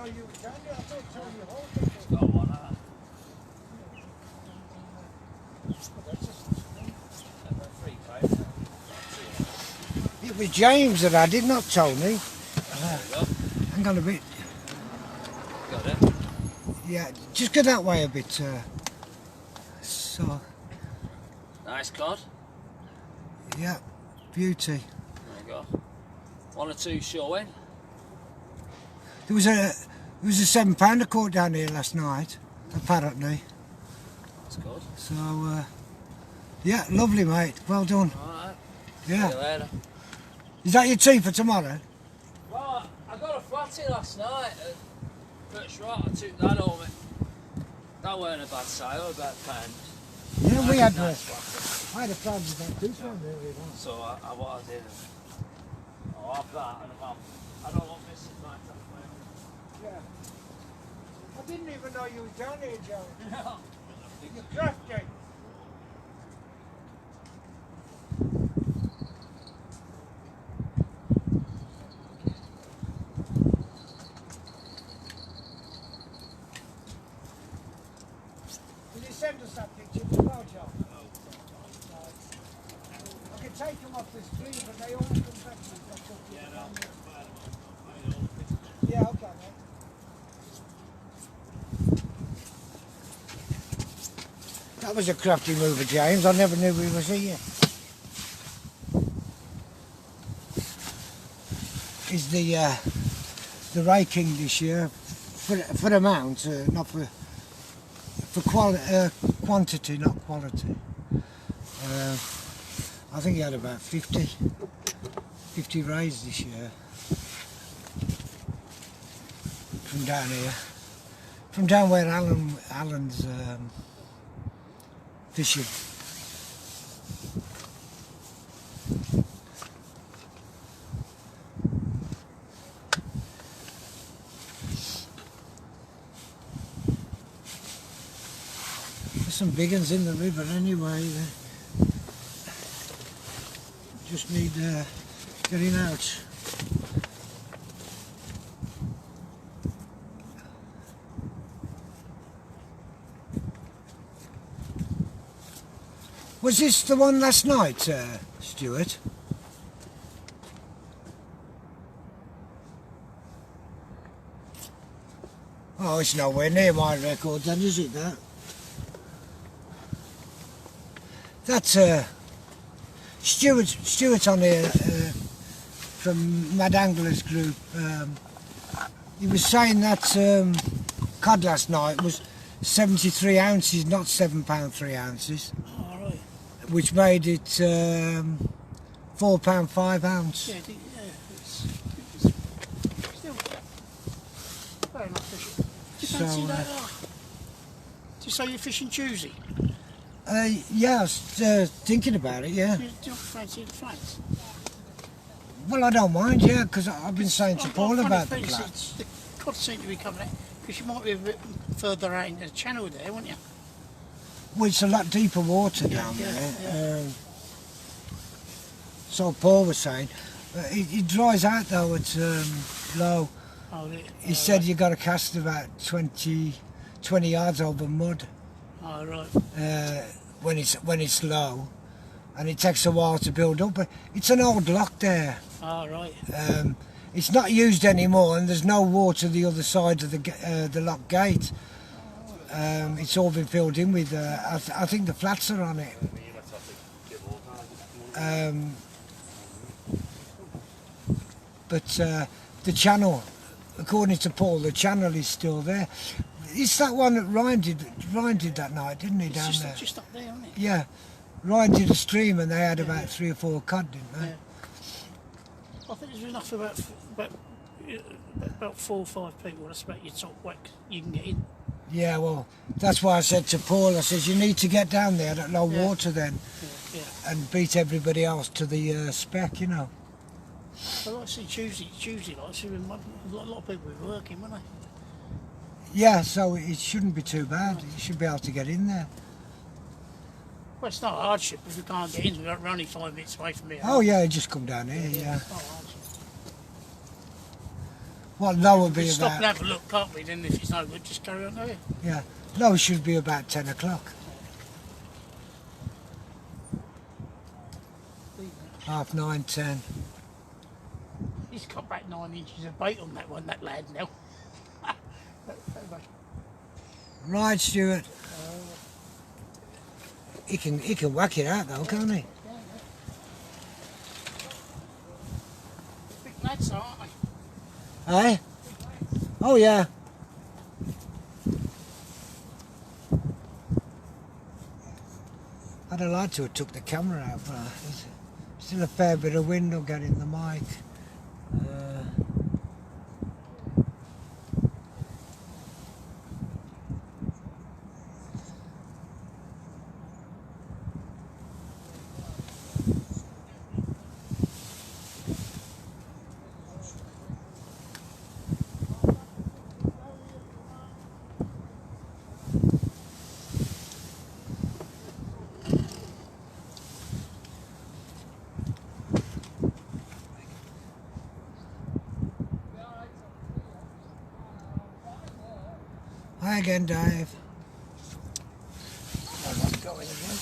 know you were down there. I thought you were home. It was James that had it, not Tony. Hang on a bit. Got it. Yeah, just go that way a bit. So. Nice cod. Yeah, beauty. There you go. 1 or 2 showing. There was a £7 caught down here last night, apparently. That's good. So yeah, lovely mate. Well done. Alright. Yeah. See you later. Is that your tea for tomorrow? Well, I got a flatty last night at Birch Rock. I took that home. That weren't a bad size, about £1. Yeah, we had nice I had a plan with that too, really. So what I did, I'll have that and I don't want missing my time. Yeah. I didn't even know you were down here, Joe. No. You're crafty. Will you send us that picture as well, Joe? I can take them off the screen, but they all come back to us. Yeah, okay, mate. That was a crafty move of James. I never knew he was here. Is the raking this year for amount, not for quantity, not quality. I think he had about 50 rays this year from down here, from down where Alan's fishing. some big ones in the river anyway. Just need getting out. Was this the one last night, Stuart? Oh, it's nowhere near my record then, is it, that? That's Stuart on here from Mad Anglers Group. He was saying that cod last night was 73 ounces, not £7 3 ounces. All right. Which made it £4 5 ounce. Yeah, it's still very much fishing. Do you fancy that? Do you say you're fishing Tuesday? Yeah, I was thinking about it, yeah. Do you fancy the flats? Well, I don't mind, yeah, because I've been saying to Paul about the flats. The cod seem to be coming out, because you might be a bit further out in the channel there, wouldn't you? Well, it's a lot deeper water down there. So Paul was saying, it dries out though at low. Oh, He said you got to cast about 20 yards over mud. Oh, right. When it's low, and it takes a while to build up. But it's an old lock there. Oh, right. It's not used anymore, and there's no water the other side of the lock gate. It's all been filled in with. I think the flats are on it. But the channel, according to Paul, the channel is still there. It's that one that Ryan did that night, didn't he, down there? Just up there, isn't it? Yeah. Ryan did a stream and they had about 3 or 4 cod, didn't they? Yeah. I think there's enough for about 4 or 5 people. That's about your top whack you can get in. Yeah, well, that's why I said to Paul, I said, you need to get down there at low water then and beat everybody else to the spec, you know. Well, like I see Tuesday, like I see a lot of people were working, weren't they? Yeah, so it shouldn't be too bad. You should be able to get in there. Well, it's not a hardship if we can't get in. We're only 5 minutes away from here. Oh yeah, just come down here, yeah. It's not a hardship. Well, low would be We stop and about... have a look, can't we? Then if it's no good, just carry on there. Yeah, low should be about 10 o'clock. 9:30, 10. He's got back 9 inches of bait on that one, that lad now. Right, Stuart. He can whack it out though, can't he? Big lads, aren't they? Eh? Oh yeah. I'd have liked to have took the camera out, but there's still a fair bit of wind on getting the mic. Hi again, Dave. I'm going again.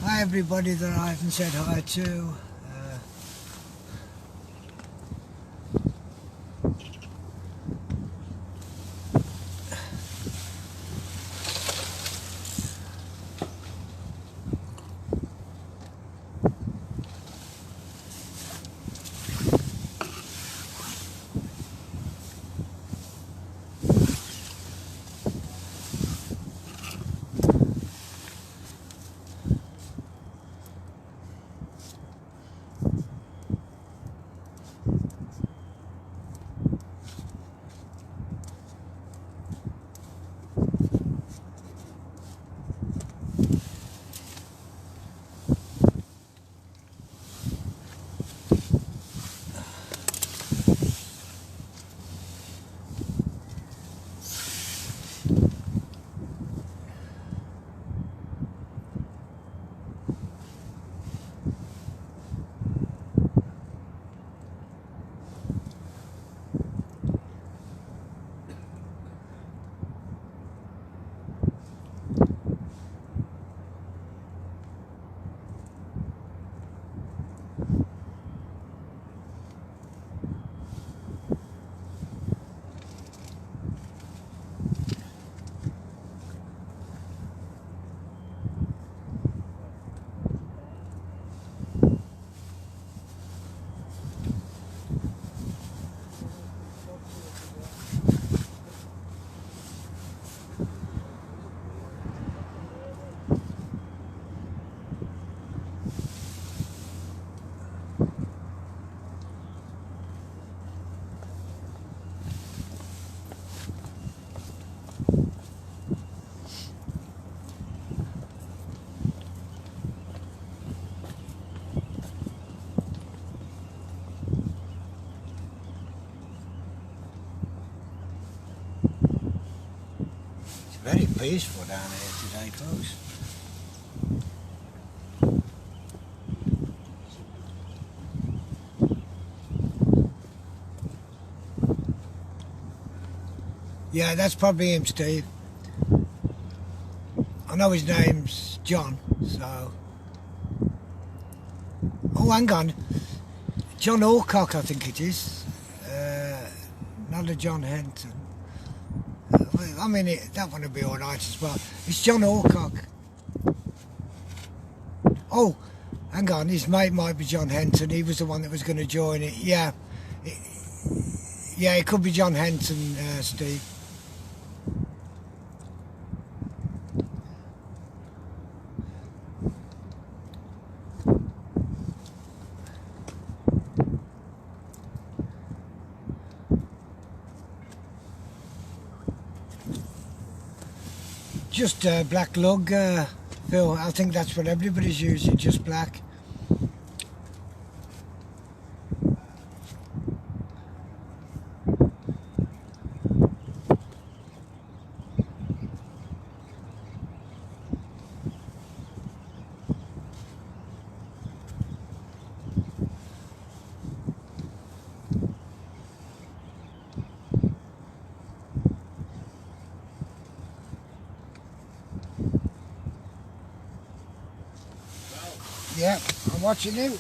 Hi everybody that I haven't said hi to. very peaceful down here today, folks. Yeah, that's probably him, Steve. I know his name's John, so... Oh, hang on. John Alcock, I think it is. Not a John Henton. I mean, that one would be alright as well. It's John Alcock. Oh, hang on. His mate might be John Henton. He was the one that was going to join it. Yeah. Yeah, it could be John Henton, Steve. Just black lug, Phil. I think that's what everybody's using, just black. Yeah, I'm watching you.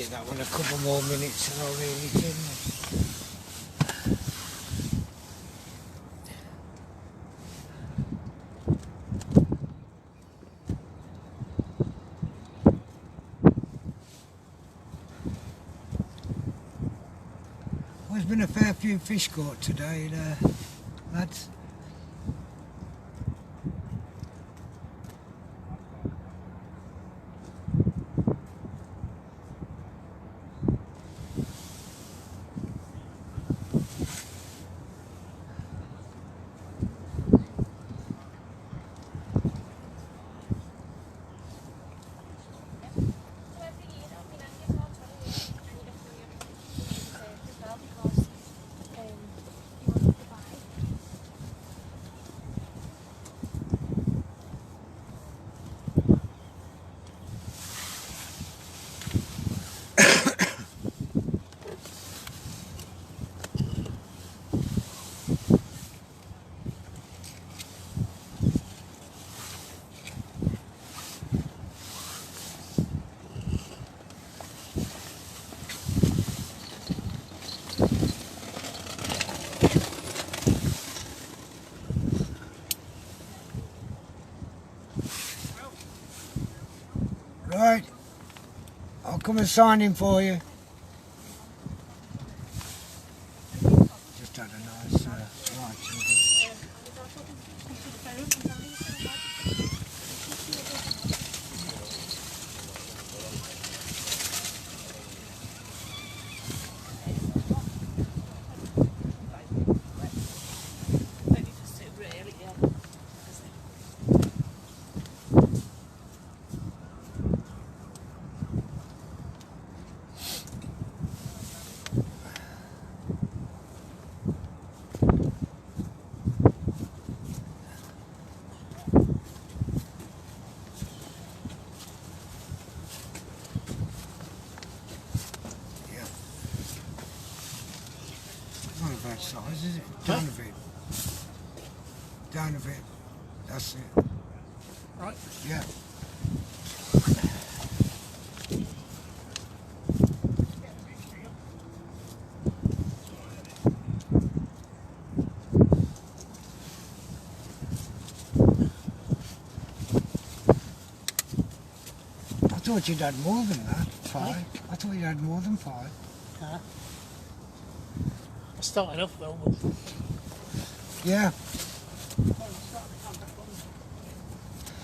leave that one a couple more minutes and I'll reel it in. Well, there's been a fair few fish caught today, lads. Right, I'll come and sign in for you. Just had a nice right sugar. Not a bad size, is it? Down a bit. Down a bit. That's it. Right. Yeah. I thought you'd had more than that. 5. I thought you had more than 5. I started off though. Yeah.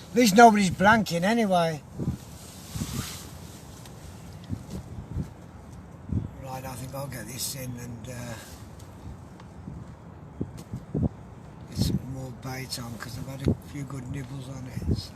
At least nobody's blanking anyway. Right, I think I'll get this in and get some more bait on because I've had a few good nibbles on it. So.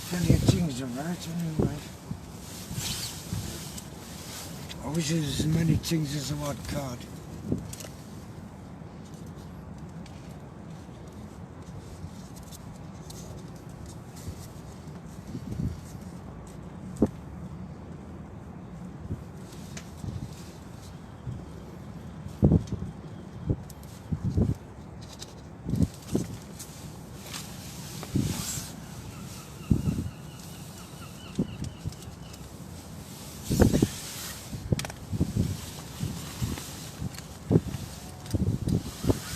Plenty of things about anyway. I wish there was as many things as the odd card.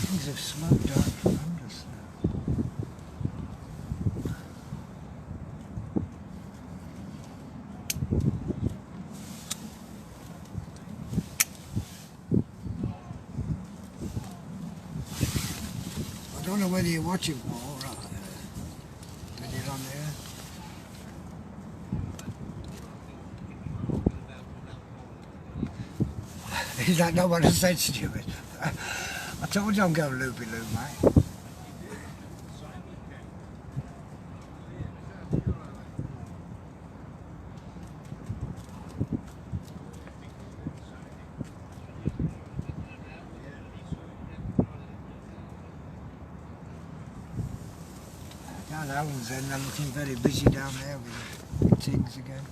Things have slowed down tremendous now. I don't know whether you're watching Paul, right? When you're on there. Is that not what I said, stupid? I told you I'm going loopy-loop, mate. Down that one's then, they're looking very busy down there with things again.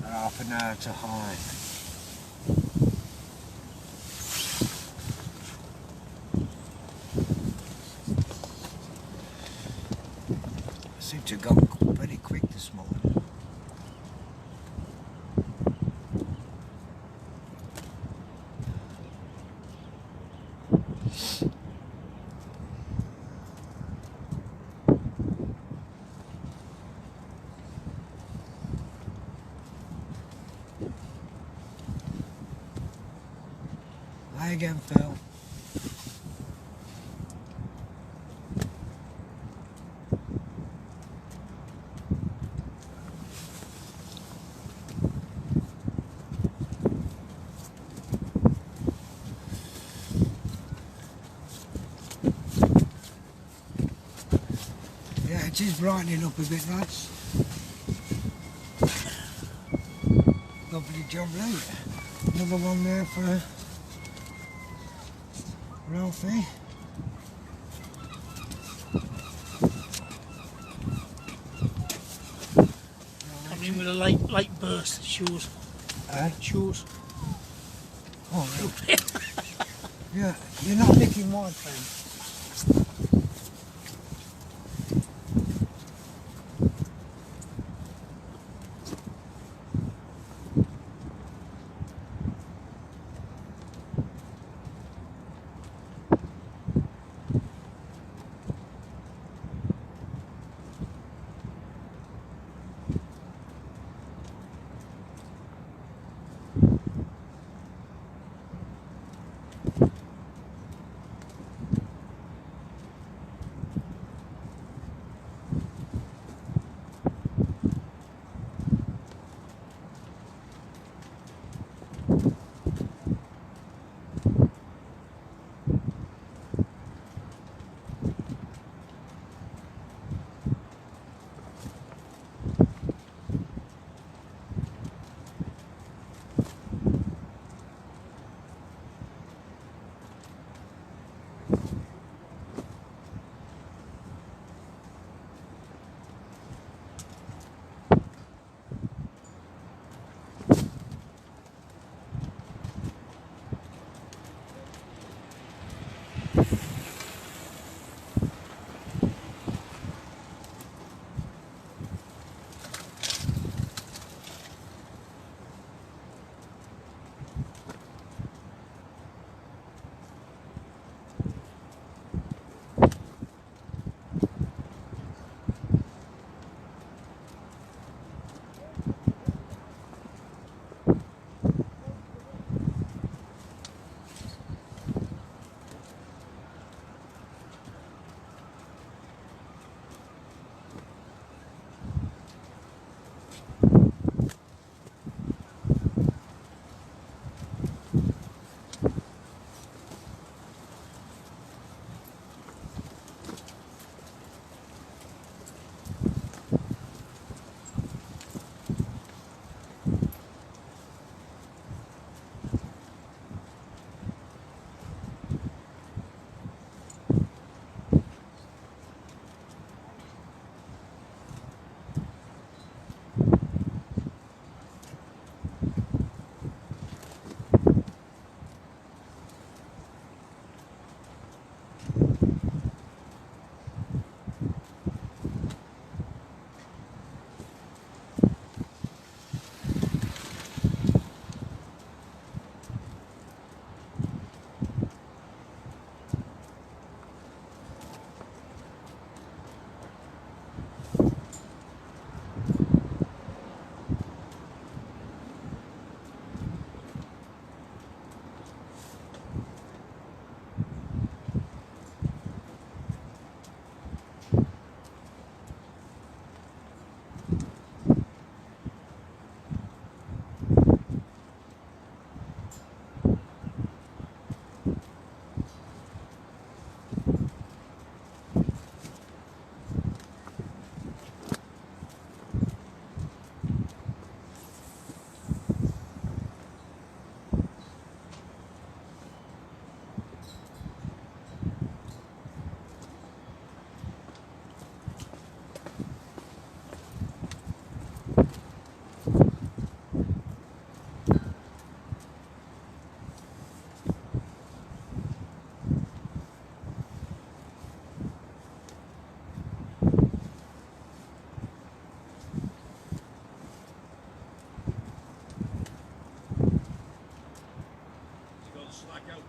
Half an hour to hide. I seem to have gone pretty quick this morning. Hi again, Phil. Yeah, it is brightening up a bit, lads. Lovely job, right? Another one there for Ralphie. Coming in with a late burst, shoes. Shoes. Oh, yeah. Yeah, you're not nicking my friend.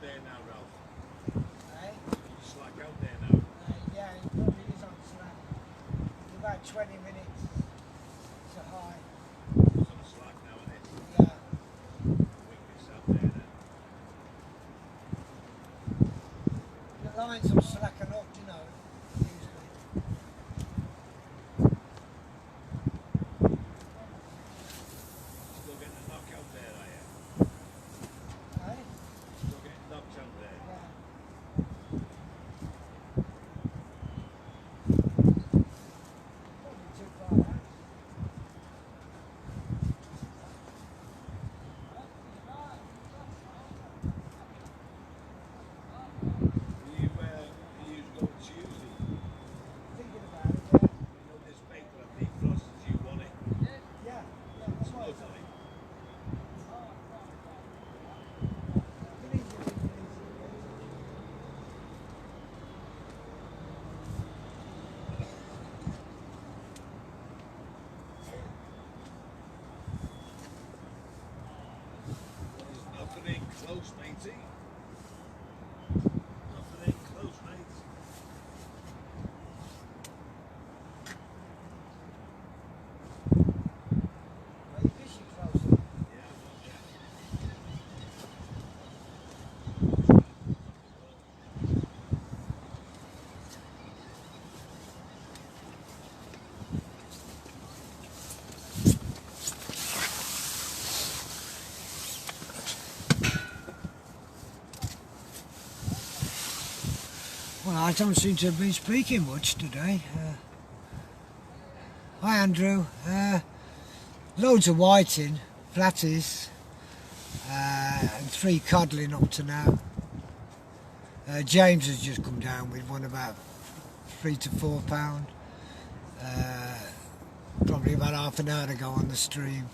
there now, Ralph. Eh? Slack out there now. Yeah, it probably is on slack. It's about 20 minutes to high. It's on slack now, isn't it? Yeah. Weakness out there then. The lines will slacken up, you know, usually. Still getting a knockout there, are you? Eh? Still getting knocked out there. Yeah. Probably too far out. You go Tuesday. Thinking about it, yeah. You know this bake that I've defrosted, you want it. Yeah, that's what I thought. Lovely. It is, it is, it is. There's nothing in close, matey. Nothing in close, mate. Are you fishing closer? Yeah, well, yeah. Well, I don't seem to have been speaking much today. Hi, Andrew. Loads of whiting, flatties, and 3 codling up to now. James has just come down with one about 3 to 4 pound. Probably about half an hour ago on the stream.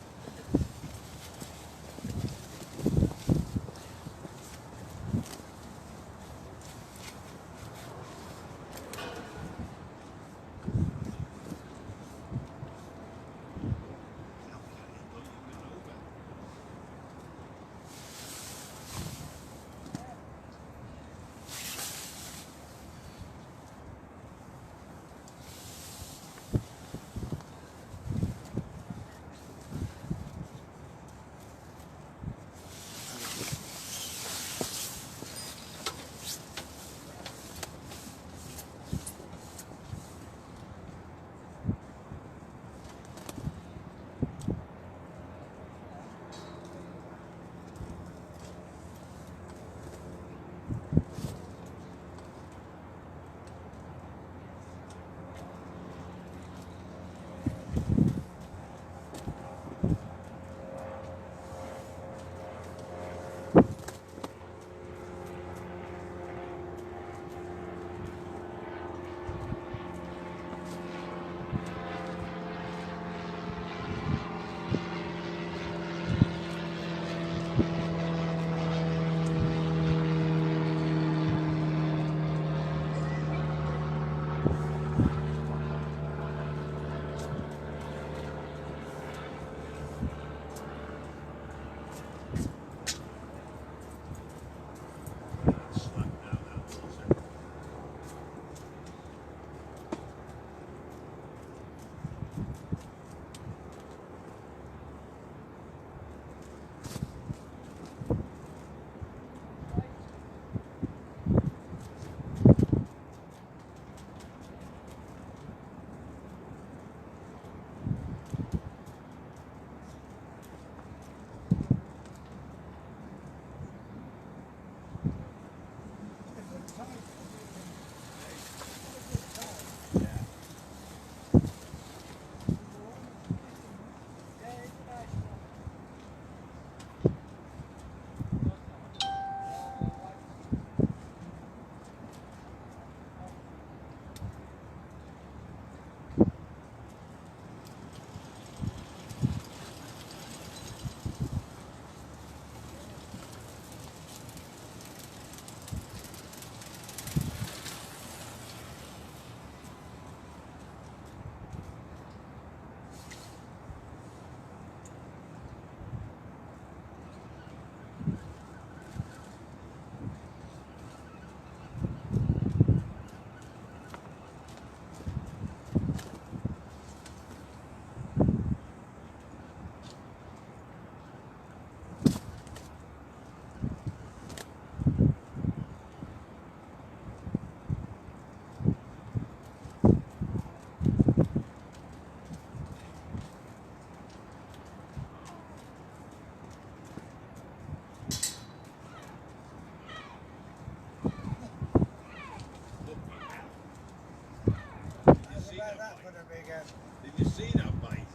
Did you see that bite?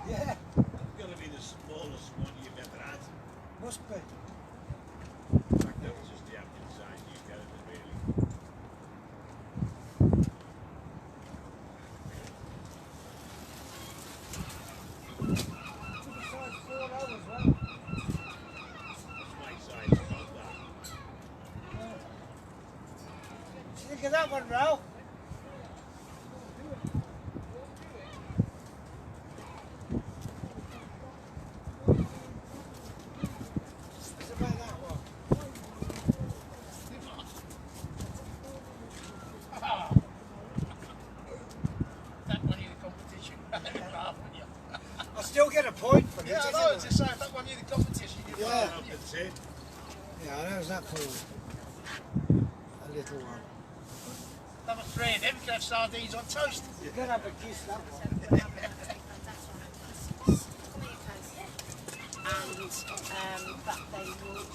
Yeah, That's got to be the smallest one you've ever had. must be. In fact, that was just the average size you get it, really. Took a size 4 hours, well. That's my size, about that. What do you think of that one, Ralph? It's about that one. That won you the competition. I still get a point for it. Yeah, I isn't know. it? It's just if that won you the competition. You Yeah. That's it. Yeah, I know it's that for a little one. Have a three of them. You can have sardines on toast. You can have a kiss that one. And that they would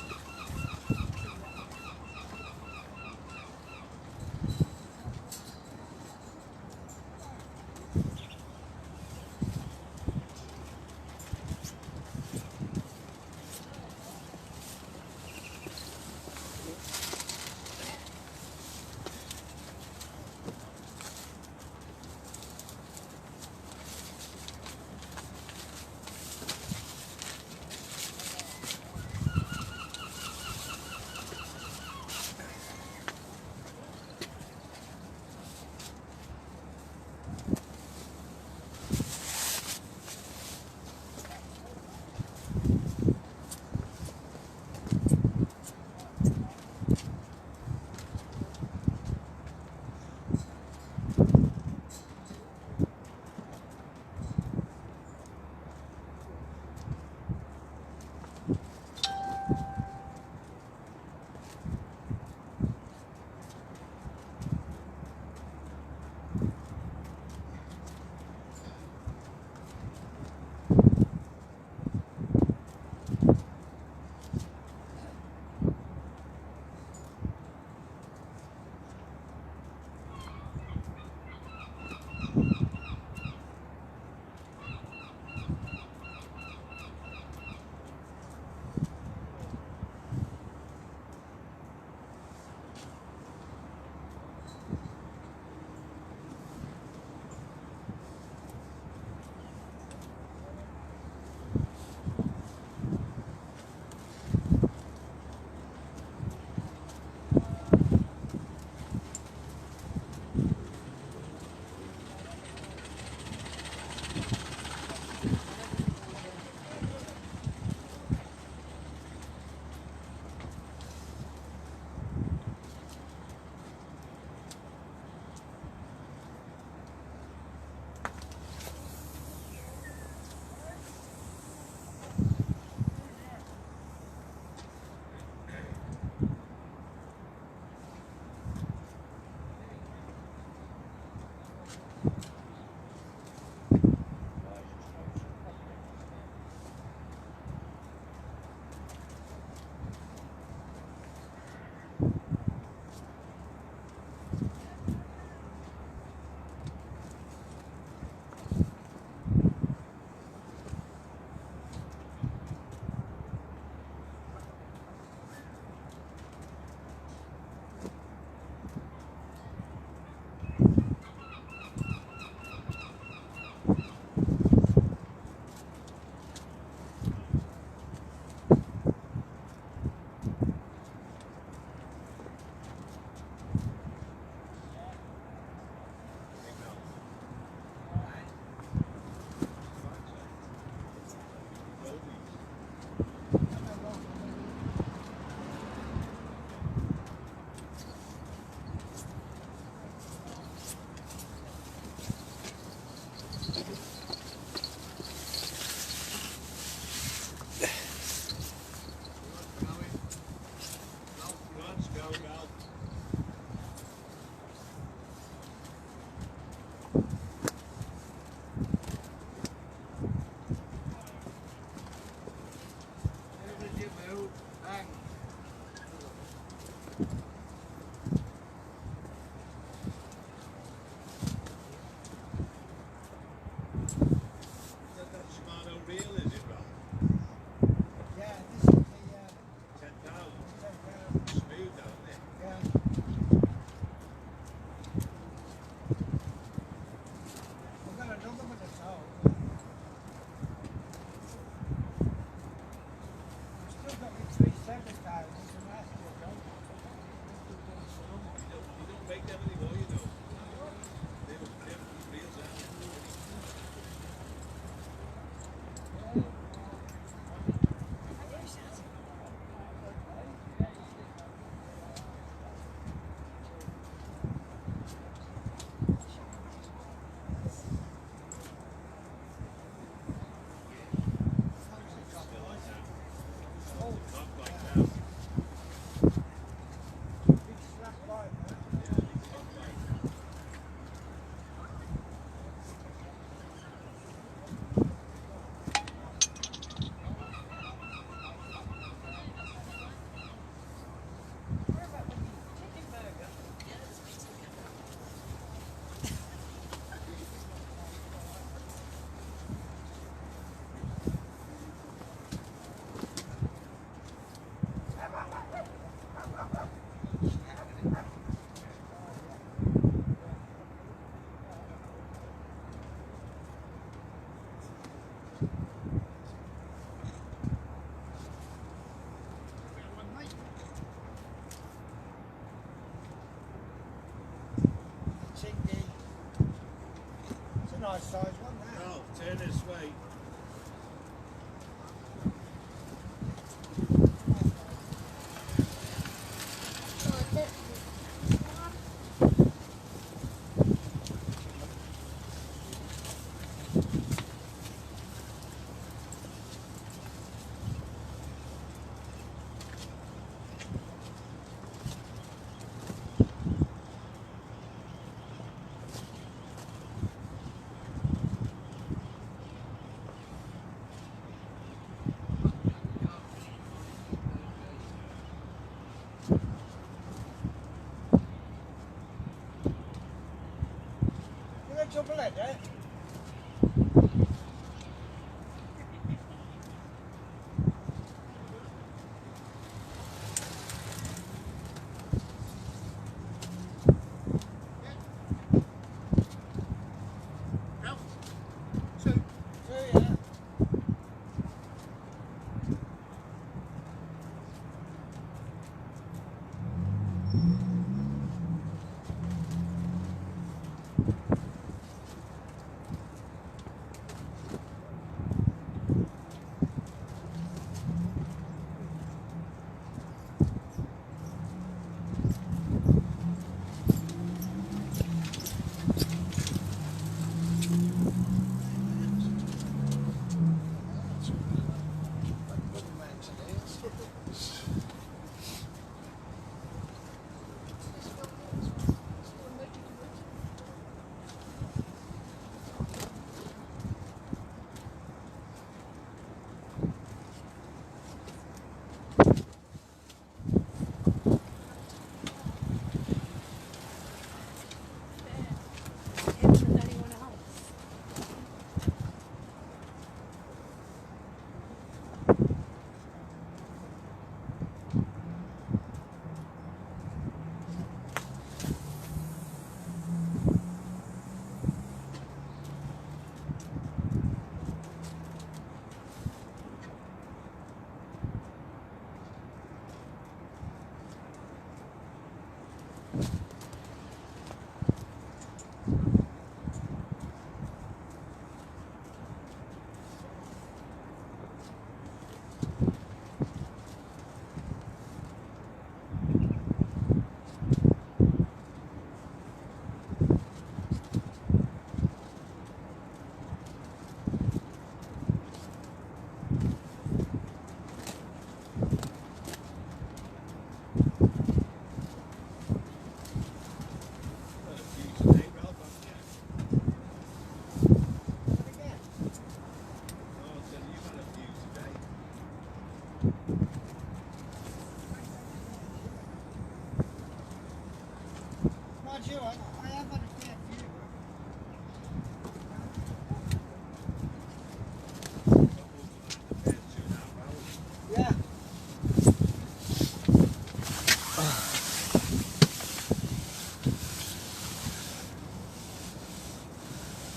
double header.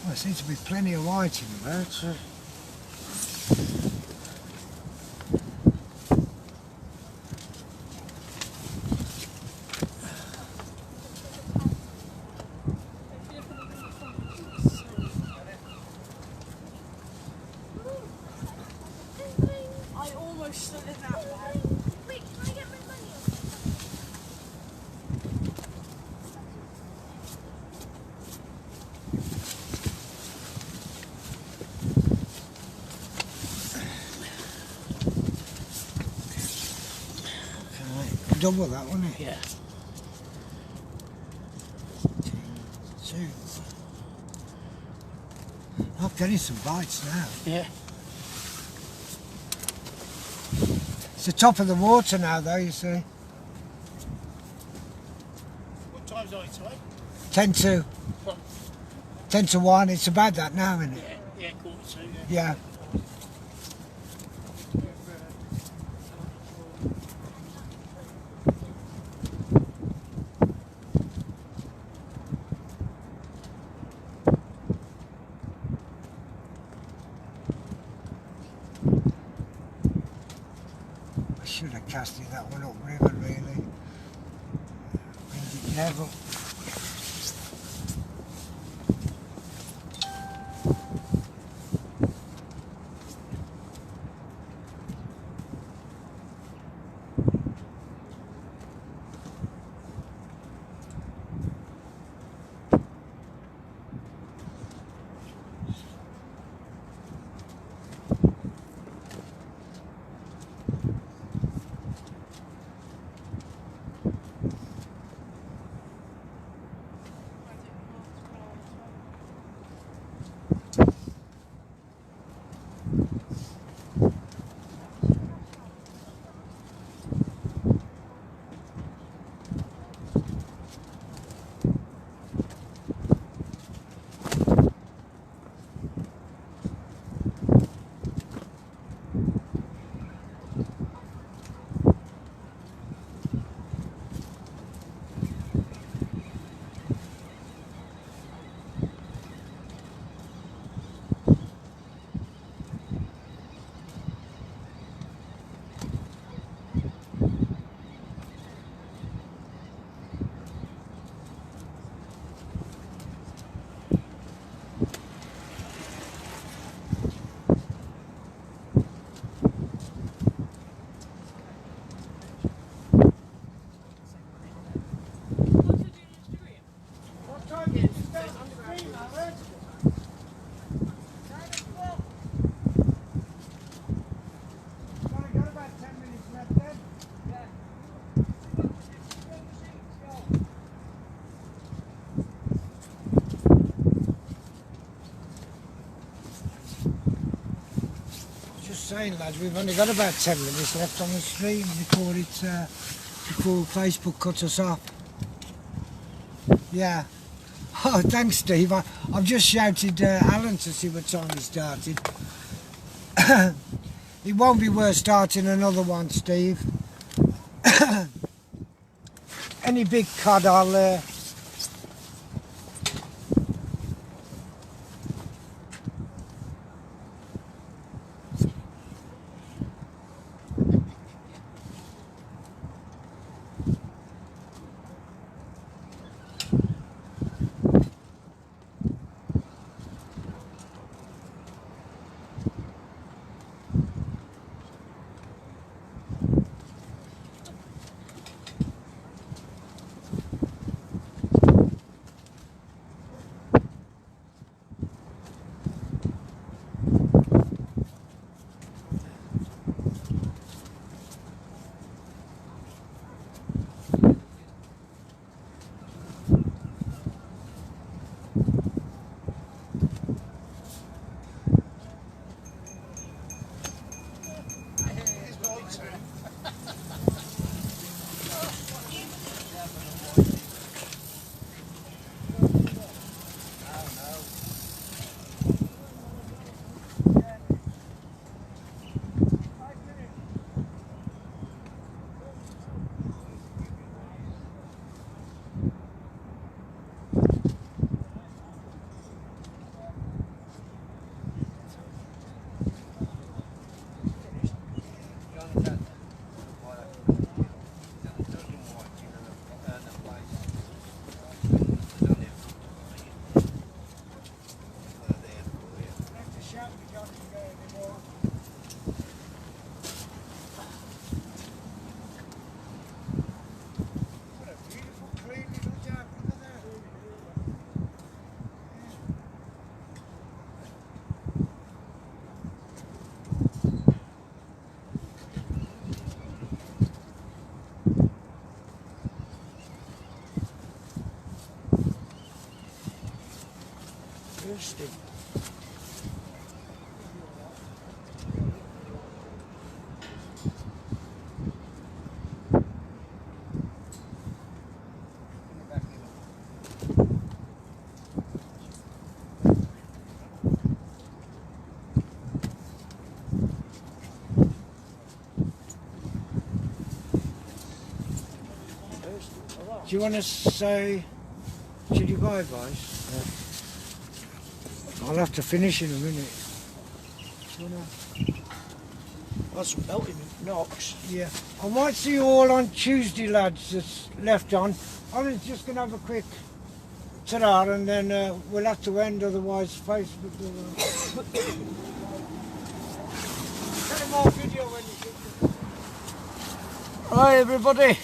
There seems to be plenty of white in there. I almost stood in that one. Wait, can I get my money? Double that, wasn't it? Yeah. Two. I'm getting some bites now. Yeah. It's the top of the water now, though, you see. What time's high tide? 10 to. 10 to 1. It's about that now, isn't it? Yeah, quarter to, Yeah. I should have casted that one up river, really. Bring it level. saying, lads, we've only got about 10 minutes left on the stream before Facebook cuts us off. Yeah. Oh, thanks, Steve. I've just shouted Alan to see what time he started. It won't be worth starting another one, Steve. Any big cod, I'll... Thirsty. Do you want to say, should you bye, guys? I'll have to finish in a minute. That's melting knocks. Yeah. I might see you all on Tuesday, lads, that's left on. I was just going to have a quick ta-ra and then we'll have to end, otherwise Facebook will... Get more video when you shoot. Hi everybody.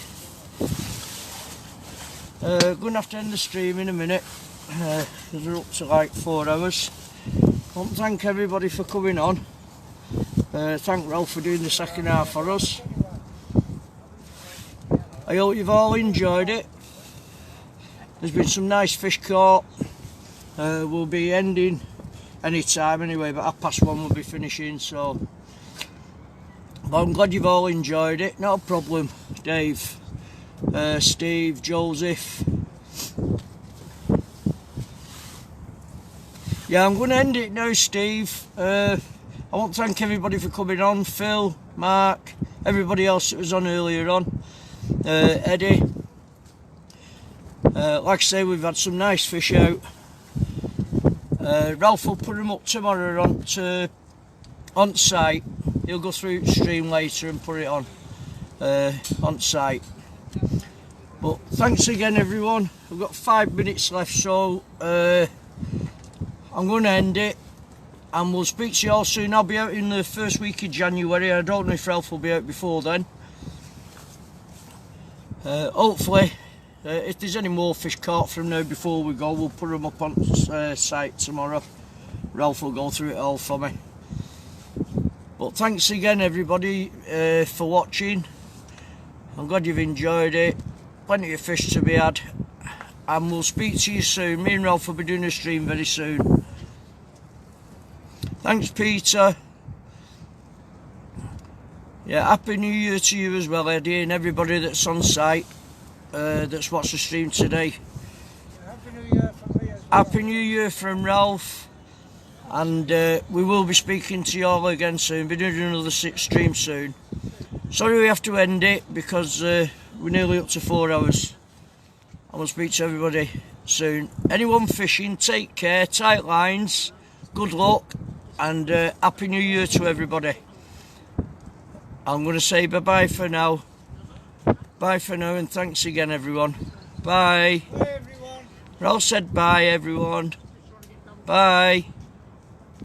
Going to have to end the stream in a minute. We're up to like 4 hours. I want to thank everybody for coming on. Thank Ralph for doing the second half for us. I hope you've all enjoyed it. There's been some nice fish caught. We'll be ending any time anyway, but 1:30 we'll be finishing, so... But I'm glad you've all enjoyed it. Not a problem, Dave, Steve, Joseph. Yeah, I'm going to end it now, Steve. I want to thank everybody for coming on. Phil, Mark, everybody else that was on earlier on. Eddie. Like I say, we've had some nice fish out. Ralph will put them up tomorrow on site. He'll go through the stream later and put it on site. But thanks again, everyone. We've got 5 minutes left, so I'm going to end it, and we'll speak to you all soon. I'll be out in the first week of January. I don't know if Ralph will be out before then. Hopefully, if there's any more fish caught from now before we go, we'll put them up on site tomorrow. Ralph will go through it all for me. But thanks again, everybody, for watching. I'm glad you've enjoyed it. Plenty of fish to be had. And we'll speak to you soon. Me and Ralph will be doing a stream very soon. Thanks, Peter. Yeah, Happy New Year to you as well, Eddie, and everybody that's on site, that's watched the stream today. Happy New Year from me as well. Happy New Year from Ralph, and we will be speaking to you all again soon. Be doing another stream soon. Sorry we have to end it because we're nearly up to 4 hours. I will speak to everybody soon. Anyone fishing, take care, tight lines, good luck, and Happy New Year to everybody. I'm going to say bye-bye for now. Bye for now, and thanks again, everyone. Bye. Bye everyone. Ralph said bye, everyone. Bye.